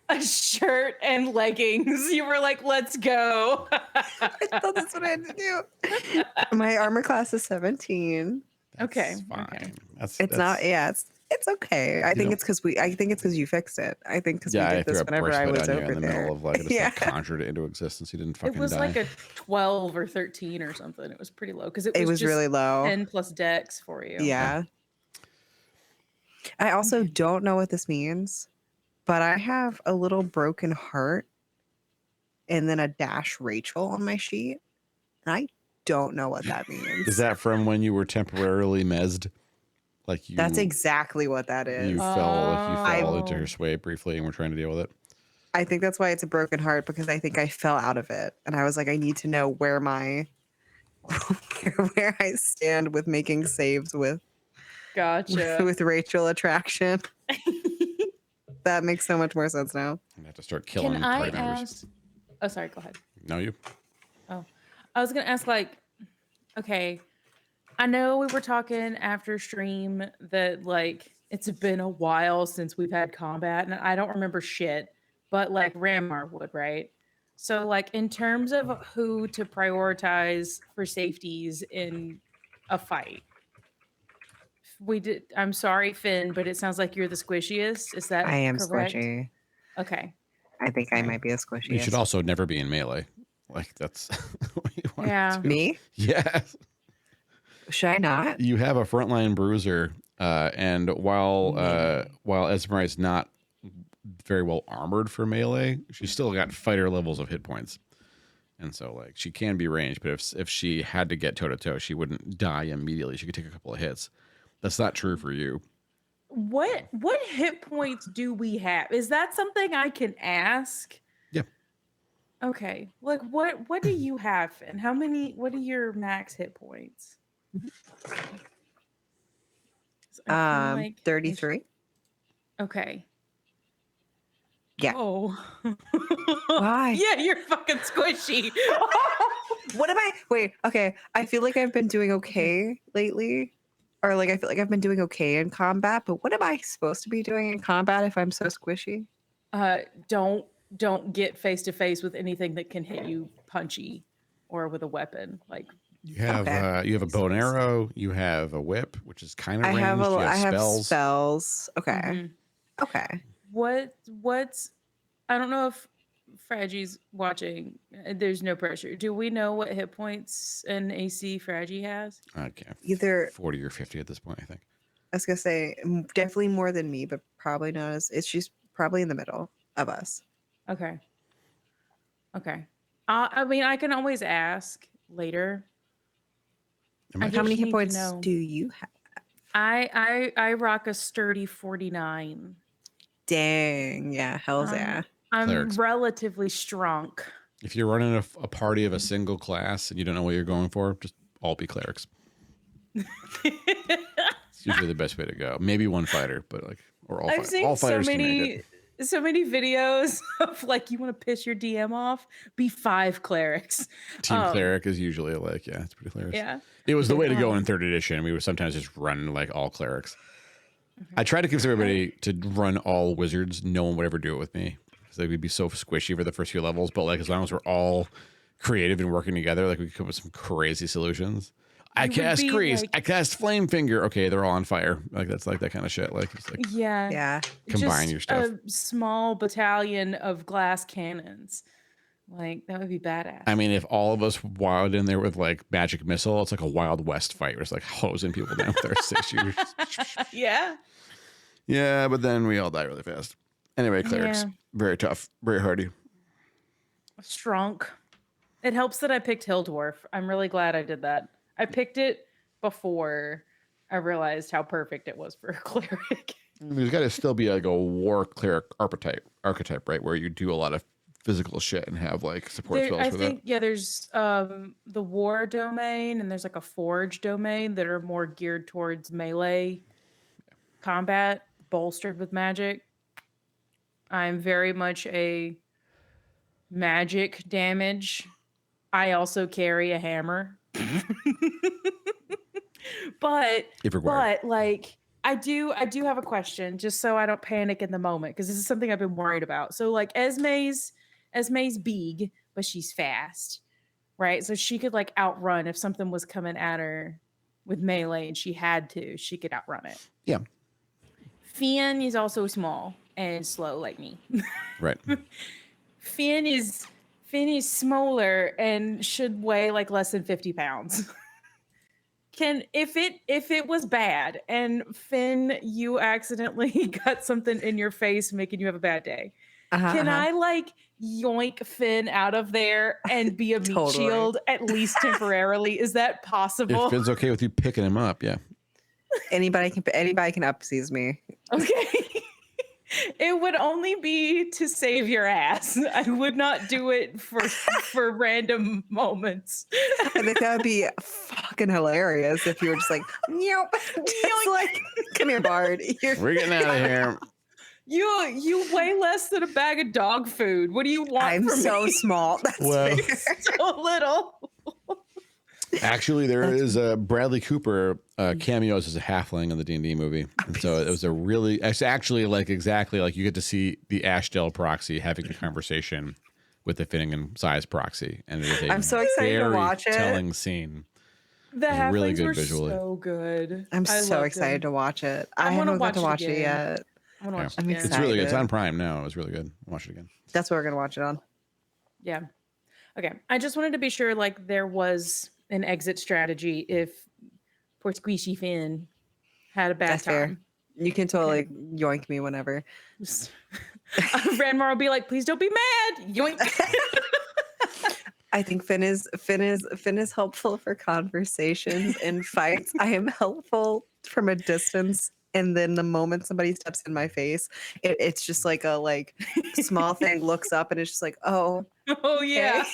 a shirt and leggings. You were like, let's go. I thought that's what I had to do. My armor class is 17. Okay, That's fine. okay. It's not. Yeah, it's okay. I think know- it's because you fixed it. I think because Yeah, we I did threw this a whenever I bracelet was on you over in the there. middle of like, I just Yeah. like conjured it into existence. You didn't fucking It was die. like a 12 or 13 or something. It was pretty low because It was just really low. 10 plus dex for you. Yeah. I also don't know what this means, but I have a little broken heart and then a dash Rachel on my sheet. And I don't know what that means. Is that from when you were temporarily mezzed? Like you? That's exactly what that is. You fell into Oh. her sway briefly, and we're trying to deal with it. I think that's why it's a broken heart, because I think I fell out of it. And I was like, I need to know where where I stand with making saves with Gotcha. with Rachel attraction. That makes so much more sense now. I have to start killing Can I party members. ask? Oh, sorry. Go ahead. No, you. I was gonna ask, like, okay, I know we were talking after stream that like it's been a while since we've had combat, and I don't remember shit, but like Ramar would, right? So like in terms of who to prioritize for safeties in a fight, we did. I'm sorry, Finn, but it sounds like you're the squishiest. Is that I am correct? squishy. Okay. I think I might be a squishy. You should also never be in melee. Like that's what you want Yeah. to do. Me? Yes. Should I not? You have a frontline bruiser, and while Esmeralda's not very well armored for melee, she's still got fighter levels of hit points, and so like she can be ranged. But if she had to get toe to toe, she wouldn't die immediately. She could take a couple of hits. That's not true for you. What hit points do we have? Is that something I can ask? Yeah. Okay. Like what do you have, and what are your max hit points? So I feel like 33. Okay. Yeah. Oh. Why? Yeah, you're fucking squishy. What am I? Wait, okay. I feel like I've been doing okay lately. Or like I feel like I've been doing okay in combat, but what am I supposed to be doing in combat if I'm so squishy? Don't get face to face with anything that can hit you punchy or with a weapon. Like You have Okay. you have a bow and arrow. You have a whip, which is kind of I ranged. have you I have spells. spells. Okay. mhm. Okay. What's I don't know if Fraggie's watching. There's no pressure. Do we know what hit points and AC Fraggie has? Okay, Either 40 or 50 at this point, I think. I was gonna say definitely more than me, but probably not as she's probably in the middle of us. Okay. Okay. I mean, I can always ask later. Am I I How many just hit need to points know. do you have? I rock a sturdy 49. Dang, yeah, hell's Um, yeah. I'm Clerics. relatively strong. If you're running a party of a single class and you don't know what you're going for, just all be clerics. It's usually the best way to go. Maybe one fighter, but like, or all, I've seen all so fighters can make many videos of like, you want to piss your DM off? Be 5 clerics. it. Team cleric is usually like, yeah, it's pretty hilarious. Yeah. It was the way to go in 3rd edition. We would sometimes just run like all clerics. I tried to convince everybody to run all wizards. No one would ever do it with me because they would be so squishy for the first few levels. But like, as long as we're all creative and working together, like we could come up with some crazy solutions. I You would cast be, grease. like- I cast flame finger. Okay, they're all on fire. Like that's like that kind of shit. Like it's like Yeah. Yeah. combine Just your stuff. A small battalion of glass cannons. Like that would be badass. I mean, if all of us wild in there with like magic missile, it's like a Wild West fight where it's like hosing people down with their 6 shooters. Yeah. Yeah, but then we all die really fast. Anyway, clerics, very tough, very hardy. Strong. It helps that I picked Hill Dwarf. I'm really glad I did that. I picked it before I realized how perfect it was for a cleric. There's got to still be like a war cleric archetype, right? Where you do a lot of physical shit and have like support spells I for think, that. yeah, there's the war domain and there's like a forge domain that are more geared towards melee combat, bolstered with magic. I'm very much a magic damage. I also carry a hammer. But If required. like I do have a question just so I don't panic in the moment because this is something I've been worried about. So like Esme's big, but she's fast, right? So she could like outrun if something was coming at her with melee and she had to, she could outrun it. Yeah. Finn is also small and slow like me. Right. Finn is smaller and should weigh like less than 50 pounds. If it was bad and Finn, you accidentally got something in your face making you have a bad day, can I like yoink Finn out of there and be a meat shield at least temporarily? Is that possible? If Finn's okay with you picking him up, yeah. Anybody can upseas me. Okay. It would only be to save your ass. I would not do it for random moments. I think that would be fucking hilarious if you were just like, nope, just like, come here, Bard. We're getting out of here. You weigh less than a bag of dog food. What do you want I'm from so me? small. That's Well, So little. actually, there is a Bradley Cooper cameos as a halfling in the D&D movie. And so it was it's actually like exactly like you get to see the Ashdale proxy having a conversation with the Finnegan size proxy. And it is a I'm so excited to watch it. telling scene. The It's halflings really good were visually. so good. I'm I so loved excited them. to watch it. I I wanna haven't got to watch watch it it again. yet. I want to watch I'm it again. It's really good. It's excited. on Prime now. It was really good. Watch it again. That's what we're gonna watch it on. Yeah. Okay. I just wanted to be sure like there was an exit strategy if poor squishy Finn had a bad That's time. fair. You can totally yoink me whenever. Ranmar will be like, please don't be mad. Yoink. I think Finn is helpful for conversations and fights. I am helpful from a distance, and then the moment somebody steps in my face, it's just like a small thing looks up and it's just like, oh, Oh yeah.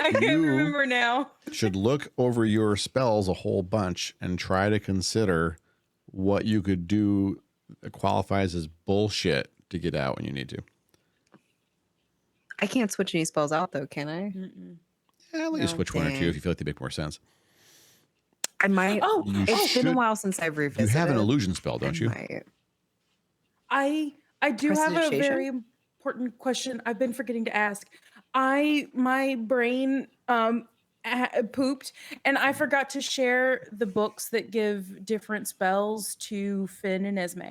I can You- remember now. Should look over your spells a whole bunch and try to consider what you could do that qualifies as bullshit to get out when you need to. I can't switch any spells out though, can I? Yeah, I'll let you No, switch one or two dang. if you feel like they make more sense. I might. Oh, You It's been a should- while since I've You revisited. have an illusion spell, don't you? Might. I do have a Prestidigitation? very important question I've been forgetting to ask. My brain pooped and I forgot to share the books that give different spells to Finn and Esme.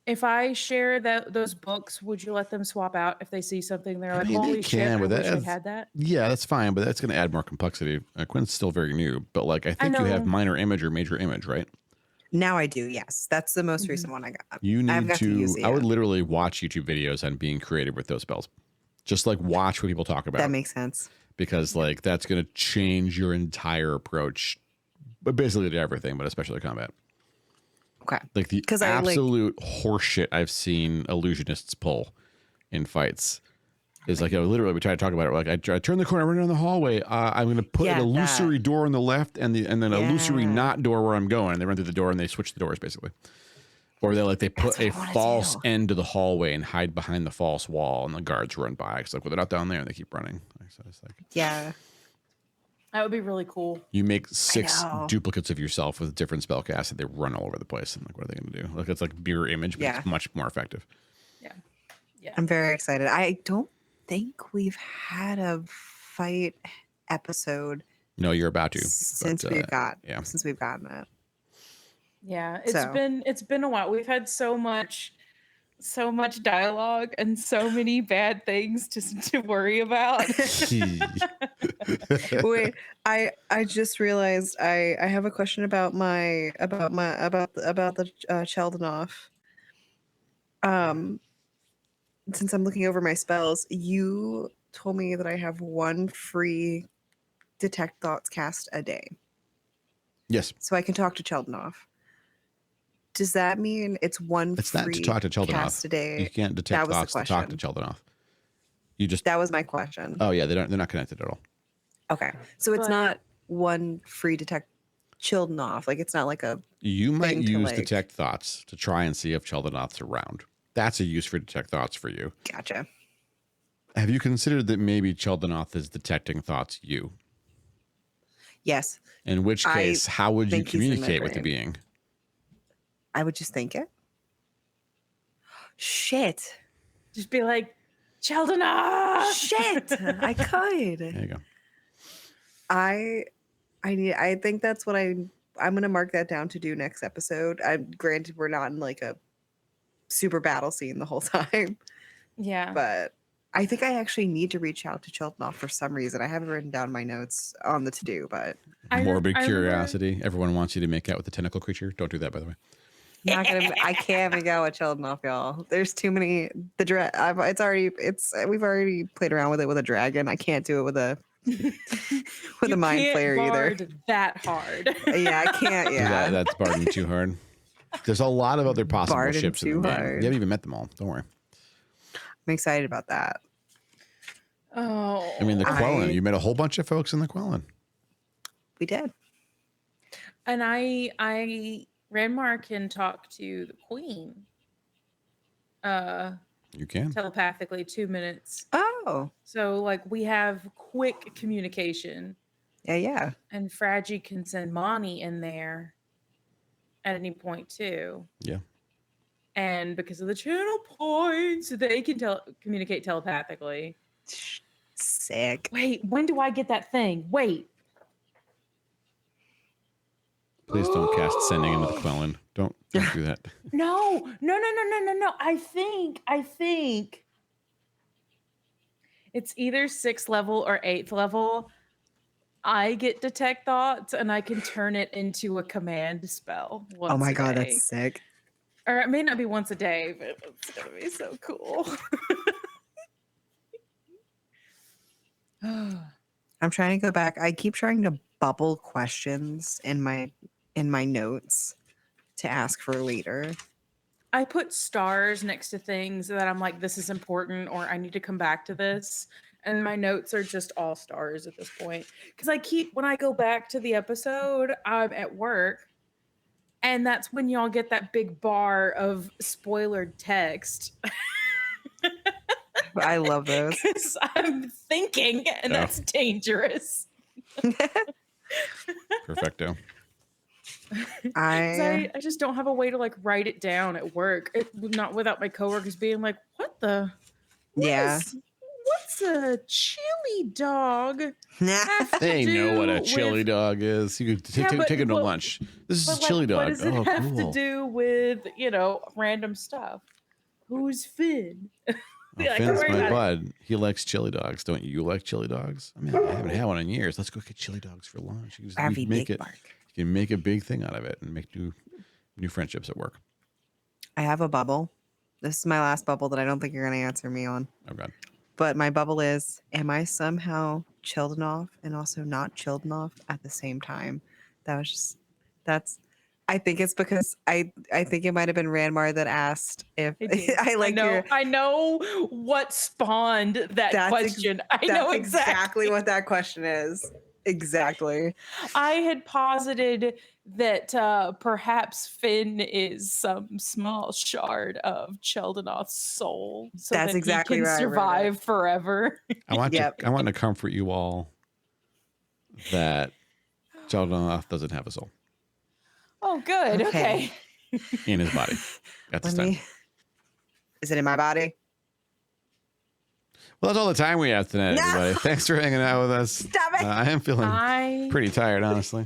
If I share those books, would you let them swap out if they see something they're like, mean, they holy shit, can, I but wish that I adds- had that? Yeah, that's fine, but that's going to add more complexity. Quinn's still very new, but like I think you have know. minor image or major image, right? Now I do. Yes, that's the most Mhm. recent one I got. You I haven't need got to use it I would yet. literally watch YouTube videos on being creative with those spells. Just like watch what people talk about. That makes sense. Because like that's going to change your entire approach, but basically to everything, but especially combat. Okay. Like the 'Cause I, like- absolute horseshit I've seen illusionists pull in fights is like, literally we try to talk about it. Like I turn the corner, I run down the hallway. I'm going to put Yeah, an illusory door on the left and then an illusory Yeah. not door where I'm going. And they run through the door and they switch the doors basically. Or they That's put what I a wanna false do. end to the hallway and hide behind the false wall and the guards run by. It's like, well, they're not down there and they keep running. So it's like, Yeah. That would be really cool. you make 6 know. duplicates of yourself with different spell casts and they run all over the place. And like, what are they going to do? Like, it's like mirror image, but Yeah. it's much more effective. Yeah. I'm very excited. I don't think we've had a fight episode No, you're about to. since but, we've gotten it. Yeah, So- it's been a while. We've had so much so much dialogue and so many bad things to worry about. Wait, I just realized I have a question about the Cheldenov. Since I'm looking over my spells, you told me that I have one free detect thoughts cast a day, Yes. so I can talk to Cheldenov. Does that mean it's one It's free not to talk to cast Cheldenov. a day? You can't That detect was the thoughts to talk to question. Cheldenov. You just That was my question. oh yeah, they're not connected at all. Okay, so it's But- not one free detect Cheldenov. Like it's not like a You might thing to, use like- detect thoughts to try and see if Cheldenov's around. That's a use for detect thoughts for you. gotcha. Have you considered that maybe Cheldenov is detecting thoughts you? Yes, In which I case, how would you think he's in my communicate with the brain. being? I would just think it. Shit. Just be like, Sheldon! Shit. I could. There you go. I think that's what I'm gonna mark that down to do next episode. Granted we're not in like a super battle scene the whole time, Yeah. but I think I actually need to reach out to Cheltenov for some reason. I haven't written down my notes on the to do, but Morbid I remember- curiosity. Everyone wants you to make out with the tentacle creature. Don't do that, by the way. not gonna. I can't make out with Cheltenov, y'all. There's too many. We've already played around with it with a dragon. I can't do it with a You a mind can't flayer either. bard that hard. Yeah, I can't. Yeah, That's barding too hard. There's a lot of other possible Barding ships in the too game. hard. You haven't even met them all. Don't worry. I'm excited about that. Oh. I mean, the Quellan. I- You met a whole bunch of folks in the Quellan. We did. And I Ranmar can talk to the queen You can. telepathically 2 minutes. Oh, So like we have quick communication, yeah. and Fraggy can send Monty in there at any point too. Yeah. And because of the channel points, they can communicate telepathically. Sick. Wait, when do I get that thing? Wait. Please don't cast sending into the Quellan. Don't do that. No. I think it's either 6th level or 8th level. I get detect thoughts and I can turn it into a command spell. Oh my once a god, day. that's sick. Or it may not be once a day, but it's gonna be so cool. I'm trying to go back. I keep trying to bubble questions in my notes to ask for later. I put stars next to things that I'm like, this is important, or I need to come back to this. And my notes are just all stars at this point. Because when I go back to the episode, I'm at work. And that's when y'all get that big bar of spoilered text. I love those. Because I'm thinking, and Oh. that's dangerous. Perfecto. 'Cause I I just don't have a way to like write it down at work. Not without my coworkers being like, what the? what Yeah. is- What's a chili dog? have to They know what a do chili with- dog is. You could Yeah, but take it to what- lunch. This is But, a chili like, dog. what does it Oh, have cool. to do with, random stuff? Who's Finn? Oh, Yeah, I Finn's can worry my about it. bud. He likes chili dogs. Don't you like chili dogs? I mean, I haven't had one in years. Let's go get chili dogs for lunch. You can Harvey make Big it. Bark. You can make a big thing out of it and make new friendships at work. I have a bubble. This is my last bubble that I don't think you're going to answer me on. Oh God. But my bubble is, am I somehow Childenov and also not Childenov at the same time? I think it's because I think it might have been Ranmar that asked if I did. I like your. I know what spawned that That's question. I That's know exactly what that question is. Exactly. I had posited that perhaps Finn is some small shard of Cheldenov's soul, so That's that exactly he can where I wrote it. survive forever. I want Yep. to want to comfort you all that Cheldenov doesn't have a soul Oh, good. Okay. Okay. in his body at this Let time. me. Is it in my body? Well, that's all the time we have tonight, No. everybody. Thanks for hanging out with us. Stop it. I am feeling pretty tired, honestly.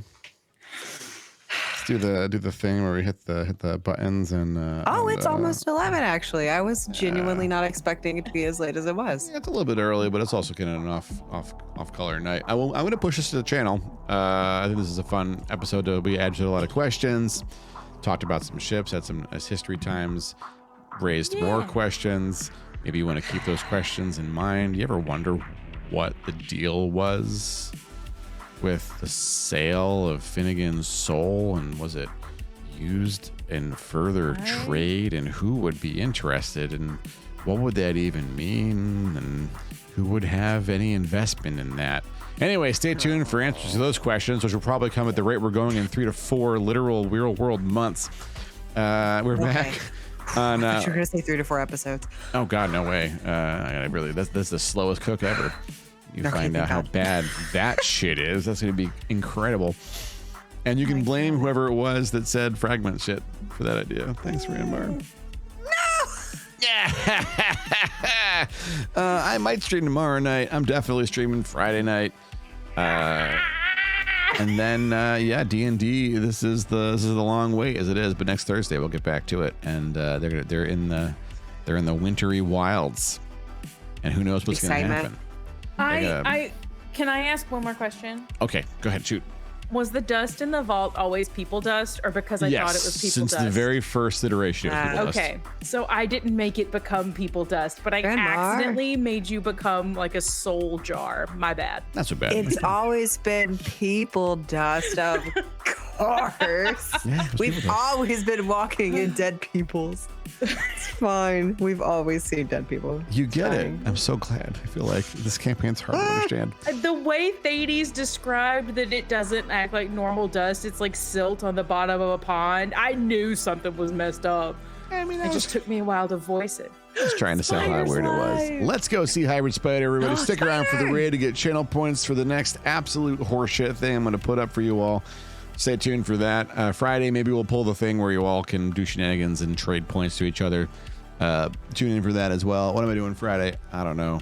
do the thing where we hit the buttons and. It's almost 11 actually. I was genuinely not expecting it to be as late as it was. Yeah, it's a little bit early, but it's also getting an off color night. I'm going to push this to the channel. I think this is a fun episode. We added a lot of questions, talked about some ships, had some history times, raised more questions. Maybe you want to keep those questions in mind. You ever wonder what the deal was with the sale of Finnegan's soul, and was it used in further trade, and who would be interested, and what would that even mean, and who would have any investment in that? Anyway, stay tuned for answers to those questions, which will probably come at the rate we're going in 3 to 4 literal real world months. We're back on. You're gonna say 3 to 4 episodes. Oh God, no way! That's the slowest cook ever. You find out how bad that shit is. That's gonna be incredible. And you can blame whoever it was that said fragment shit for that idea. Thanks, Ranbar. No! Yeah. I might stream tomorrow night. I'm definitely streaming Friday night. And then D&D. This is the long wait as it is, but next Thursday we'll get back to it. And they're in the wintry wilds, and who knows what's going to happen. Can I ask one more question? Okay, go ahead, shoot. Was the dust in the vault always people dust, or because I thought it was people since dust? the very first iteration of people dust. Okay, so I didn't make it become people dust, but I accidentally made you become like a soul jar. My bad. Not so bad. It's always been people dust, of course. Yeah, We've always been walking in dead peoples. It's fine. We've always seen dead people. You get it. I'm so glad. I feel like this campaign's hard to understand. The way Thades described that it doesn't act like normal dust, it's like silt on the bottom of a pond. I knew something was messed up. I mean, It just took me a while to voice it. Just trying to sell how weird it was. Let's go see Hybrid Spider, everybody. Stick around for the raid to get channel points for the next absolute horseshit thing I'm going to put up for you all. Stay tuned for that. Friday, maybe we'll pull the thing where you all can do shenanigans and trade points to each other. Tune in for that as well. What am I doing Friday? I don't know.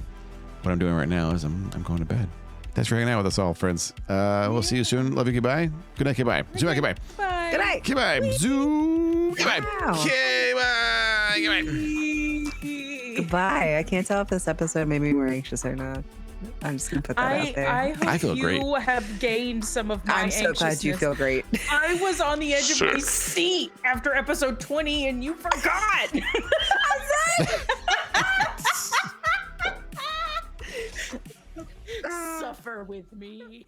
What I'm doing right now is I'm going to bed. Thanks for hanging out with us all, friends. We'll see you soon. Love you. Goodbye. Good night. Goodbye. Zoom out. Goodbye. Bye. Good night. Goodbye. Zoom. Goodbye. Wow. Okay. Bye. Goodbye. Goodbye. I can't tell if this episode made me more anxious or not. I'm just gonna put that out there. I hope I feel great. you have gained some of my I'm so glad you feel great. I was on the edge of my seat after episode 20 and you forgot. Suffer with me.